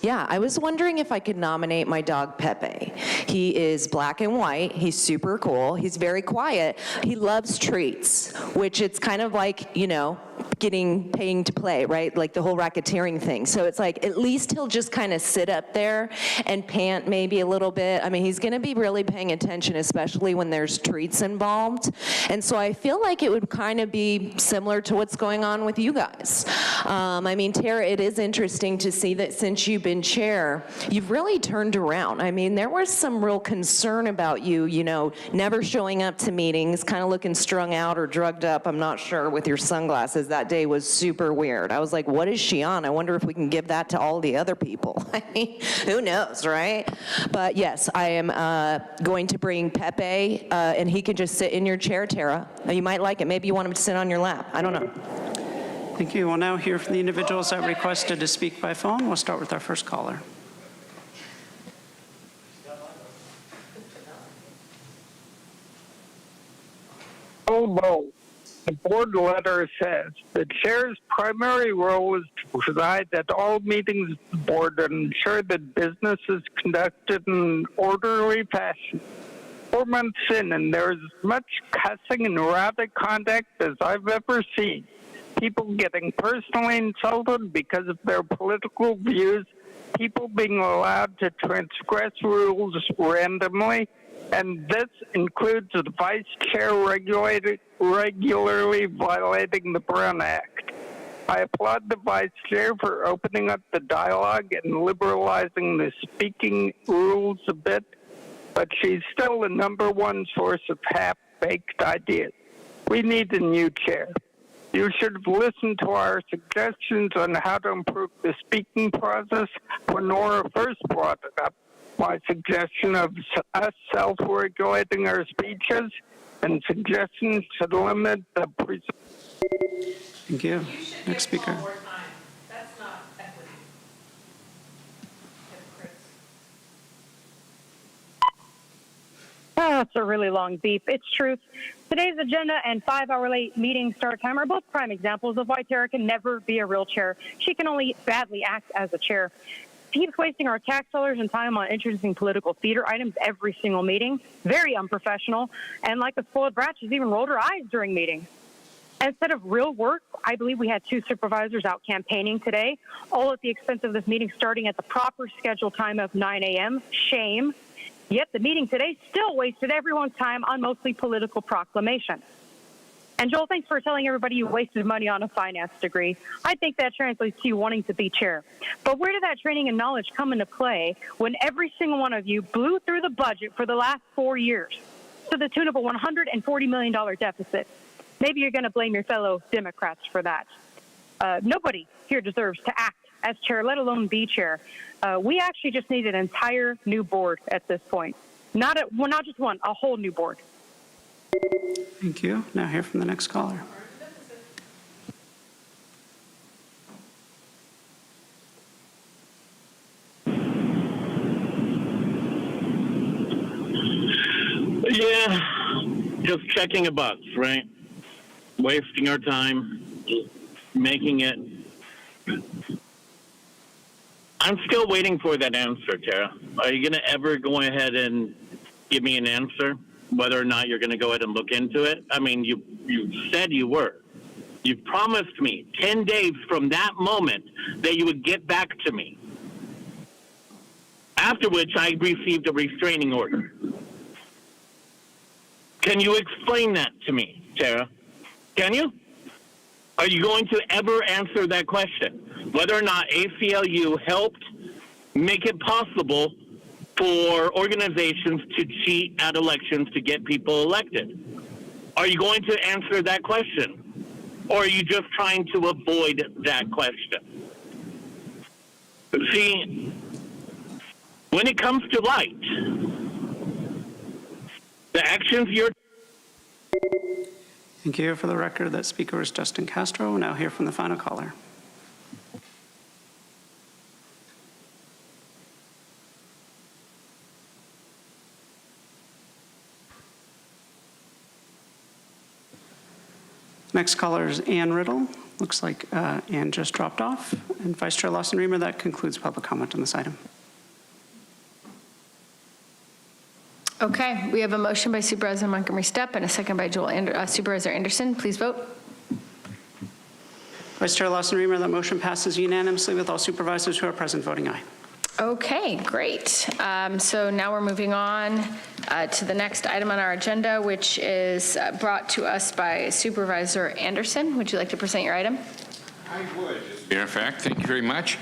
Yeah, I was wondering if I could nominate my dog Pepe. He is black and white. He's super cool. He's very quiet. He loves treats, which it's kind of like, you know, paying to play, right? Like the whole racketeering thing. So it's like, at least he'll just kind of sit up there and pant maybe a little bit. I mean, he's going to be really paying attention, especially when there's treats involved. And so I feel like it would kind of be similar to what's going on with you guys. I mean, Tara, it is interesting to see that since you've been chair, you've really turned around. I mean, there was some real concern about you, you know, never showing up to meetings, kind of looking strung out or drugged up, I'm not sure, with your sunglasses. That day was super weird. I was like, what is she on? I wonder if we can give that to all the other people. I mean, who knows, right? But yes, I am going to bring Pepe, and he can just sit in your chair, Tara. You might like it. Maybe you want him to sit on your lap. I don't know. Thank you. We'll now hear from the individuals that requested to speak by phone. We'll start with our first caller. Although the board letter says the chair's primary role is to preside at all meetings of the board and ensure that business is conducted in an orderly fashion. 4 months in, and there's as much cussing and erratic conduct as I've ever seen. People getting personally insulted because of their political views, people being allowed to transgress rules randomly, and this includes the vice chair regularly violating the Brown Act. I applaud the vice chair for opening up the dialogue and liberalizing the speaking rules a bit, but she's still the #1 source of half-baked ideas. We need a new chair. You should have listened to our suggestions on how to improve the speaking process when Nora first brought it up. My suggestion of us self-regulating our speeches and suggestions to limit the Thank you. Next speaker. That's a really long beep. It's truth. Today's agenda and 5-hour late meeting start time are both prime examples of why Tara can never be a real chair. She can only badly act as a chair. She keeps wasting our tax dollars and time on introducing political theater items every single meeting. Very unprofessional. And like a spoiled brat, she's even rolled her eyes during meetings. Instead of real work, I believe we had 2 supervisors out campaigning today, all at the expense of this meeting starting at the proper scheduled time of 9 a.m. Shame. Yet the meeting today still wasted everyone's time on mostly political proclamations. And Joel, thanks for telling everybody you wasted money on a finance degree. I think that translates to you wanting to be chair. But where did that training and knowledge come into play when every single one of you blew through the budget for the last 4 years to the tune of a $140 million deficit? Maybe you're going to blame your fellow Democrats for that. Nobody here deserves to act as chair, let alone be chair. We actually just need an entire new board at this point. Not just one, a whole new board. Thank you. Now hear from the next caller. Yeah, just checking a box, right? Wasting our time, making it. I'm still waiting for that answer, Tara. Are you going to ever go ahead and give me an answer, whether or not you're going to go ahead and look into it? I mean, you said you were. You promised me 10 days from that moment that you would get back to me. After which I received a restraining order. Can you explain that to me, Tara? Can you? Are you going to ever answer that question? Whether or not ACLU helped make it possible for organizations to cheat at elections to get people elected? Are you going to answer that question? Or are you just trying to avoid that question? See, when it comes to light, the actions you're... Thank you. For the record, that speaker is Justin Castro. We'll now hear from the final caller. Next caller is Ann Riddle. Looks like Ann just dropped off. And Vice Chair Lawson-Remer, that concludes public comment on this item. Okay, we have a motion by Supervisor Montgomery Steppe and a second by Supervisor Anderson. Please vote. Vice Chair Lawson-Remer, that motion passes unanimously with all supervisors who are present voting aye. Okay, great. So now we're moving on to the next item on our agenda, which is brought to us by Supervisor Anderson. Would you like to present your item? I would. As a matter of fact, thank you very much.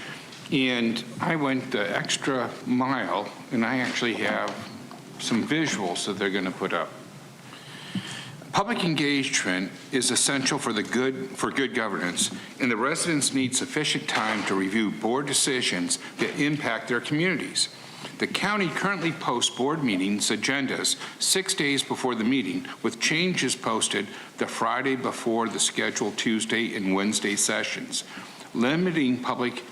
And I went the extra mile, and I actually have some visuals that they're going to put up. Public engagement is essential for good governance, and the residents need sufficient time to review board decisions that impact their communities. The county currently posts board meetings agendas 6 days before the meeting, with changes posted the Friday before the scheduled Tuesday and Wednesday sessions, limiting public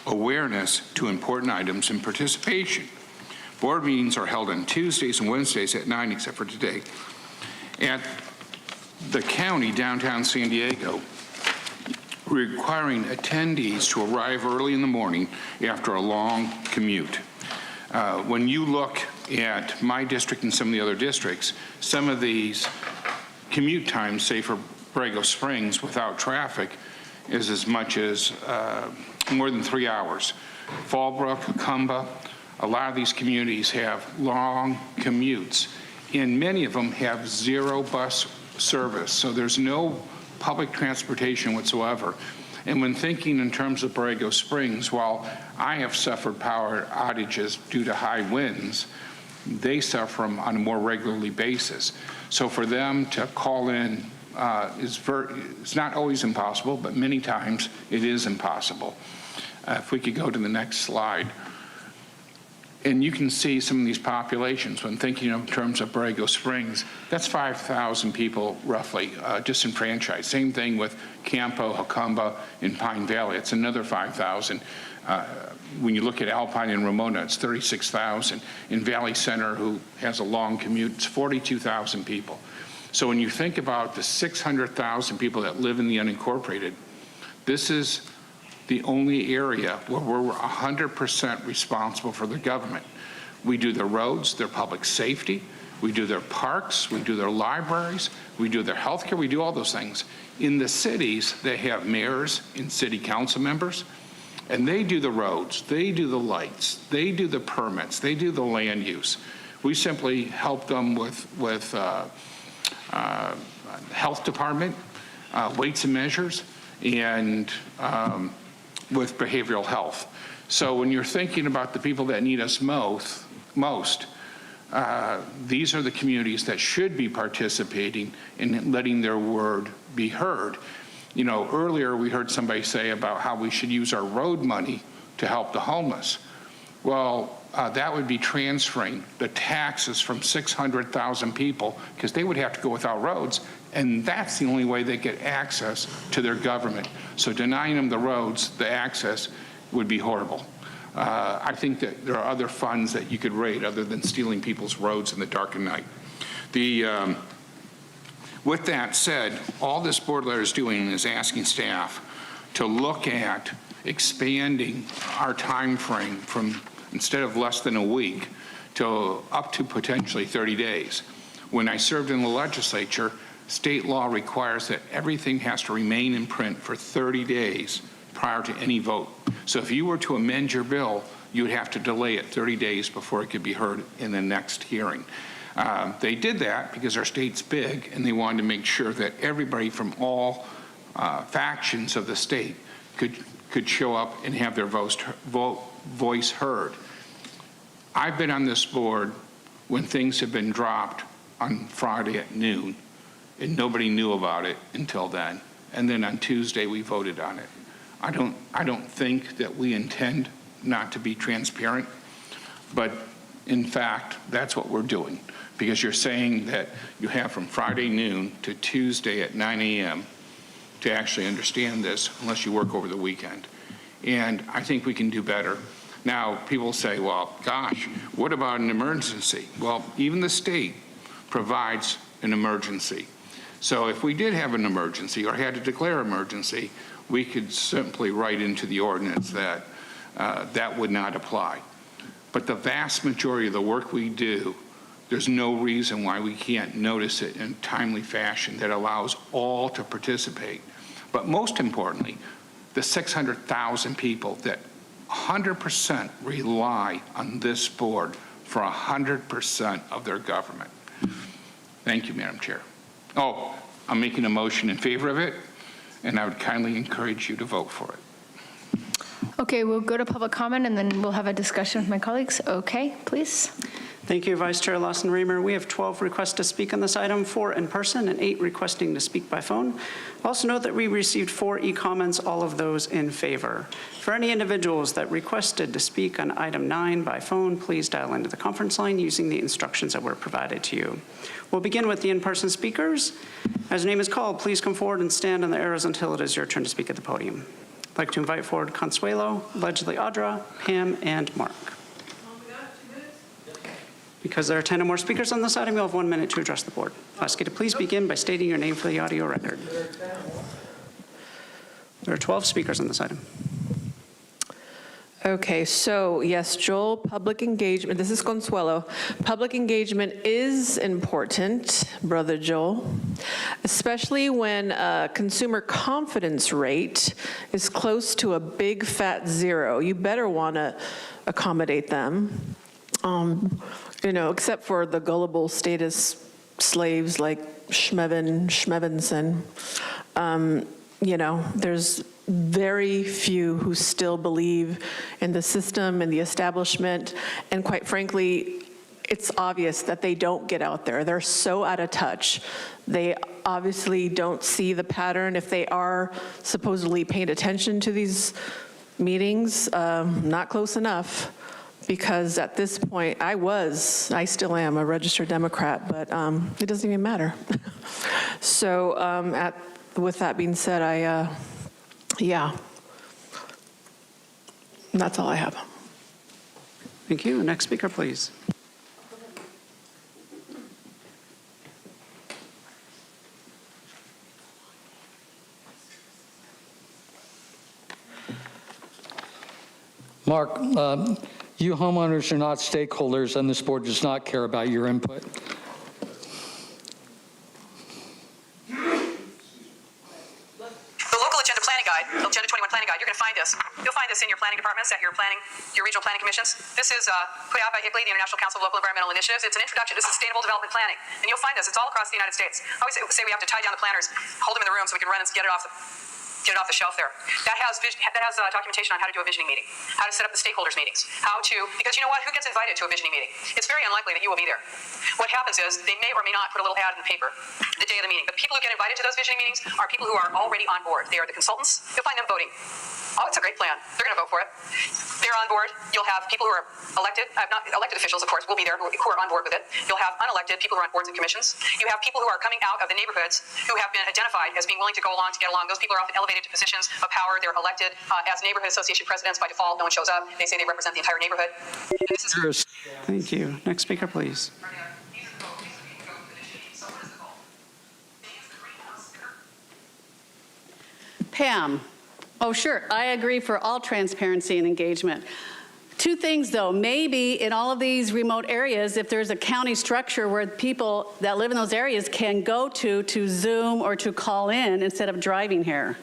awareness to important items and participation. Board meetings are held on Tuesdays and Wednesdays at 9, except for today, at the county downtown San Diego, requiring attendees to arrive early in the morning after a long commute. When you look at my district and some of the other districts, some of these commute times, say for Borrego Springs without traffic, is as much as more than 3 hours. Fallbrook, Cumbah, a lot of these communities have long commutes, and many of them have zero bus service, so there's no public transportation whatsoever. And when thinking in terms of Borrego Springs, while I have suffered power outages due to high winds, they suffer them on a more regularly basis. So for them to call in it's not always impossible, but many times it is impossible. If we could go to the next slide. And you can see some of these populations when thinking in terms of Borrego Springs, that's 5,000 people roughly disenfranchised. Same thing with Campo, Jacumba, and Pine Valley. It's another 5,000. When you look at Alpine and Ramona, it's 36,000. In Valley Center, who has a long commute, it's 42,000 people. So when you think about the 600,000 people that live in the unincorporated, this is the only area where we're 100% responsible for the government. We do their roads, their public safety, we do their parks, we do their libraries, we do their healthcare, we do all those things. In the cities, they have mayors and city council members, and they do the roads, they do the lights, they do the permits, they do the land use. We simply help them with health department, weights and measures, and with behavioral health. So when you're thinking about the people that need us most, these are the communities that should be participating in letting their word be heard. You know, earlier we heard somebody say about how we should use our road money to help the homeless. Well, that would be transferring the taxes from 600,000 people, because they would have to go without roads, and that's the only way they get access to their government. So denying them the roads, the access, would be horrible. I think that there are other funds that you could raid other than stealing people's roads in the dark of night. With that said, all this board letter is doing is asking staff to look at expanding our time frame from, instead of less than a week, to up to potentially 30 days. When I served in the legislature, state law requires that everything has to remain in print for 30 days prior to any vote. So if you were to amend your bill, you would have to delay it 30 days before it could be heard in the next hearing. They did that because our state's big, and they wanted to make sure that everybody from all factions of the state could show up and have their voice heard. I've been on this board when things have been dropped on Friday at noon, and nobody knew about it until then. And then on Tuesday, we voted on it. I don't think that we intend not to be transparent, but in fact, that's what we're doing, because you're saying that you have from Friday noon to Tuesday at 9 a.m. to actually understand this, unless you work over the weekend. And I think we can do better. Now, people say, well, gosh, what about an emergency? Well, even the state provides an emergency. So if we did have an emergency or had to declare emergency, we could simply write into the ordinance that that would not apply. But the vast majority of the work we do, there's no reason why we can't notice it in a timely fashion that allows all to participate. But most importantly, the 600,000 people that 100% rely on this board for 100% of their government. Thank you, Madam Chair. Oh, I'm making a motion in favor of it, and I would kindly encourage you to vote for it. Okay, we'll go to public comment and then we'll have a discussion with my colleagues. Okay, please. Thank you, Vice Chair Lawson-Remer. We have 12 requests to speak on this item, 4 in person and 8 requesting to speak by phone. Also note that we received 4 e-comments, all of those in favor. For any individuals that requested to speak on item 9 by phone, please dial into the conference line using the instructions that were provided to you. We'll begin with the in-person speakers. As your name is called, please come forward and stand on the arrows until it is your turn to speak at the podium. I'd like to invite forward Consuelo, allegedly Audra, Pam, and Mark. Because there are 10 or more speakers on this item, you'll have 1 minute to address the board. I'll ask you to please begin by stating your name for the audio record. There are 12 speakers on this item. Okay, so yes, Joel, public engagement, this is Consuelo. Public engagement is important, Brother Joel, especially when consumer confidence rate is close to a big fat 0. You better want to accommodate them. You know, except for the gullible status slaves like Schmevenson. You know, there's very few who still believe in the system and the establishment, and quite frankly, it's obvious that they don't get out there. They're so out of touch. They obviously don't see the pattern if they are supposedly paying attention to these meetings, not close enough. Because at this point, I still am a registered Democrat, but it doesn't even matter. So with that being said, yeah, that's all I have. Thank you. Next speaker, please. Mark, you homeowners are not stakeholders, and this board does not care about your input. The local agenda planning guide, Agenda 21 planning guide, you're going to find this. You'll find this in your planning departments, at your regional planning commissions. This is put out by ICLEI, the International Council of Local Environmental Initiatives. It's an introduction to sustainable development planning. And you'll find this. It's all across the United States. I always say we have to tie down the planners, hold them in the room so we can run and get it off the shelf there. That has documentation on how to do a visioning meeting, how to set up the stakeholders meetings, because you know what, who gets invited to a visioning meeting? It's very unlikely that you will be there. What happens is they may or may not put a little ad in the paper the day of the meeting, but people who get invited to those visioning meetings are people who are already on board. They are the consultants. You'll find them voting. Oh, it's a great plan. They're going to vote for it. They're on board. You'll have people who are elected, not elected officials, of course, will be there, who are on board with it. You'll have unelected people who are on boards and commissions. You have people who are coming out of the neighborhoods who have been identified as being willing to go along, to get along. Those people are often elevated to positions of power. They're elected as neighborhood association presidents by default. No one shows up. They say they represent the entire neighborhood. Thank you. Next speaker, please. Pam. Oh, sure. I agree for all transparency and engagement. 2 things, though. Maybe in all of these remote areas, if there's a county structure where people that live in those areas can go to Zoom or to call in instead of driving here,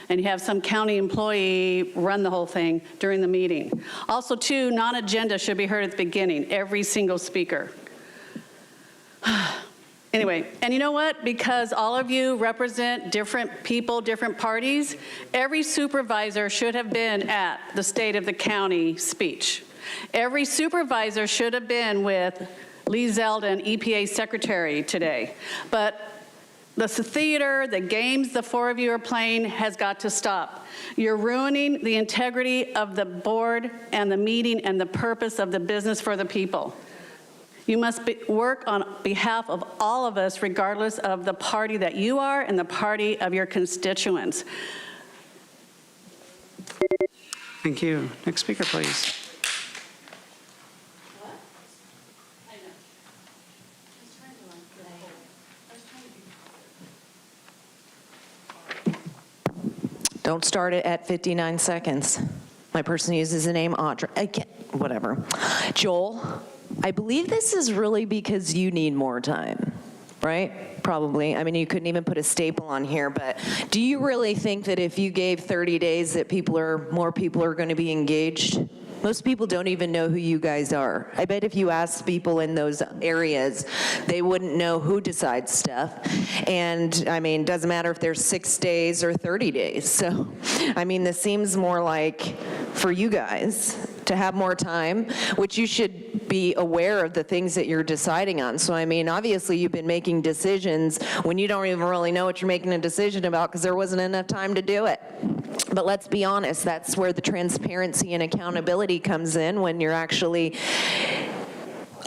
and you have some county employee run the whole thing during the meeting. Also, 2, non-agenda should be heard at the beginning, every single speaker. Anyway, and you know what? Because all of you represent different people, different parties, every supervisor should have been at the State of the County speech. Every supervisor should have been with Lee Zeldin, EPA Secretary, today. But the theater, the games the 4 of you are playing has got to stop. You're ruining the integrity of the board and the meeting and the purpose of the business for the people. You must work on behalf of all of us, regardless of the party that you are and the party of your constituents. Thank you. Next speaker, please. Don't start it at 59 seconds. My person uses the name Audrey. I can't, whatever. Joel, I believe this is really because you need more time, right? Probably. I mean, you couldn't even put a staple on here, but do you really think that if you gave 30 days that more people are going to be engaged? Most people don't even know who you guys are. I bet if you asked people in those areas, they wouldn't know who decides stuff. And I mean, doesn't matter if there's 6 days or 30 days. So, I mean, this seems more like for you guys to have more time, which you should be aware of the things that you're deciding on. So, I mean, obviously you've been making decisions when you don't even really know what you're making a decision about because there wasn't enough time to do it. But let's be honest, that's where the transparency and accountability comes in, when you're actually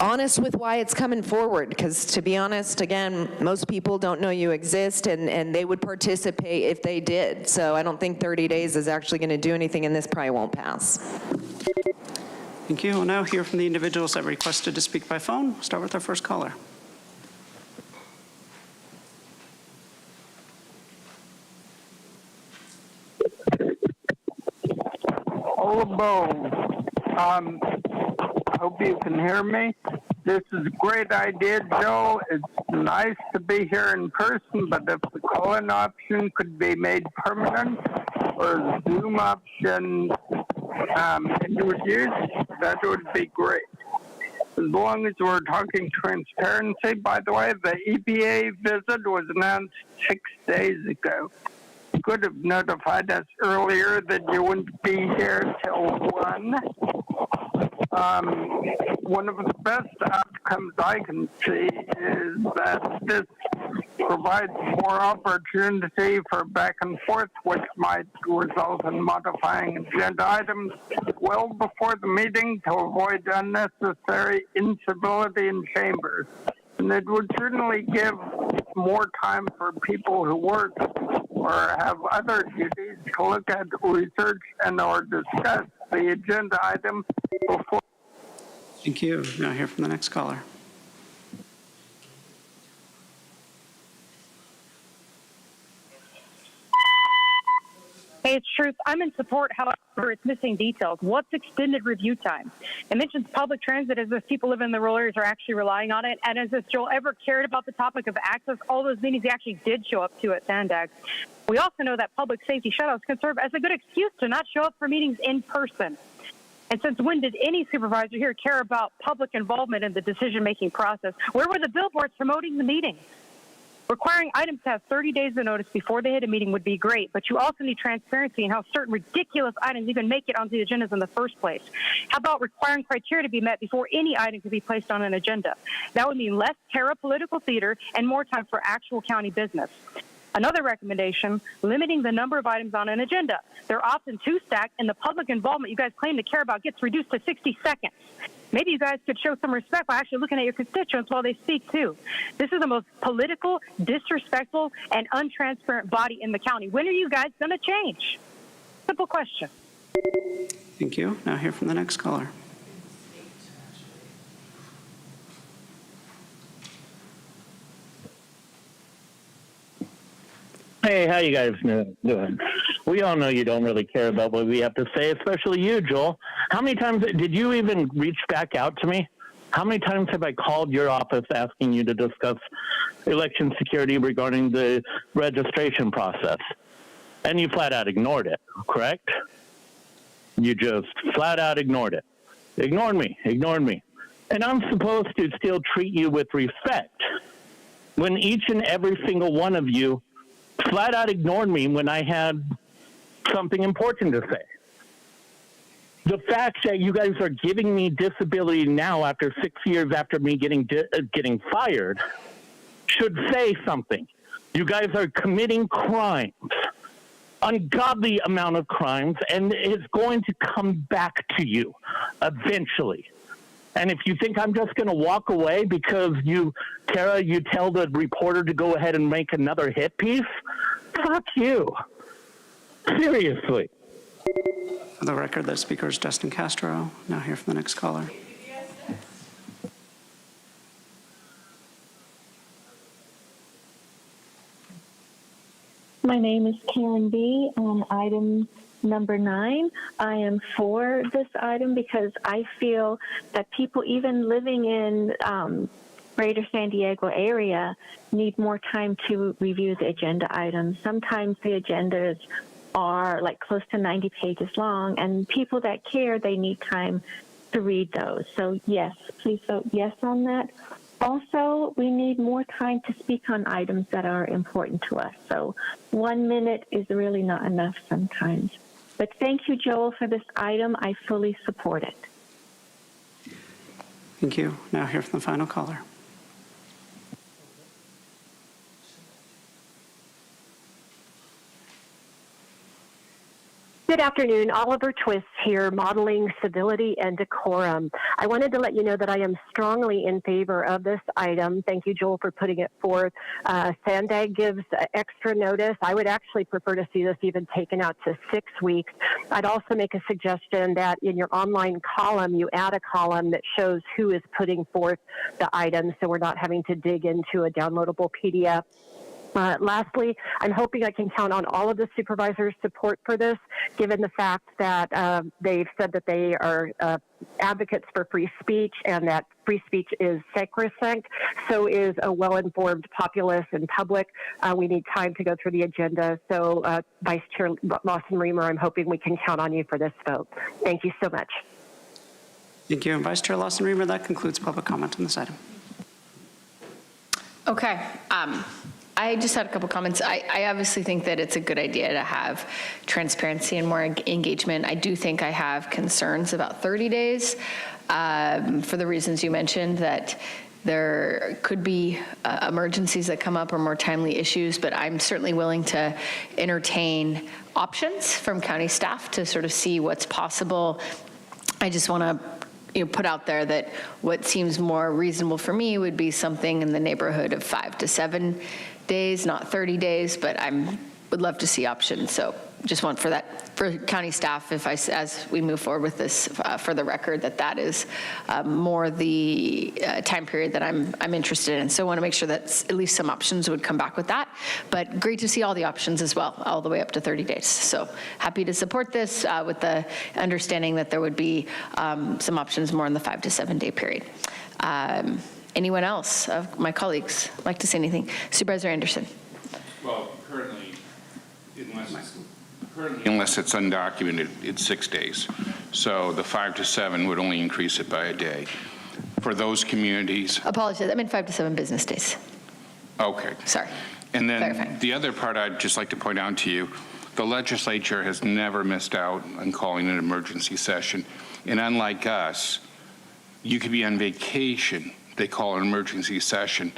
honest with why it's coming forward. Because to be honest, again, most people don't know you exist, and they would participate if they did. So I don't think 30 days is actually going to do anything, and this probably won't pass. Thank you. We'll now hear from the individuals that requested to speak by phone. We'll start with our first caller. Hope you can hear me. This is a great idea, Joe. It's nice to be here in person, but if the call-in option could be made permanent or the Zoom option introduced, that would be great. As long as we're talking transparency, by the way, the EPA visit was announced 6 days ago. You could have notified us earlier that you wouldn't be here till 1. One of the best outcomes I can see is that this provides more opportunity for back and forth, which might result in modifying agenda items well before the meeting to avoid unnecessary incivility in chambers. And it would certainly give more time for people who work or have other duties to look at research and or discuss the agenda item before. Thank you. Now hear from the next caller. Hey, it's Truth. I'm in support, however, it's missing details. What's extended review time? It mentions public transit as if people living in the rural areas are actually relying on it. And as if Joel ever cared about the topic of access, all those meetings he actually did show up to at Sandag. We also know that public safety shutouts can serve as a good excuse to not show up for meetings in person. And since when did any supervisor here care about public involvement in the decision-making process? Where were the billboards promoting the meeting? Requiring items to have 30 days of notice before they hit a meeting would be great, but you also need transparency in how certain ridiculous items even make it onto the agendas in the first place. How about requiring criteria to be met before any item can be placed on an agenda? That would mean less political theater and more time for actual county business. Another recommendation, limiting the number of items on an agenda. They're often too stacked, and the public involvement you guys claim to care about gets reduced to 60 seconds. Maybe you guys could show some respect by actually looking at your constituents while they speak, too. This is the most political, disrespectful, and untransparent body in the county. When are you guys going to change? Simple question. Thank you. Now hear from the next caller. Hey, how you guys doing? We all know you don't really care about what we have to say, especially you, Joel. How many times did you even reach back out to me? How many times have I called your office asking you to discuss election security regarding the registration process? And you flat out ignored it, correct? You just flat out ignored it. Ignored me. And I'm supposed to still treat you with respect when each and every single one of you flat out ignored me when I had something important to say. The fact that you guys are giving me disability now after 6 years after me getting fired should say something. You guys are committing crimes, ungodly amount of crimes, and it's going to come back to you eventually. And if you think I'm just going to walk away because Tara, you tell the reporter to go ahead and make another hit piece, fuck you. Seriously. For the record, the speaker is Justin Castro. Now hear from the next caller. My My name is Karen B. On item number 9, I am for this item because I feel that people even living in Greater San Diego area need more time to review the agenda items. Sometimes the agendas are like close to 90 pages long, and people that care, they need time to read those. So yes, please vote yes on that. Also, we need more time to speak on items that are important to us. So 1 minute is really not enough sometimes. But thank you, Joel, for this item. I fully support it. Thank you. Now hear from the final caller. Good afternoon. Oliver Twist here, modeling civility and decorum. I wanted to let you know that I am strongly in favor of this item. Thank you, Joel, for putting it forth. Sandag gives extra notice. I would actually prefer to see this even taken out to 6 weeks. I'd also make a suggestion that in your online column, you add a column that shows who is putting forth the items, so we're not having to dig into a downloadable PDF. Lastly, I'm hoping I can count on all of the supervisors' support for this, given the fact that they've said that they are advocates for free speech and that free speech is sacrosanct. So is a well-informed populace and public. We need time to go through the agenda. So Vice Chair Lawson-Remer, I'm hoping we can count on you for this vote. Thank you so much. Thank you. And Vice Chair Lawson-Remer, that concludes public comment on this item. Okay. I just had a couple comments. I obviously think that it's a good idea to have transparency and more engagement. I do think I have concerns about 30 days for the reasons you mentioned, that there could be emergencies that come up or more timely issues, but I'm certainly willing to entertain options from county staff to sort of see what's possible. I just want to put out there that what seems more reasonable for me would be something in the neighborhood of 5 to 7 days, not 30 days, but would love to see options. So just want for county staff, as we move forward with this, for the record, that is more the time period that I'm interested in. So I want to make sure that at least some options would come back with that. But great to see all the options as well, all the way up to 30 days. So happy to support this with the understanding that there would be some options more in the 5 to 7 day period. Anyone else of my colleagues like to say anything? Supervisor Anderson. Well, currently, unless it's undocumented, it's 6 days. So the 5 to 7 would only increase it by a day. For those communities. Apologies, I meant 5 to 7 business days. Okay. Sorry. And then clarifying. The other part I'd just like to point out to you, the legislature has never missed out on calling an emergency session. And unlike us, you could be on vacation. They call an emergency session,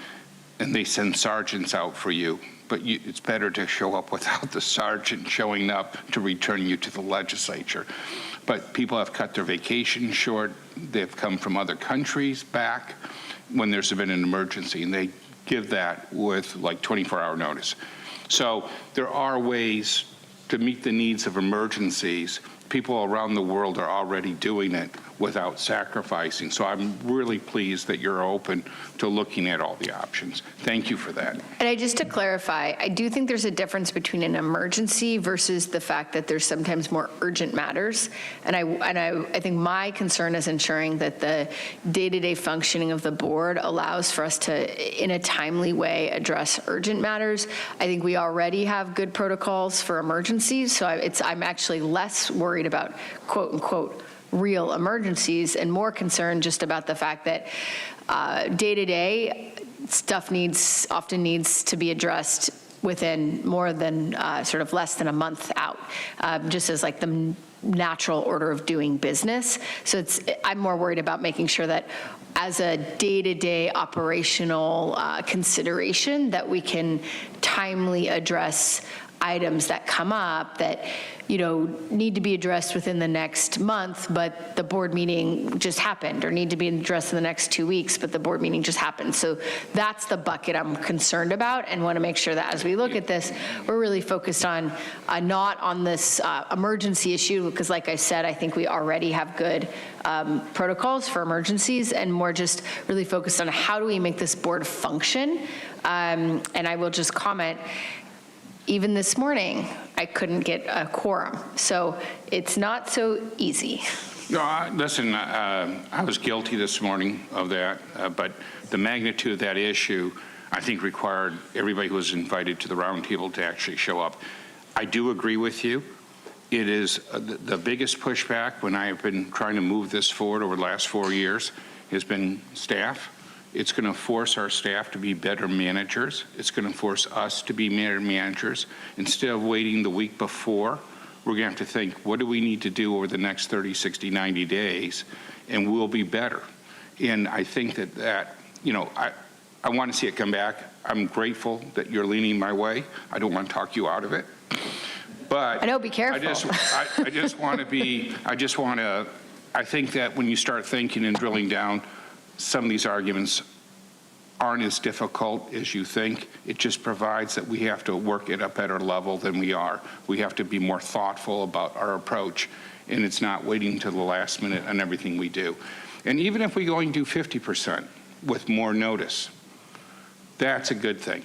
and they send sergeants out for you. But it's better to show up without the sergeant showing up to return you to the legislature. But people have cut their vacation short. They've come from other countries back when there's been an emergency, and they give that with like 24-hour notice. So there are ways to meet the needs of emergencies. People around the world are already doing it without sacrificing. So I'm really pleased that you're open to looking at all the options. Thank you for that. And just to clarify, I do think there's a difference between an emergency versus the fact that there's sometimes more urgent matters. And I think my concern is ensuring that the day-to-day functioning of the board allows for us to, in a timely way, address urgent matters. I think we already have good protocols for emergencies, so I'm actually less worried about quote unquote real emergencies and more concerned just about the fact that day-to-day stuff often needs to be addressed within more than sort of less than a month out, just as like the natural order of doing business. So I'm more worried about making sure that as a day-to-day operational consideration that we can timely address items that come up that need to be addressed within the next month, but the board meeting just happened, or need to be addressed in the next 2 weeks, but the board meeting just happened. So that's the bucket I'm concerned about, and want to make sure that as we look at this, we're really focused on not on this emergency issue, because like I said, I think we already have good protocols for emergencies, and more just really focused on how do we make this board function. And I will just comment, even this morning, I couldn't get a quorum. So it's not so easy. No, listen, I was guilty this morning of that, but the magnitude of that issue, I think, required everybody who was invited to the roundtable to actually show up. I do agree with you. It is the biggest pushback when I have been trying to move this forward over the last 4 years has been staff. It's going to force our staff to be better managers. It's going to force us to be better managers. Instead of waiting the week before, we're going to have to think, what do we need to do over the next 30, 60, 90 days, and we'll be better. And I think that you know, I want to see it come back. I'm grateful that you're leaning my way. I don't want to talk you out of it. But I know, be careful. I just want to, I think that when you start thinking and drilling down, some of these arguments aren't as difficult as you think. It just provides that we have to work at a better level than we are. We have to be more thoughtful about our approach, and it's not waiting until the last minute on everything we do. And even if we go and do 50% with more notice, that's a good thing.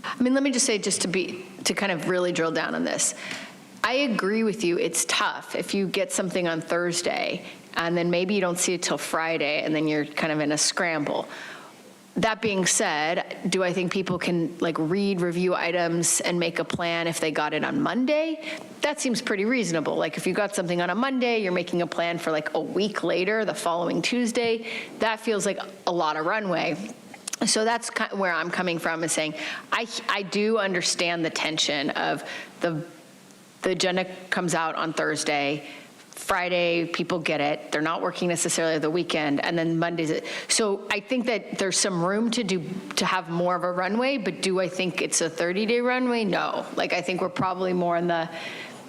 I mean, let me just say, to kind of really drill down on this, I agree with you. It's tough if you get something on Thursday and then maybe you don't see it till Friday and then you're kind of in a scramble. That being said, do I think people can read review items and make a plan if they got it on Monday? That seems pretty reasonable. Like if you got something on a Monday, you're making a plan for a week later, the following Tuesday. That feels like a lot of runway. So that's kind of where I'm coming from, is saying I do understand the tension of the agenda comes out on Thursday, Friday people get it, they're not working necessarily the weekend, and then Monday's. So I think that there's some room to have more of a runway, but do I think it's a 30-day runway? No. I think we're probably more in the,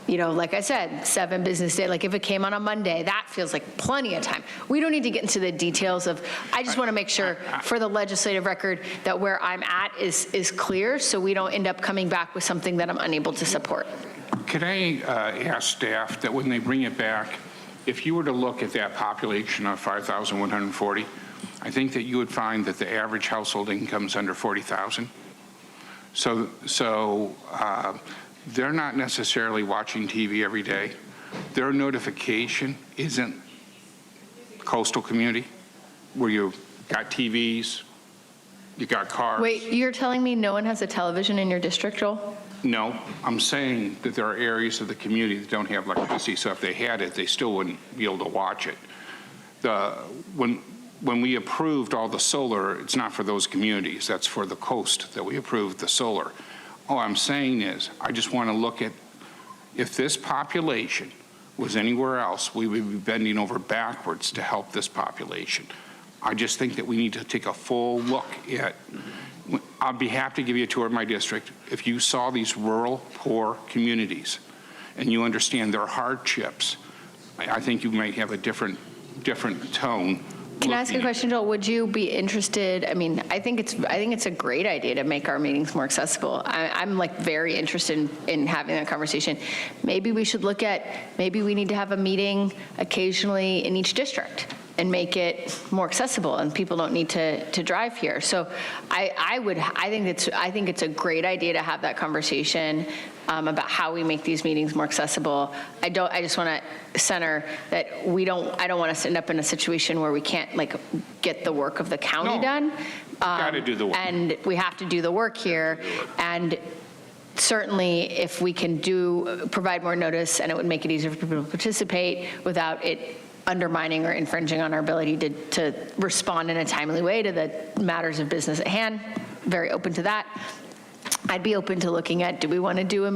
like I said, 7 business days. If it came on a Monday, that feels like plenty of time. We don't need to get into the details of, I just want to make sure for the legislative record that where I'm at is clear, so we don't end up coming back with something that I'm unable to support. Can I ask staff that when they bring it back, if you were to look at that population of 5,140, I think that you would find that the average household income is under 40,000. So they're not necessarily watching TV every day. Their notification isn't coastal community where you've got TVs, you got cars. Wait, you're telling me no one has a television in your district, Joel? No, I'm saying that there are areas of the community that don't have electricity, so if they had it, they still wouldn't be able to watch it. When we approved all the solar, it's not for those communities. That's for the coast that we approved the solar. All I'm saying is, I just want to look at, if this population was anywhere else, we would be bending over backwards to help this population. I just think that we need to take a full look at, I'd be happy to give you a tour of my district. If you saw these rural, poor communities and you understand their hardships, I think you might have a different tone. Can I ask a question, Joel? Would you be interested? I mean, I think it's a great idea to make our meetings more accessible. I'm very interested in having that conversation. Maybe we should look at, maybe we need to have a meeting occasionally in each district and make it more accessible, and people don't need to drive here. So I think it's a great idea to have that conversation about how we make these meetings more accessible. I just want to center that I don't want us to end up in a situation where we can't get the work of the county done. Got to do the work. And we have to do the work here. And certainly if we can provide more notice, and it would make it easier for people to participate without it undermining or infringing on our ability to respond in a timely way to the matters of business at hand. Very open to that. I'd be open to looking at, do we want to do one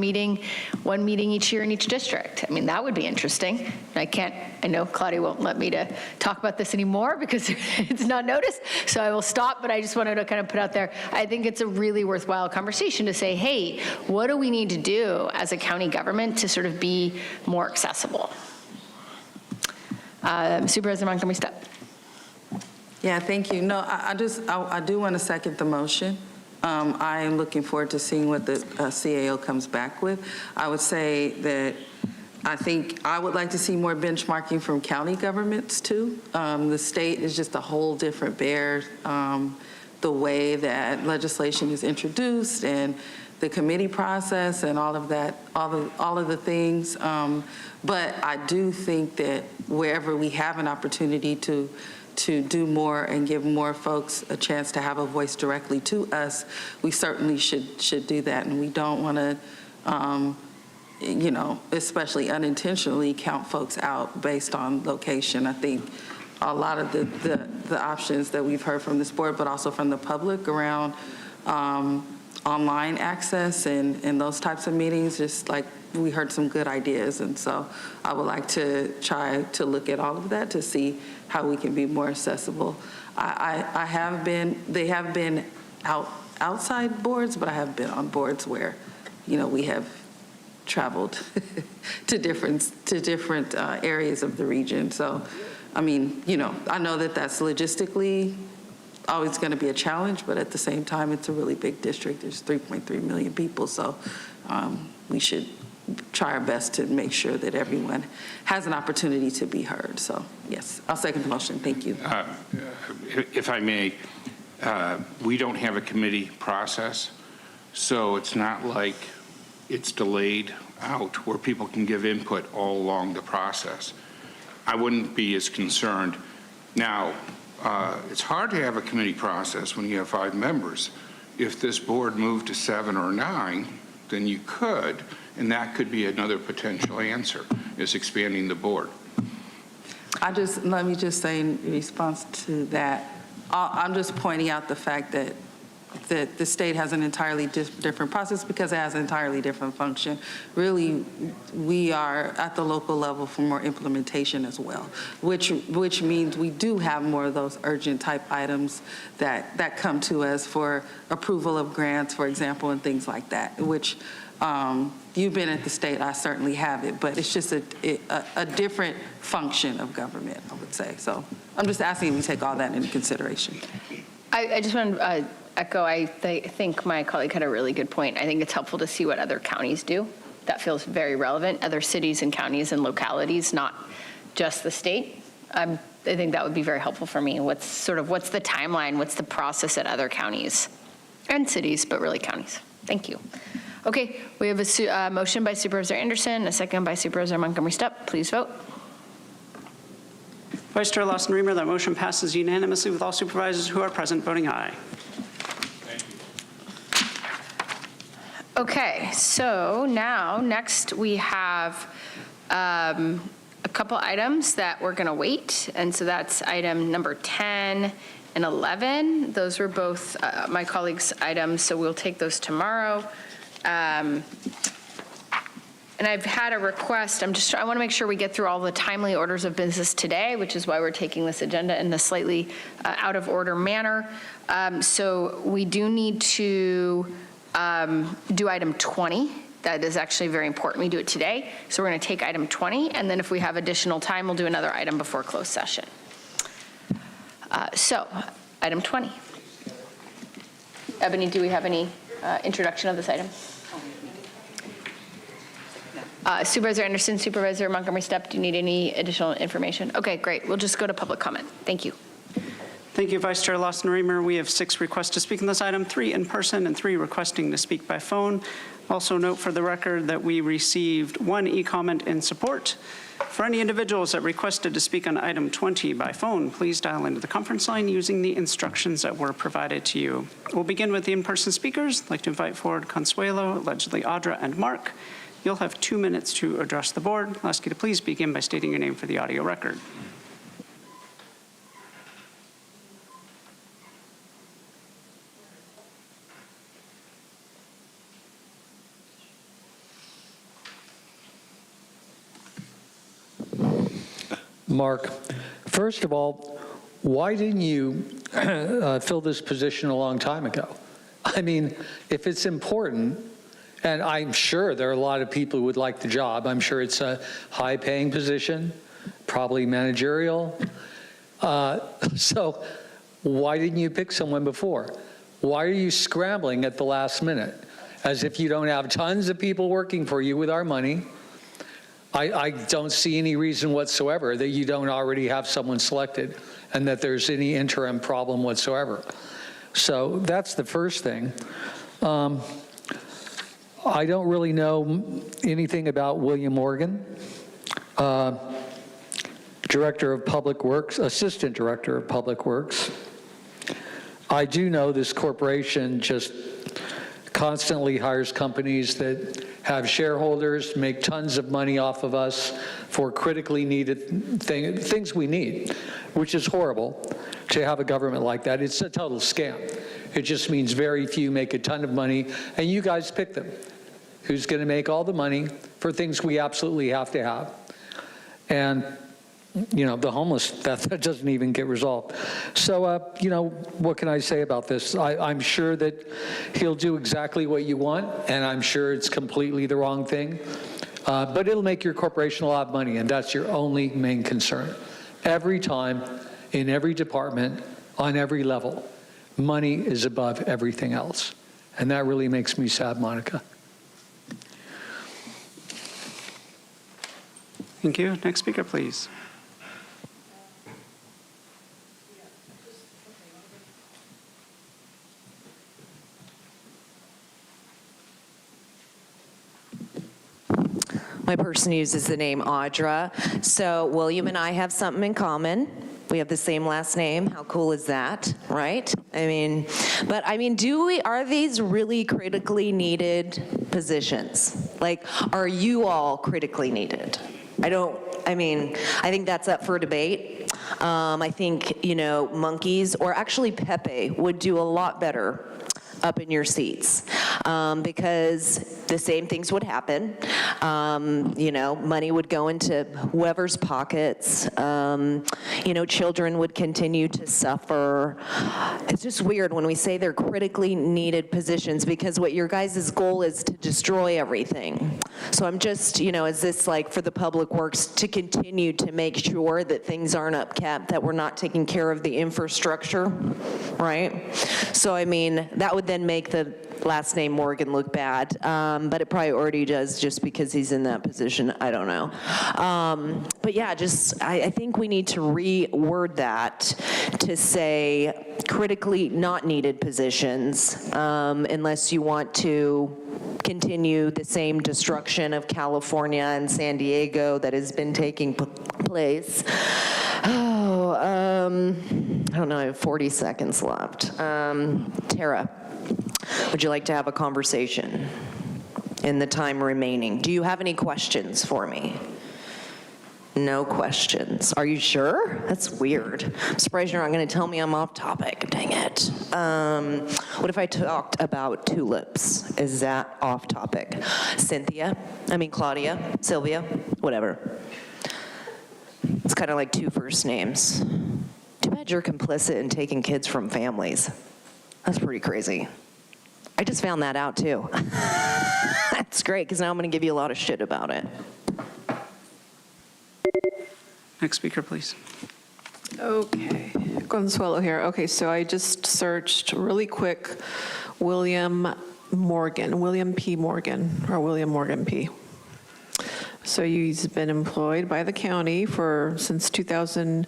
meeting each year in each district? I mean, that would be interesting. I know Claudia won't let me to talk about this anymore because it's not noticed, so I will stop, but I just wanted to kind of put out there, I think it's a really worthwhile conversation to say, hey, what do we need to do as a county government to sort of be more accessible? Supervisor Montgomery Stepp. Yeah, thank you. No, I do want to second the motion. I am looking forward to seeing what the CAO comes back with. I would say that I think I would like to see more benchmarking from county governments too. The state is just a whole different bear. The way that legislation is introduced and the committee process and all of that, all of the things. But I do think that wherever we have an opportunity to do more and give more folks a chance to have a voice directly to us, we certainly should do that. And we don't want to, you know, especially unintentionally count folks out based on location. I think a lot of the options that we've heard from this board, but also from the public around online access and those types of meetings, just like we heard some good ideas. And so I would like to try to look at all of that to see how we can be more accessible. I have been, they have been outside boards, but I have been on boards where, you know, we have traveled to different areas of the region. So, I mean, you know, I know that that's logistically always going to be a challenge, but at the same time, it's a really big district. There's 3.3 million people, so we should try our best to make sure that everyone has an opportunity to be heard. So, yes, I'll second the motion. Thank you. If I may, we don't have a committee process, so it's not like it's delayed out where people can give input all along the process. I wouldn't be as concerned. Now, it's hard to have a committee process when you have 5 members. If this board moved to 7 or 9, then you could, and that could be another potential answer, is expanding the board. Let me just say in response to that, I'm just pointing out the fact that the state has an entirely different process because it has an entirely different function. Really, we are at the local level for more implementation as well, which means we do have more of those urgent type items that come to us for approval of grants, for example, and things like that, which you've been at the state, I certainly have it, but it's just a different function of government, I would say. So I'm just asking if we take all that into consideration. I just want to echo, I think my colleague had a really good point. I think it's helpful to see what other counties do. That feels very relevant. Other cities and counties and localities, not just the state. I think that would be very helpful for me. What's the timeline? What's the process at other counties and cities, but really counties? Thank you. Okay, we have a motion by Supervisor Anderson, a second by Supervisor Montgomery Steppe. Please vote. Vice Chair Lawson-Remer, that motion passes unanimously with all supervisors who are present voting aye. Okay, so now next we have a couple items that we're going to wait, and so that's item number 10 and 11. Those were both my colleagues' items, so we'll take those tomorrow. And I've had a request. I want to make sure we get through all the timely orders of business today, which is why we're taking this agenda in a slightly out of order manner. So we do need to do item 20. That is actually very important. We do it today. So we're going to take item 20, and then if we have additional time, we'll do another item before closed session. So item 20. Ebony, do we have any introduction of this item? Supervisor Anderson, Supervisor Montgomery Steppe, do you need any additional information? Okay, great. We'll just go to public comment. Thank you. Thank you, Vice Chair Lawson-Remer. We have 6 requests to speak on this item, 3 in person and 3 requesting to speak by phone. Also note for the record that we received 1 e-comment in support. For any individuals that requested to speak on item 20 by phone, please dial into the conference line using the instructions that were provided to you. We'll begin with the in-person speakers. I'd like to invite forward Consuelo, allegedly Audra, and Mark. You'll have 2 minutes to address the board. I'll ask you to please begin by stating your name for the audio record. Mark, first of all, why didn't you fill this position a long time ago? I mean, if it's important, and I'm sure there are a lot of people who would like the job. I'm sure it's a high-paying position, probably managerial. So why didn't you pick someone before? Why are you scrambling at the last minute? As if you don't have tons of people working for you with our money. I don't see any reason whatsoever that you don't already have someone selected and that there's any interim problem whatsoever. So that's the first thing. I don't really know anything about William Morgan, Director of Public Works, Assistant Director of Public Works. I do know this corporation just constantly hires companies that have shareholders, make tons of money off of us for critically needed things we need, which is horrible to have a government like that. It's a total scam. It just means very few make a ton of money, and you guys pick them. Who's going to make all the money for things we absolutely have to have? And, you know, the homeless, that doesn't even get resolved. So, you know, what can I say about this? I'm sure that he'll do exactly what you want, and I'm sure it's completely the wrong thing. But it'll make your corporation a lot of money, and that's your only main concern. Every time, in every department, on every level, money is above everything else. And that really makes me sad, Monica. Thank you. Next speaker, please. My person uses the name Audra. So William and I have something in common. We have the same last name. How cool is that, right? I mean, but I mean, are these really critically needed positions? Like, are you all critically needed? I think that's up for debate. I think, you know, monkeys, or actually Pepe, would do a lot better up in your seats, because the same things would happen. You know, money would go into whoever's pockets. You know, children would continue to suffer. It's just weird when we say they're critically needed positions, because what your guys' goal is to destroy everything. So I'm just, you know, is this like for the public works to continue to make sure that things aren't upkept, that we're not taking care of the infrastructure, right? So I mean, that would then make the last name Morgan look bad, but it probably already does just because he's in that position. I don't know. But yeah, I think we need to reword that to say critically not needed positions, unless you want to continue the same destruction of California and San Diego that has been taking place. I don't know, I have 40 seconds left. Tara, would you like to have a conversation in the time remaining? Do you have any questions for me? No questions. Are you sure? That's weird. I'm surprised you're not going to tell me I'm off topic. Dang it. What if I talked about tulips? Is that off topic? Claudia, Sylvia, whatever. It's kind of like two first names. Too bad you're complicit in taking kids from families. That's pretty crazy. I just found that out too. That's great, because now I'm going to give you a lot of shit about it. Next speaker, please. Okay, Consuelo here. Okay, so I just searched really quick William P. Morgan, or William Morgan P. So he's been employed by the county since 2000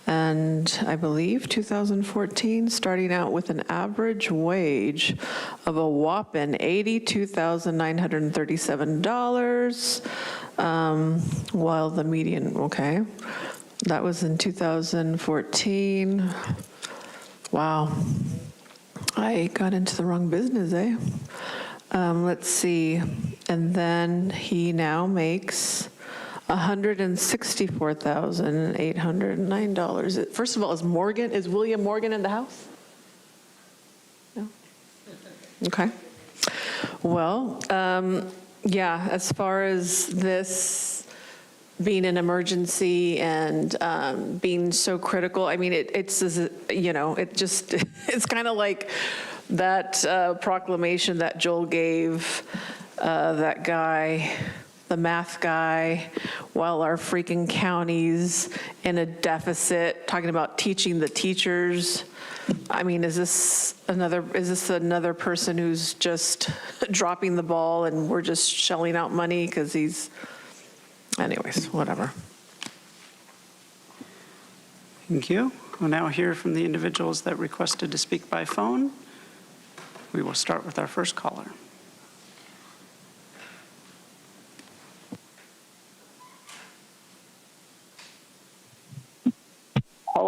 and I believe 2014, starting out with an average wage of a whopping $82,937, while the median, okay, that was in 2014. Wow, I got into the wrong business, eh? Let's see, and then he now makes $164,809. First of all, is William Morgan in the house? No? Okay. Well, yeah, as far as this being an emergency and being so critical, I mean, it's you know, it's kind of like that proclamation that Joel gave that guy, the math guy, while our freaking county's in a deficit, talking about teaching the teachers. I mean, is this another person who's just dropping the ball and we're just shelling out money because anyways, whatever. Thank you. We'll now hear from the individuals that requested to speak by phone. We will start with our first caller.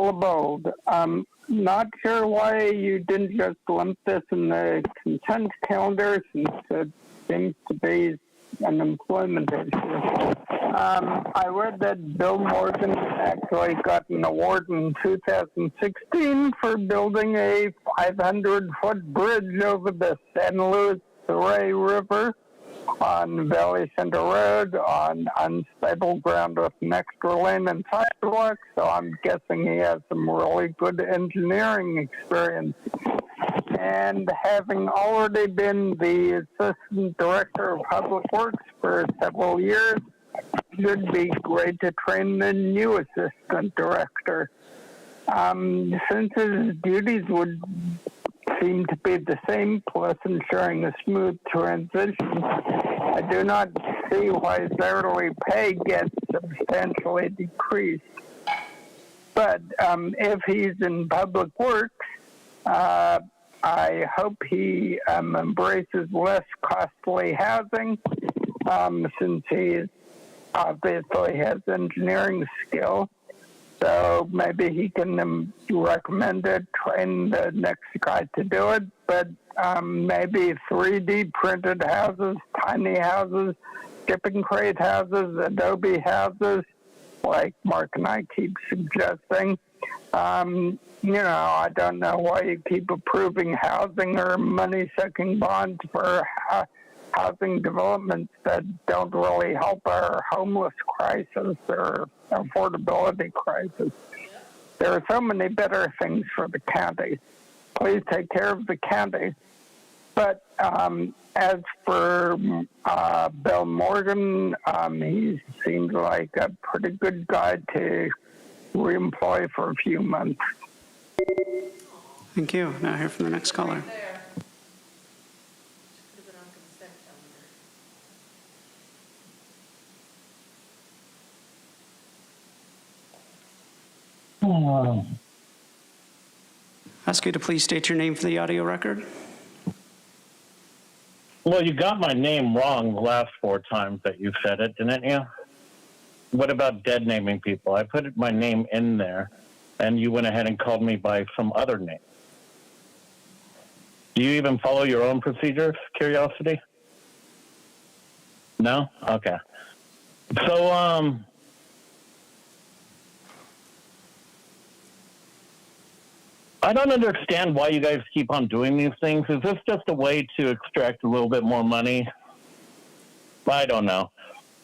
LeBold. Not sure why you didn't just lump this in the consent calendar, since it seems to be an employment issue. I read that Bill Morgan actually got an award in 2016 for building a 500-foot bridge over the San Luis River on Valley Center Road on unstable ground with an extra lane and sidewalk, so I'm guessing he has some really good engineering experience. And having already been the Assistant Director of Public Works for several years, it would be great to train the new Assistant Director. Since his duties would seem to be the same, plus ensuring a smooth transition, I do not see why his hourly pay gets substantially decreased. But if he's in public works, I hope he embraces less costly housing, since he obviously has engineering skill. So maybe he can recommend it, train the next guy to do it, but maybe 3D printed houses, tiny houses, skipping crate houses, Adobe houses, like Mark and I keep suggesting. I don't know why you keep approving housing or money-sucking bonds for housing developments that don't really help our homeless crisis or affordability crisis. There are so many better things for the county. Please take care of the county. But as for Bill Morgan, he seems like a pretty good guy to reemploy for a few months. Thank you. Now hear from the next caller. Ask you to please state your name for the audio record. Well, you got my name wrong the last 4 times that you said it, didn't you? What about dead naming people? I put my name in there, and you went ahead and called me by some other name. Do you even follow your own procedures? Curiosity? No? Okay. So, I don't understand why you guys keep on doing these things. Is this just a way to extract a little bit more money? I don't know.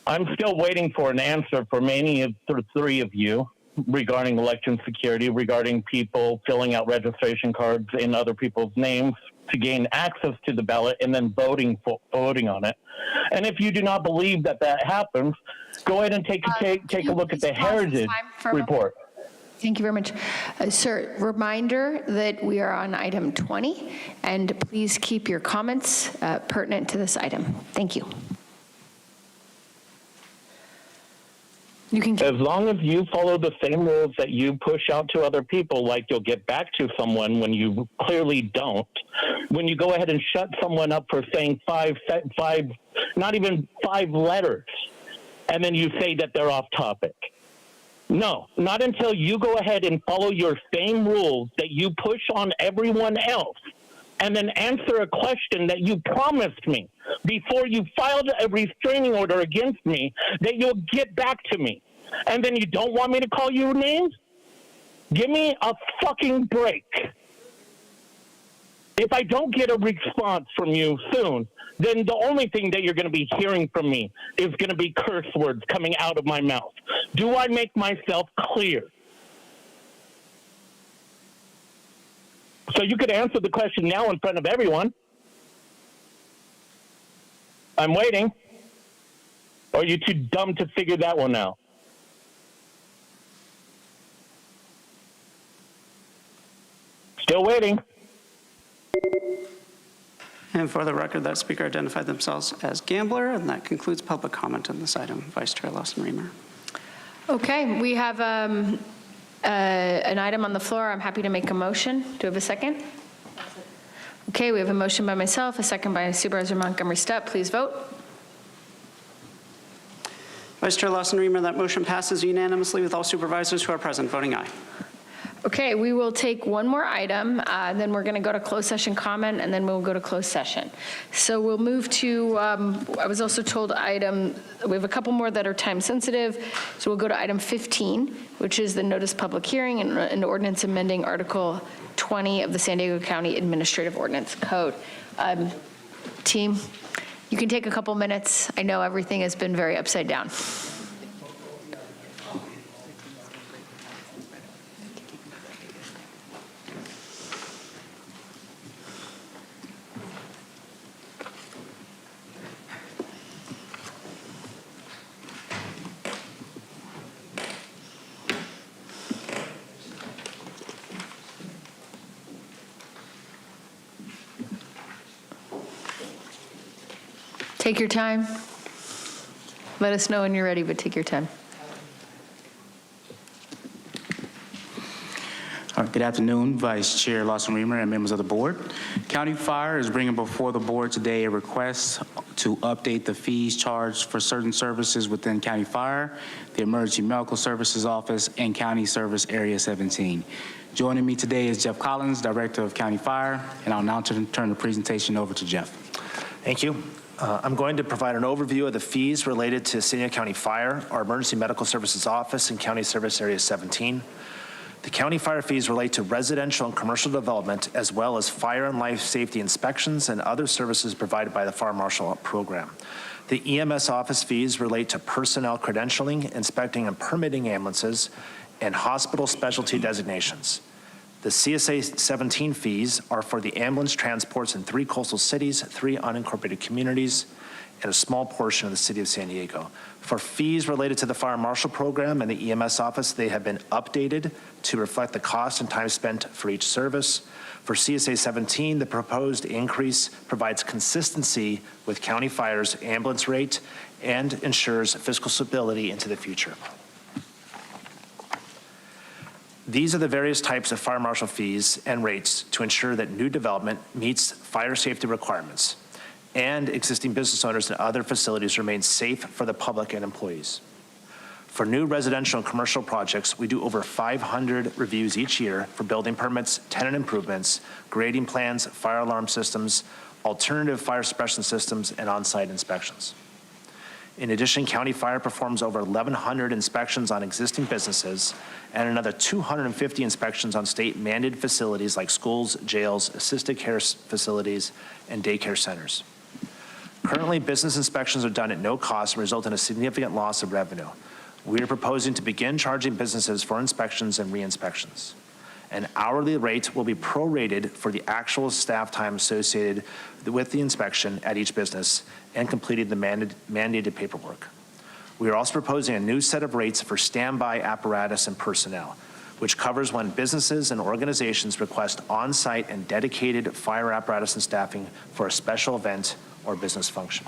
I'm still waiting for an answer from any of the 3 of you regarding election security, regarding people filling out registration cards in other people's names to gain access to the ballot and then voting on it. And if you do not believe that happens, go ahead and take a look at the Heritage report. Thank you very much. Sir, reminder that we are on item 20, and please keep your comments pertinent to this item. Thank you. As long as you follow the same rules that you push out to other people, like you'll get back to someone when you clearly don't, when you go ahead and shut someone up for saying five, not even 5 letters, and then you say that they're off topic. No, not until you go ahead and follow your same rules that you push on everyone else, and then answer a question that you promised me before you filed a restraining order against me that you'll get back to me. And then you don't want me to call you names? Give me a fucking break. If I don't get a response from you soon, then the only thing that you're going to be hearing from me is going to be curse words coming out of my mouth. Do I make myself clear? So you could answer the question now in front of everyone. I'm waiting. Or are you too dumb to figure that one out? Still waiting. And for the record, that speaker identified themselves as gambler, and that concludes public comment on this item. Vice Chair Lawson-Remer. Okay, we have an item on the floor. I'm happy to make a motion. Do we have a second? Okay, we have a motion by myself, a second by Supervisor Montgomery Stepp. Please vote. Vice Chair Lawson-Remer, that motion passes unanimously with all supervisors who are present voting aye. Okay, we will take one more item, then we're going to go to closed session comment, and then we'll go to closed session. So we'll move to, I was also told we have a couple more that are time sensitive, so we'll go to item 15, which is the notice public hearing and an ordinance amending Article 20 of the San Diego County Administrative Ordinance Code. Team, you can take a couple minutes. I know everything has been very upside down. Take your time. Let us know when you're ready, but take your time. Good afternoon, Vice Chair Lawson Reamer and members of the board. County Fire is bringing before the board today a request to update the fees charged for certain services within County Fire, the Emergency Medical Services Office, and County Service Area 17. Joining me today is Jeff Collins, Director of County Fire, and I'll now turn the presentation over to Jeff. Thank you. I'm going to provide an overview of the fees related to San Diego County Fire, our Emergency Medical Services Office, and County Service Area 17. The county fire fees relate to residential and commercial development, as well as fire and life safety inspections and other services provided by the Fire Marshal Program. The EMS office fees relate to personnel credentialing, inspecting, and permitting ambulances, and hospital specialty designations. The CSA 17 fees are for the ambulance transports in 3 coastal cities, 3 unincorporated communities, and a small portion of the city of San Diego. For fees related to the Fire Marshal Program and the EMS office, they have been updated to reflect the cost and time spent for each service. For CSA 17, the proposed increase provides consistency with County Fire's ambulance rate and ensures fiscal stability into the future. These are the various types of fire marshal fees and rates to ensure that new development meets fire safety requirements and existing business owners and other facilities remain safe for the public and employees. For new residential and commercial projects, we do over 500 reviews each year for building permits, tenant improvements, grading plans, fire alarm systems, alternative fire suppression systems, and on-site inspections. In addition, County Fire performs over 1,100 inspections on existing businesses and another 250 inspections on state-mandated facilities like schools, jails, assisted care facilities, and daycare centers. Currently, business inspections are done at no cost and result in a significant loss of revenue. We are proposing to begin charging businesses for inspections and re-inspections. An hourly rate will be prorated for the actual staff time associated with the inspection at each business and completing the mandated paperwork. We are also proposing a new set of rates for standby apparatus and personnel, which covers when businesses and organizations request on-site and dedicated fire apparatus and staffing for a special event or business function.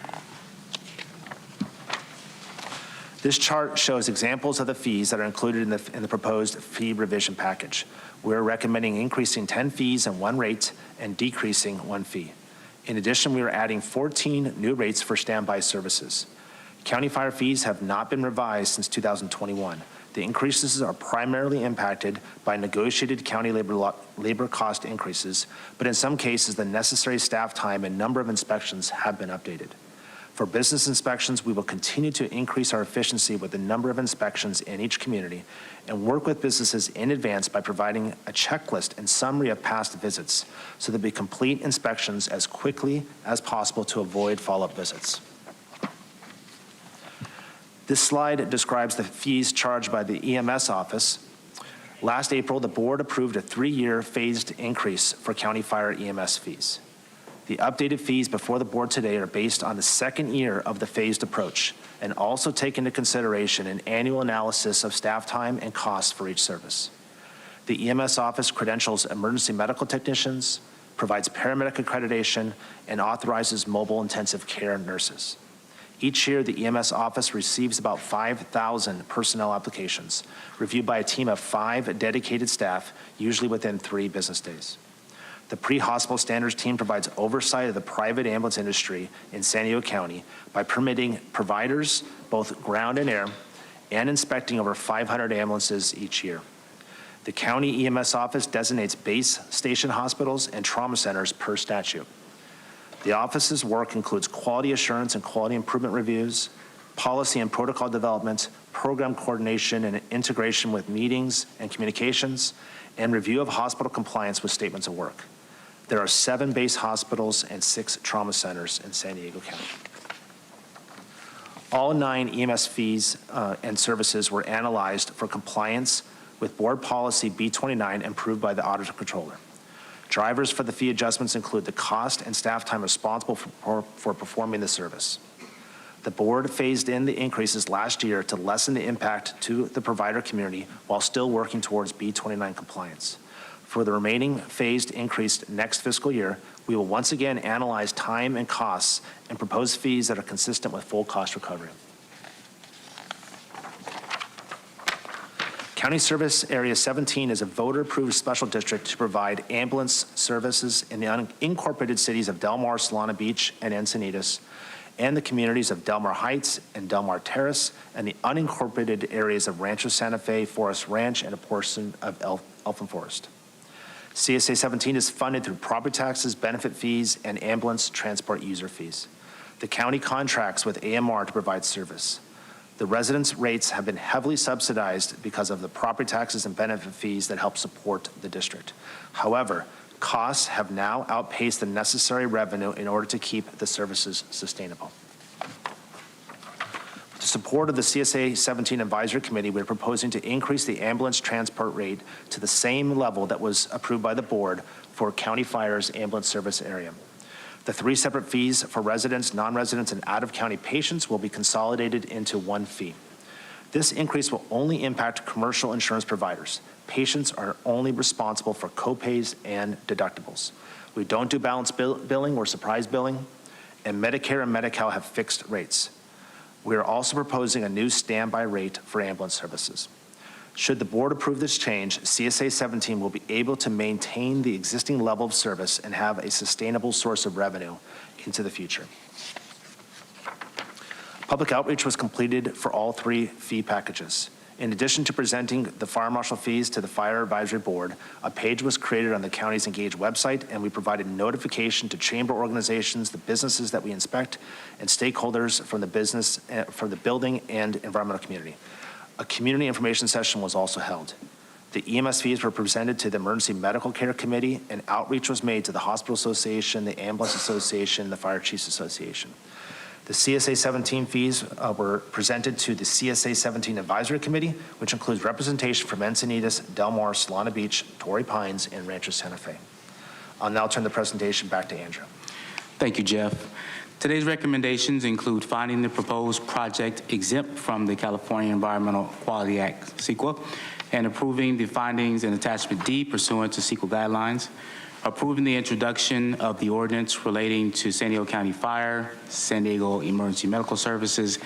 This chart shows examples of the fees that are included in the proposed fee revision package. We're recommending increasing 10 fees and 1 rate and decreasing 1 fee. In addition, we are adding 14 new rates for standby services. County fire fees have not been revised since 2021. The increases are primarily impacted by negotiated county labor cost increases, but in some cases, the necessary staff time and number of inspections have been updated. For business inspections, we will continue to increase our efficiency with the number of inspections in each community and work with businesses in advance by providing a checklist and summary of past visits so that we complete inspections as quickly as possible to avoid follow-up visits. This slide describes the fees charged by the EMS office. Last April, the board approved a 3-year phased increase for county fire EMS fees. The updated fees before the board today are based on the 2nd year of the phased approach and also take into consideration an annual analysis of staff time and costs for each service. The EMS office credentials emergency medical technicians, provides paramedic accreditation, and authorizes mobile intensive care nurses. Each year, the EMS office receives about 5,000 personnel applications, reviewed by a team of 5 dedicated staff, usually within 3 business days. The pre-hospital standards team provides oversight of the private ambulance industry in San Diego County by permitting providers, both ground and air, and inspecting over 500 ambulances each year. The county EMS office designates base station hospitals and trauma centers per statute. The office's work includes quality assurance and quality improvement reviews, policy and protocol development, program coordination and integration with meetings and communications, and review of hospital compliance with statements of work. There are 7 base hospitals and 6 trauma centers in San Diego County. All 9 EMS fees and services were analyzed for compliance with Board Policy B29 approved by the Auditor Controller. Drivers for the fee adjustments include the cost and staff time responsible for performing the service. The board phased in the increases last year to lessen the impact to the provider community while still working towards B29 compliance. For the remaining phased increase next fiscal year, we will once again analyze time and costs and propose fees that are consistent with full cost recovery. County Service Area 17 is a voter-approved special district to provide ambulance services in the unincorporated cities of Del Mar, Solana Beach, and Encinitas, and the communities of Del Mar Heights and Del Mar Terrace, and the unincorporated areas of Rancho Santa Fe, Forest Ranch, and a portion of Elfin Forest. CSA 17 is funded through property taxes, benefit fees, and ambulance transport user fees. The county contracts with AMR to provide service. The residents' rates have been heavily subsidized because of the property taxes and benefit fees that help support the district. However, costs have now outpaced the necessary revenue in order to keep the services sustainable. With the support of the CSA 17 Advisory Committee, we're proposing to increase the ambulance transport rate to the same level that was approved by the board for County Fire's ambulance service area. The 3 separate fees for residents, non-residents, and out-of-county patients will be consolidated into one fee. This increase will only impact commercial insurance providers. Patients are only responsible for copays and deductibles. We don't do balanced billing or surprise billing, and Medicare and Medi-Cal have fixed rates. We are also proposing a new standby rate for ambulance services. Should the board approve this change, CSA 17 will be able to maintain the existing level of service and have a sustainable source of revenue into the future. Public outreach was completed for all 3 fee packages. In addition to presenting the fire marshal fees to the Fire Advisory Board, a page was created on the county's Engage website, and we provided notification to chamber organizations, the businesses that we inspect, and stakeholders from the building and environmental community. A community information session was also held. The EMS fees were presented to the Emergency Medical Care Committee, and outreach was made to the Hospital Association, the Ambulance Association, and the Fire Chiefs Association. The CSA 17 fees were presented to the CSA 17 Advisory Committee, which includes representation from Encinitas, Del Mar, Solana Beach, Torrey Pines, and Rancho Santa Fe. I'll now turn the presentation back to Andrew. Thank you, Jeff. Today's recommendations include finding the proposed project exempt from the California Environmental Quality Act, CEQA, and approving the findings in Attachment D pursuant to CEQA guidelines, approving the introduction of the ordinance relating to San Diego County Fire, San Diego Emergency Medical Services,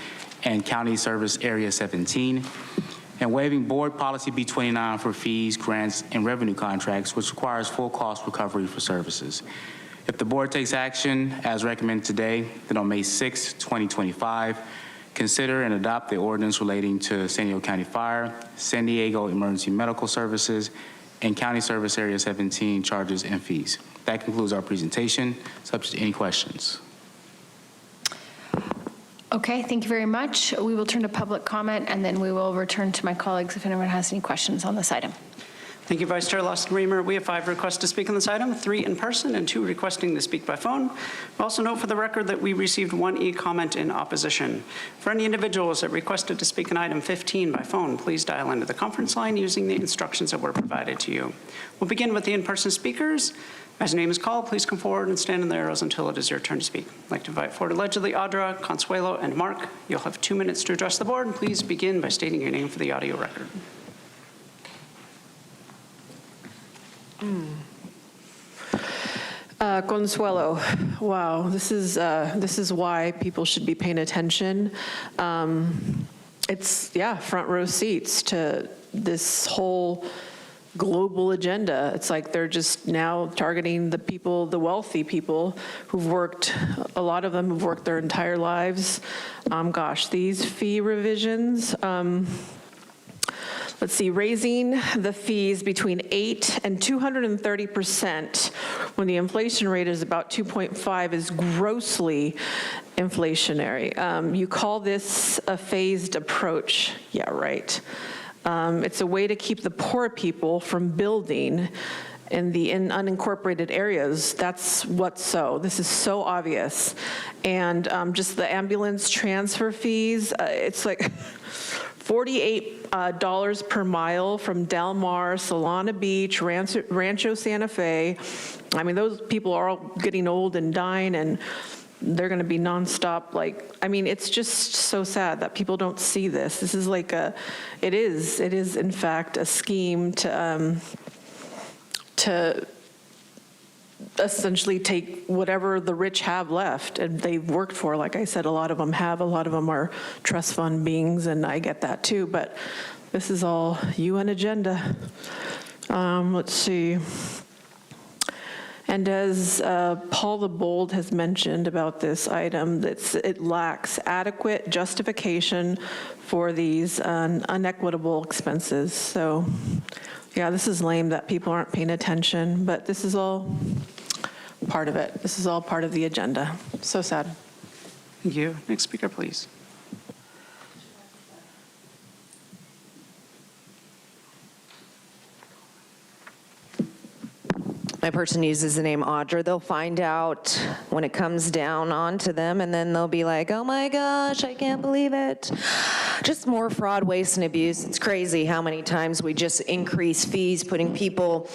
and County Service Area 17, and waiving Board Policy B29 for fees, grants, and revenue contracts, which requires full cost recovery for services. If the board takes action as recommended today, then on May 6, 2025, consider and adopt the ordinance relating to San Diego County Fire, San Diego Emergency Medical Services, and County Service Area 17 charges and fees. That concludes our presentation. Subject to any questions. Okay, thank you very much. We will turn to public comment, and then we will return to my colleagues if anyone has any questions on this item. Thank you, Vice Chair Lawson-Remer. We have 5 requests to speak on this item, 3 in person and 2 requesting to speak by phone. Also note for the record that we received 1 e-comment in opposition. For any individuals that requested to speak on item 15 by phone, please dial into the conference line using the instructions that were provided to you. We'll begin with the in-person speakers. As your name is called, please come forward and stand in the arrows until it is your turn to speak. I'd like to invite forward allegedly Audra, Consuelo, and Mark. You'll have 2 minutes to address the board, and please begin by stating your name for the audio record. Consuelo, wow, this is why people should be paying attention. It's front row seats to this whole global agenda. It's like they're just now targeting the people, the wealthy people who've worked, a lot of them have worked their entire lives. Gosh, these fee revisions. let's see, raising the fees between 8 and 230% when the inflation rate is about 2.5 is grossly inflationary. You call this a phased approach. Yeah, right. It's a way to keep the poor people from building in unincorporated areas. That's what's so. This is so obvious. And just the ambulance transfer fees, it's like $48 per mile from Del Mar, Solana Beach, Rancho Santa Fe. I mean, those people are all getting old and dying, and they're going to be nonstop. Like, I mean, it's just so sad that people don't see this. This is like it is in fact a scheme to essentially take whatever the rich have left and they've worked for. Like I said, a lot of them have, a lot of them are trust fund beings, and I get that too, but this is all UN agenda. Let's see. And as Paul the Bold has mentioned about this item, it lacks adequate justification for these unequitable expenses. So, yeah, this is lame that people aren't paying attention, but this is all part of it. This is all part of the agenda. So sad. Thank you. Next speaker, please. My person uses the name Audra. They'll find out when it comes down onto them, and then they'll be like, oh my gosh, I can't believe it. Just more fraud, waste, and abuse. It's crazy how many times we just increase fees, putting people,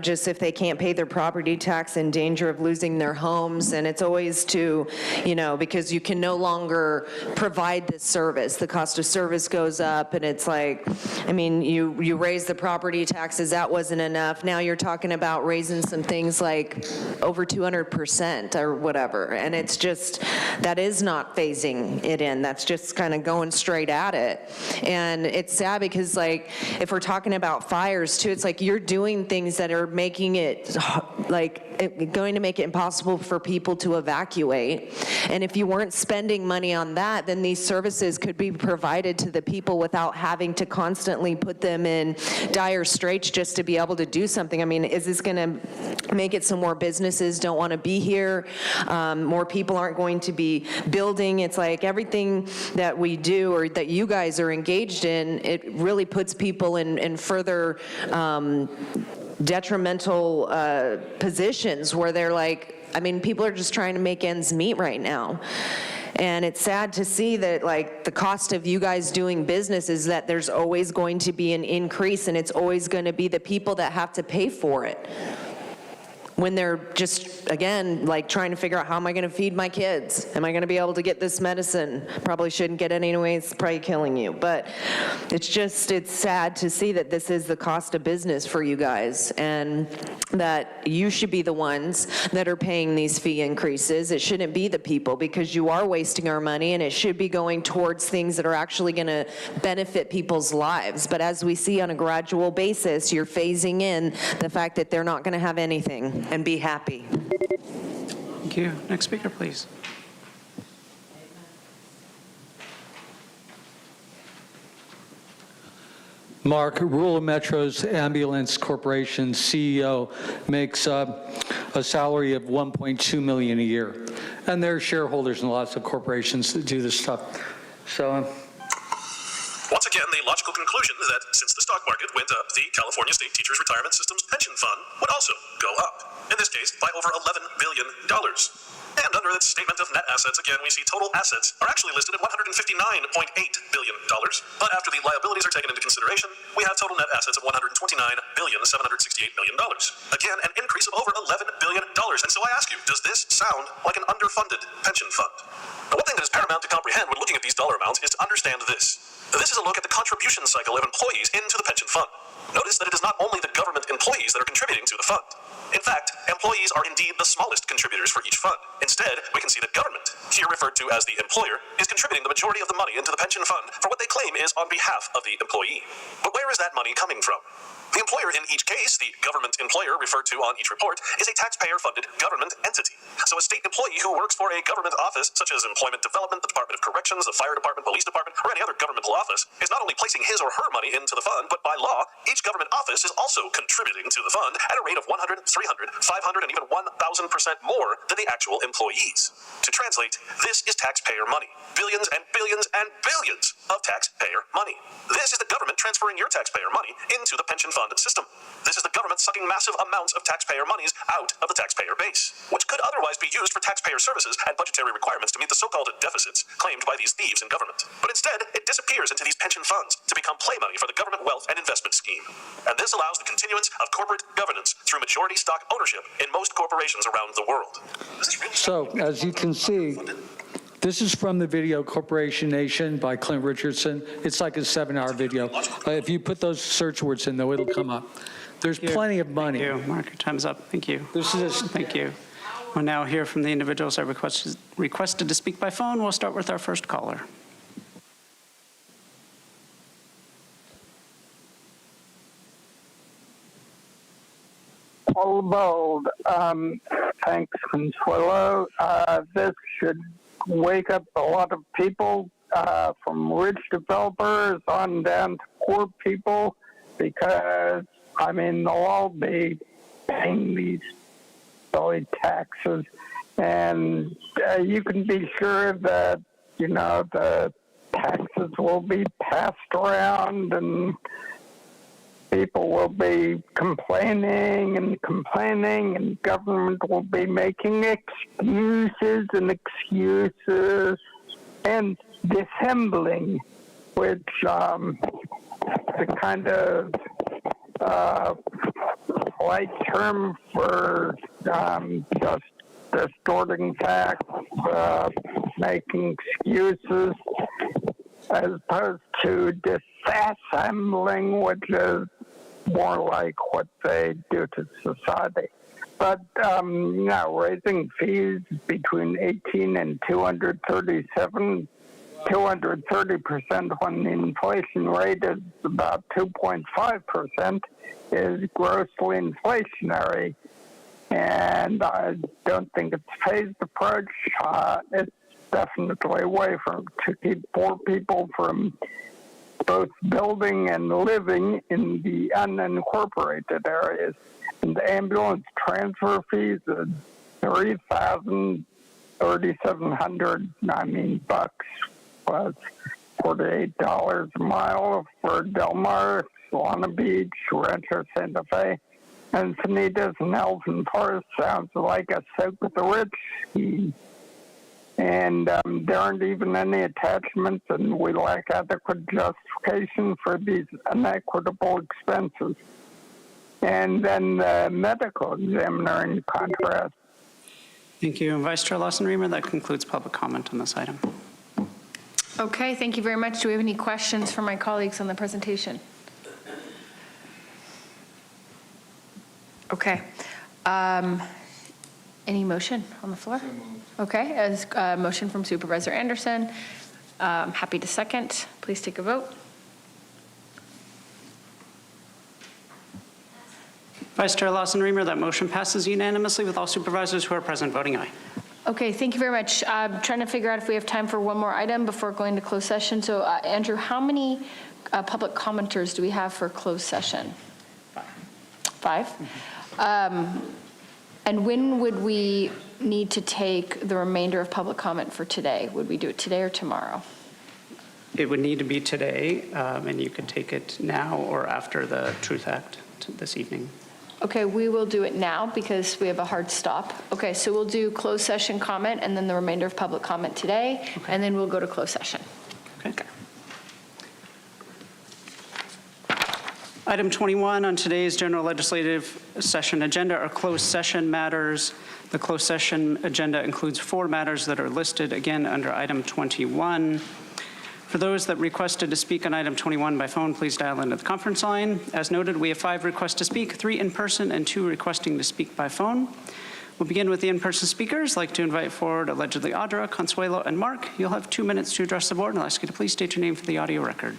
just if they can't pay their property tax, in danger of losing their homes. And it's always because you can no longer provide this service. The cost of service goes up, and it's like, you raise the property taxes, that wasn't enough. Now you're talking about raising some things like over 200% or whatever. And it's just, that is not phasing it in. That's just kind of going straight at it. And it's sad because, like, if we're talking about fires too, it's like you're doing things that are making it going to make it impossible for people to evacuate. And if you weren't spending money on that, then these services could be provided to the people without having to constantly put them in dire straits just to be able to do something. I mean, is this going to make it so more businesses don't want to be here? More people aren't going to be building. It's like everything that we do or that you guys are engaged in, it really puts people in further detrimental positions where they're like, people are just trying to make ends meet right now. And it's sad to see that, like, the cost of you guys doing business is that there's always going to be an increase, and it's always going to be the people that have to pay for it. When they're just, again, like trying to figure out, how am I going to feed my kids? Am I going to be able to get this medicine? Probably shouldn't get it anyway. It's probably killing you. But it's sad to see that this is the cost of business for you guys, and that you should be the ones that are paying these fee increases. It shouldn't be the people, because you are wasting our money, and it should be going towards things that are actually going to benefit people's lives. But as we see on a gradual basis, you're phasing in the fact that they're not going to have anything and be happy. Thank you. Next speaker, please. Mark, Rural Metro's Ambulance Corporation CEO makes a salary of $1.2 million a year. And there are shareholders in lots of corporations that do this stuff. So, once again, the logical conclusion is that since the stock market went up, the California State Teachers Retirement System's pension fund would also go up, in this case by over $11 billion. And under its statement of net assets, again, we see total assets are actually listed at $159.8 billion. But after the liabilities are taken into consideration, we have total net assets of $129,768 million. Again, an increase of over $11 billion. And so I ask you, does this sound like an underfunded pension fund? Now, one thing that is paramount to comprehend when looking at these dollar amounts is to understand this. This is a look at the contribution cycle of employees into the pension fund. Notice that it is not only the government employees that are contributing to the fund. In fact, employees are indeed the smallest contributors for each fund. Instead, we can see that government, here referred to as the employer, is contributing the majority of the money into the pension fund for what they claim is on behalf of the employee. But where is that money coming from? The employer in each case, the government employer referred to on each report, is a taxpayer-funded government entity. So a state employee who works for a government office, such as Employment Development, the Department of Corrections, the Fire Department, Police Department, or any other governmental office, is not only placing his or her money into the fund, but by law, each government office is also contributing to the fund at a rate of 100, 300, 500, and even 1,000% more than the actual employees. To translate, this is taxpayer money. Billions and billions and billions of taxpayer money. This is the government transferring your taxpayer money into the pension fund system. This is the government sucking massive amounts of taxpayer monies out of the taxpayer base, which could otherwise be used for taxpayer services and budgetary requirements to meet the so-called deficits claimed by these thieves in government. But instead, it disappears into these pension funds to become play money for the government wealth and investment scheme. And this allows the continuance of corporate governance through majority stock ownership in most corporations around the world. So, as you can see, this is from the video Corporation Nation by Clint Richardson. It's like a 7-hour video. If you put those search words in, though, it'll come up. There's plenty of money. Thank you. Mark, your time's up. Thank you. Thank you. We'll now hear from the individuals that requested to speak by phone. We'll start with our first caller. All bold. Thanks, Consuelo. This should wake up a lot of people, from rich developers on down to poor people, because, I mean, they'll all be paying these silly taxes. And you can be sure that, you know, the taxes will be passed around and people will be complaining, and government will be making excuses and dissembling, which the kind of light term for just distorting facts, making excuses, as opposed to disassembling, which is more like what they do to society. But raising fees between 18 and 230% when the inflation rate is about 2.5% is grossly inflationary. And I don't think it's a phased approach. It's definitely a way to keep poor people from both building and living in the unincorporated areas. And the ambulance transfer fees are $3,700 bucks, plus $48 a mile for Del Mar, Solana Beach, Rancho Santa Fe, and Sanitas and Elfin Forest. Sounds like a soak with the rich scheme. And there aren't even any attachments, and we lack adequate justification for these inequitable expenses. And then the medical examiner, in contrast. Thank you. Vice Chair Lawson-Remer, that concludes public comment on this item. Okay, thank you very much. Do we have any questions for my colleagues on the presentation? Okay. Any motion on the floor? Okay, as motion from Supervisor Anderson. Happy to second. Please take a vote. Vice Chair Lawson-Remer, that motion passes unanimously with all supervisors who are present voting aye. Okay, thank you very much. I'm trying to figure out if we have time for one more item before going to closed session. So, Andrew, how many public commenters do we have for closed session? 5? And when would we need to take the remainder of public comment for today? Would we do it today or tomorrow? It would need to be today, and you could take it now or after the Truth Act this evening. Okay, we will do it now because we have a hard stop. Okay, so we'll do closed session comment and then the remainder of public comment today, and then we'll go to closed session. Okay. Item 21 on today's general legislative session agenda are closed session matters. The closed session agenda includes 4 matters that are listed again under item 21. For those that requested to speak on item 21 by phone, please dial into the conference line. As noted, we have 5 requests to speak, 3 in person and 2 requesting to speak by phone. We'll begin with the in-person speakers. I'd like to invite forward allegedly Audra, Consuelo, and Mark. You'll have 2 minutes to address the board, and I'll ask you to please state your name for the audio record.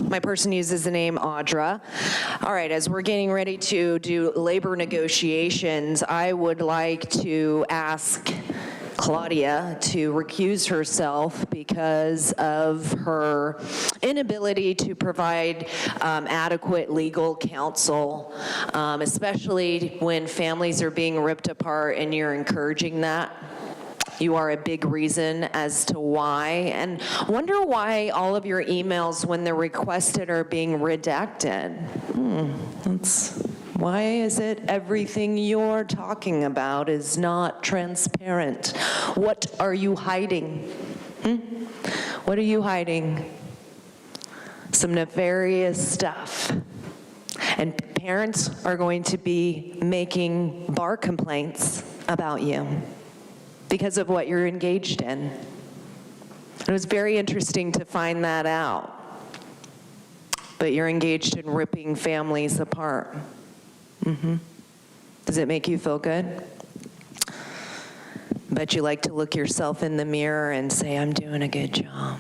My person uses the name Audra. All right, as we're getting ready to do labor negotiations, I would like to ask Claudia to recuse herself because of her inability to provide adequate legal counsel, especially when families are being ripped apart and you're encouraging that. You are a big reason as to why, and wonder why all of your emails, when they're requested, are being redacted. Why is it everything you're talking about is not transparent? What are you hiding? What are you hiding? Some nefarious stuff. And parents are going to be making bar complaints about you because of what you're engaged in. It was very interesting to find that out. But you're engaged in ripping families apart. Does it make you feel good? Bet you like to look yourself in the mirror and say, I'm doing a good job.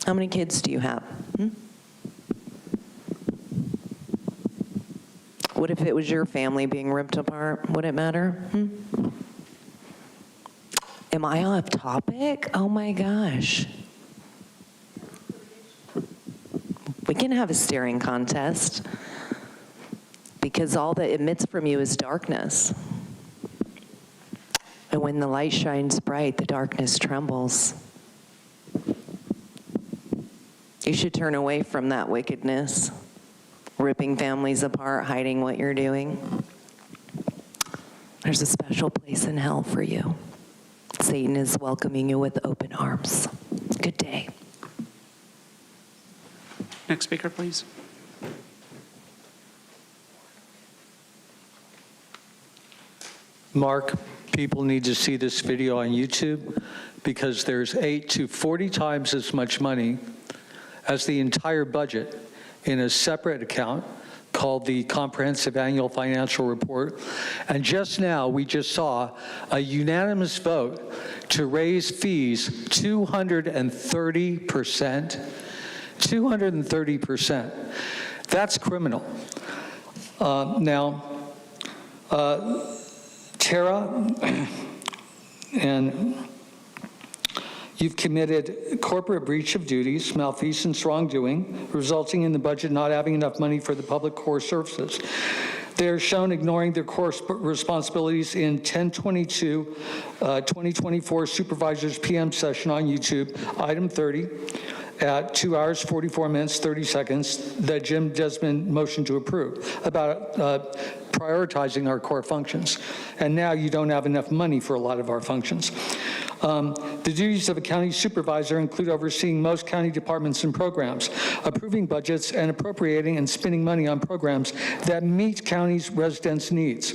How many kids do you have? What if it was your family being ripped apart? Would it matter? Am I off topic? Oh my gosh. We can have a staring contest because all that emits from you is darkness. And when the light shines bright, the darkness trembles. You should turn away from that wickedness, ripping families apart, hiding what you're doing. There's a special place in hell for you. Satan is welcoming you with open arms. Good day. Next speaker, please. Mark, people need to see this video on YouTube because there's 8 to 40 times as much money as the entire budget in a separate account called the Comprehensive Annual Financial Report. And just now, we just saw a unanimous vote to raise fees 230%. 230%. That's criminal. Tara, and you've committed corporate breach of duties, malfeasance, wrongdoing, resulting in the budget not having enough money for the public core services. They're shown ignoring their core responsibilities in 10/22/2024 Supervisors PM session on YouTube, item 30, at 2 hours, 44 minutes, 30 seconds, that Jim Desmond motioned to approve about prioritizing our core functions. And now you don't have enough money for a lot of our functions. The duties of a county supervisor include overseeing most county departments and programs, approving budgets, and appropriating and spending money on programs that meet county's residents' needs.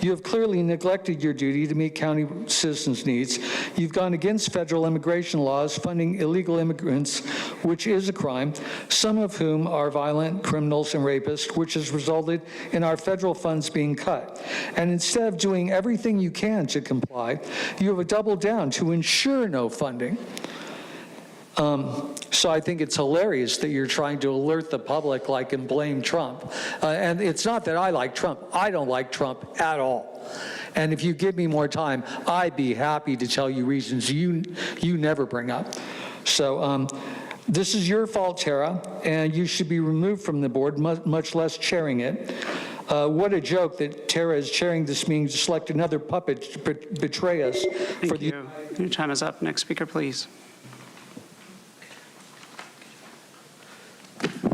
You have clearly neglected your duty to meet county citizens' needs. You've gone against federal immigration laws, funding illegal immigrants, which is a crime, some of whom are violent criminals and rapists, which has resulted in our federal funds being cut. And instead of doing everything you can to comply, you have doubled down to ensure no funding. So I think it's hilarious that you're trying to alert the public and blame Trump. And it's not that I like Trump. I don't like Trump at all. And if you give me more time, I'd be happy to tell you reasons you never bring up. So this is your fault, Tara, and you should be removed from the board, much less chairing it. What a joke that Tara is chairing this meeting to select another puppet to betray us. Thank you. Your time is up. Next speaker, please.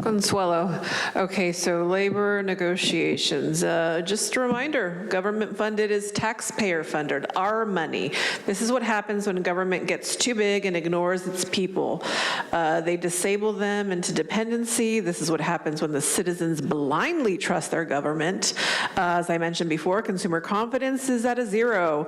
Consuelo. Okay, so labor negotiations. Just a reminder, government funded is taxpayer funded, our money. This is what happens when government gets too big and ignores its people. They disable them into dependency. This is what happens when the citizens blindly trust their government. As I mentioned before, consumer confidence is at a zero,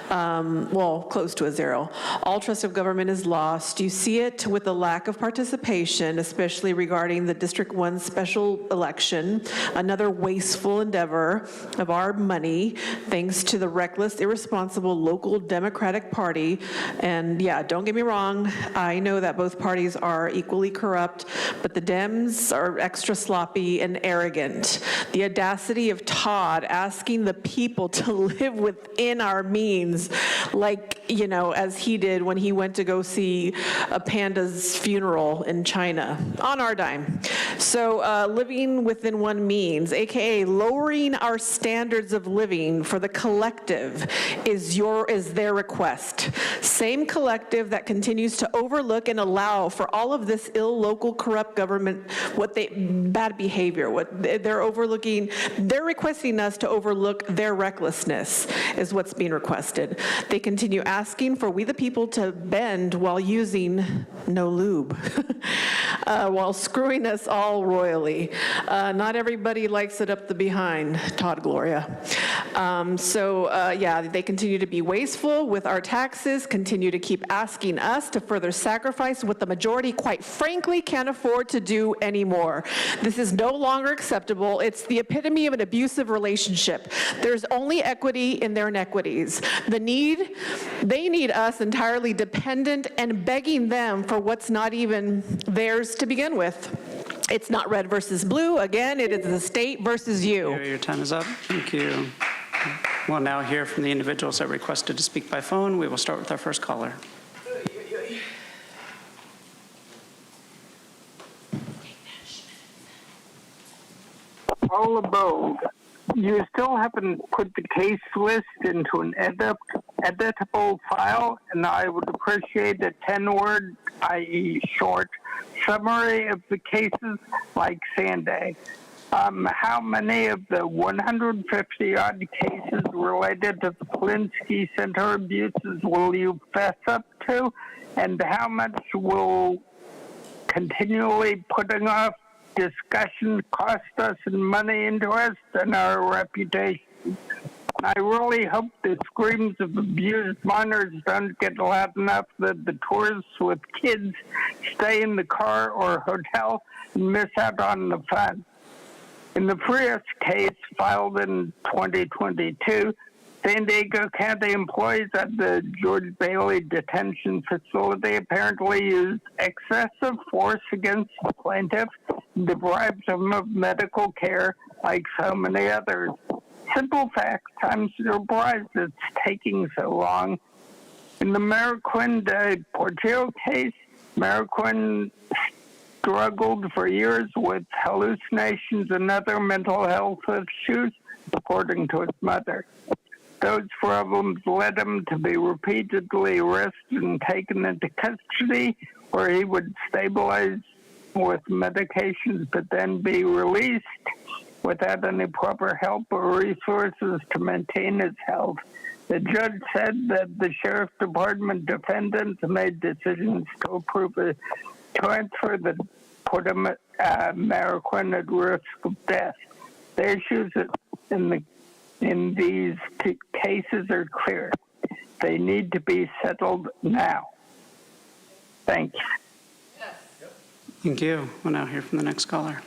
well, close to a zero. All trust of government is lost. You see it with the lack of participation, especially regarding the District 1 special election, another wasteful endeavor of our money, thanks to the reckless, irresponsible local Democratic Party. And yeah, don't get me wrong, I know that both parties are equally corrupt, but the Dems are extra sloppy and arrogant. The audacity of Todd asking the people to live within our means, like, you know, as he did when he went to go see a panda's funeral in China on our dime. So living within one means, AKA lowering our standards of living for the collective is their request. Same collective that continues to overlook and allow for all of this ill local corrupt government, bad behavior, what they're overlooking, they're requesting us to overlook their recklessness is what's being requested. They continue asking for we the people to bend while using no lube, while screwing us all royally. Not everybody likes it up the behind, Todd Gloria. Yeah, they continue to be wasteful with our taxes, continue to keep asking us to further sacrifice what the majority, quite frankly, can't afford to do anymore. This is no longer acceptable. It's the epitome of an abusive relationship. There's only equity in their inequities. They need us entirely dependent and begging them for what's not even theirs to begin with. It's not red versus blue. Again, it is the state versus you. Your time is up. Thank you. We'll now hear from the individuals that requested to speak by phone. We will start with our first caller. Paula Bogue, you still haven't put the case list into an editable file, and I would appreciate a 10-word, i.e. short, summary of the cases like Sanday. How many of the 150-odd cases related to the Polinsky Center abuses will you fess up to, and how much will continually putting off discussion cost us in money, interest, and our reputation? I really hope the screams of abused minors don't get loud enough that the tourists with kids stay in the car or hotel and miss out on the fun. In the Frias case filed in 2022, San Diego County employees at the George Bailey Detention Facility apparently used excessive force against the plaintiff and deprived him of medical care like so many others. Simple fact, I'm surprised it's taking so long. In the Mariquin de Portillo case, Mariquin struggled for years with hallucinations and other mental health issues, according to his mother. Those problems led him to be repeatedly arrested and taken into custody, where he would stabilize with medications but then be released without any proper help or resources to maintain his health. The judge said that the Sheriff's Department defendants made decisions to approve a transfer that put him Mariquin at risk of death. The issues in these cases are clear. They need to be settled now. Thanks. Thank you. We'll now hear from the next caller.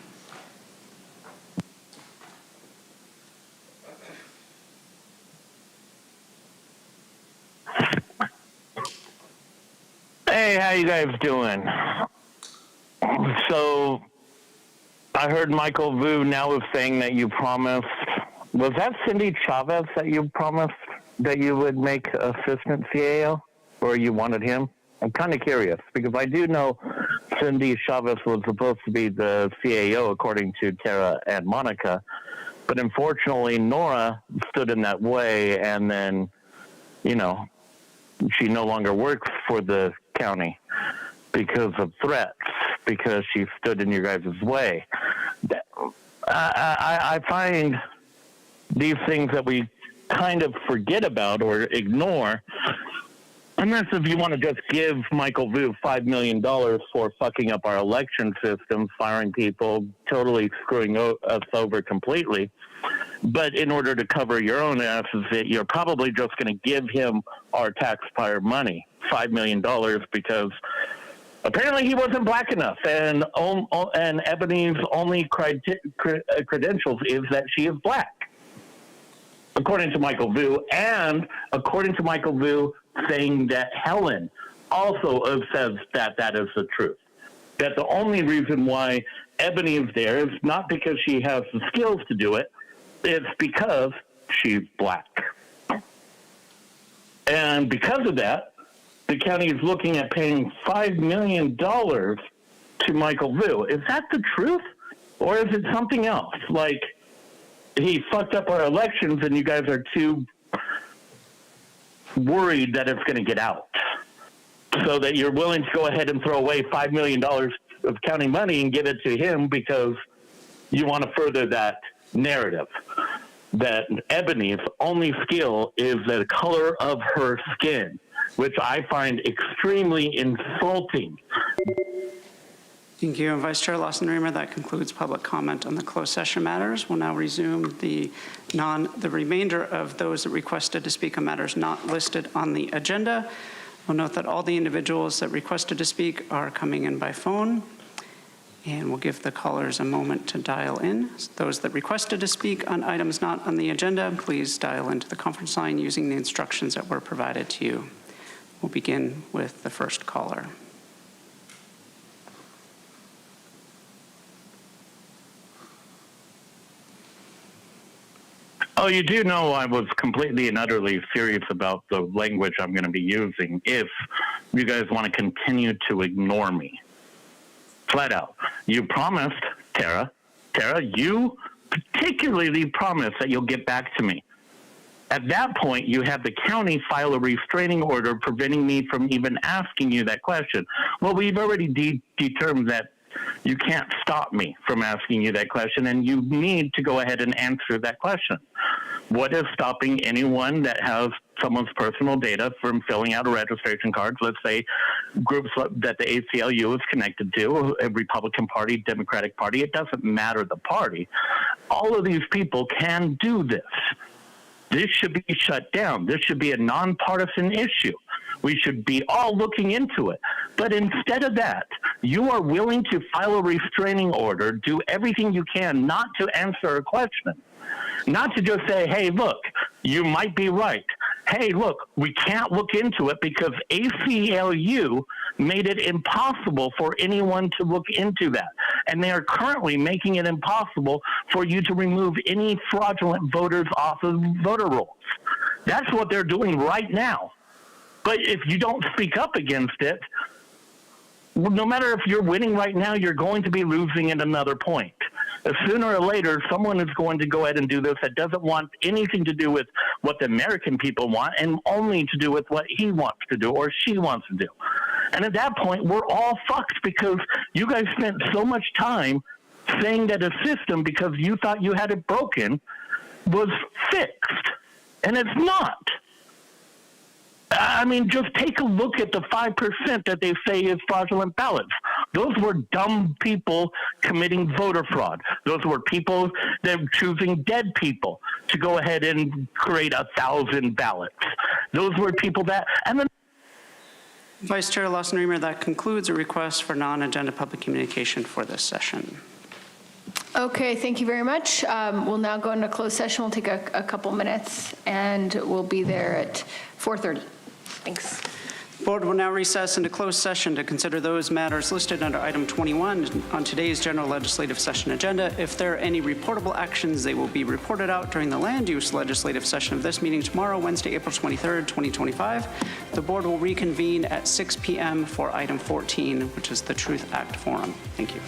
Hey, how you guys doing? So, I heard Michael Vu now was saying that you promised, was that Cindy Chavez that you promised that you would make assistant CAO, or you wanted him? I'm kind of curious, because I do know Cindy Chavez was supposed to be the CAO, according to Tara and Monica, but unfortunately Nora stood in that way, and then, you know, she no longer works for the county because of threats, because she stood in your guys' way. I find these things that we kind of forget about or ignore, unless if you want to just give Michael Vu $5 million for fucking up our election system, firing people, totally screwing us over completely. But in order to cover your own asses, you're probably just going to give him our taxpayer money, $5 million, because Apparently he wasn't black enough, and Ebony's only credentials is that she is black, according to Michael Vu, and according to Michael Vu saying that Helen also says that that is the truth. That the only reason why Ebony is there is not because she has the skills to do it, it's because she's black. And because of that, the county is looking at paying $5 million to Michael Vu. Is that the truth? Or is it something else? Like, he fucked up our elections and you guys are too worried that it's going to get out, so that you're willing to go ahead and throw away $5 million of county money and give it to him because you want to further that narrative that Ebony's only skill is the color of her skin, which I find extremely insulting. Thank you, Vice Chair Lawson-Remer. That concludes public comment on the closed session matters. We'll now resume the remainder of those that requested to speak on matters not listed on the agenda. We'll note that all the individuals that requested to speak are coming in by phone, and we'll give the callers a moment to dial in. Those that requested to speak on items not on the agenda, please dial into the conference line using the instructions that were provided to you. We'll begin with the first caller. Oh, you do know I was completely and utterly serious about the language I'm going to be using if you guys want to continue to ignore me. Flat out. You promised, Tara, you particularly promised that you'll get back to me. At that point, you had the county file a restraining order preventing me from even asking you that question. Well, we've already determined that you can't stop me from asking you that question, and you need to go ahead and answer that question. What is stopping anyone that has someone's personal data from filling out a registration card? Let's say groups that the ACLU is connected to, a Republican Party, Democratic Party, it doesn't matter the party. All of these people can do this. This should be shut down. This should be a nonpartisan issue. We should be all looking into it. But instead of that, you are willing to file a restraining order, do everything you can not to answer a question, not to just say, hey, look, you might be right. Hey, look, we can't look into it because ACLU made it impossible for anyone to look into that. And they are currently making it impossible for you to remove any fraudulent voters off of voter rolls. That's what they're doing right now. But if you don't speak up against it, no matter if you're winning right now, you're going to be losing at another point. Sooner or later, someone is going to go ahead and do this that doesn't want anything to do with what the American people want and only to do with what he wants to do or she wants to do. And at that point, we're all fucked because you guys spent so much time saying that a system, because you thought you had it broken, was fixed. And it's not. I mean, just take a look at the 5% that they say is fraudulent ballots. Those were dumb people committing voter fraud. Those were people that were choosing dead people to go ahead and create 1,000 ballots. Those were people that, and then Vice Chair Lawson-Remer, that concludes a request for non-agenda public communication for this session. Okay, thank you very much. We'll now go into closed session. We'll take a couple minutes, and we'll be there at 4:30. Thanks. The board will now recess into closed session to consider those matters listed under item 21 on today's general legislative session agenda. If there are any reportable actions, they will be reported out during the land use legislative session of this meeting tomorrow, Wednesday, April 23rd, 2025. The board will reconvene at 6 p.m. for item 14, which is the Truth Act forum. Thank you.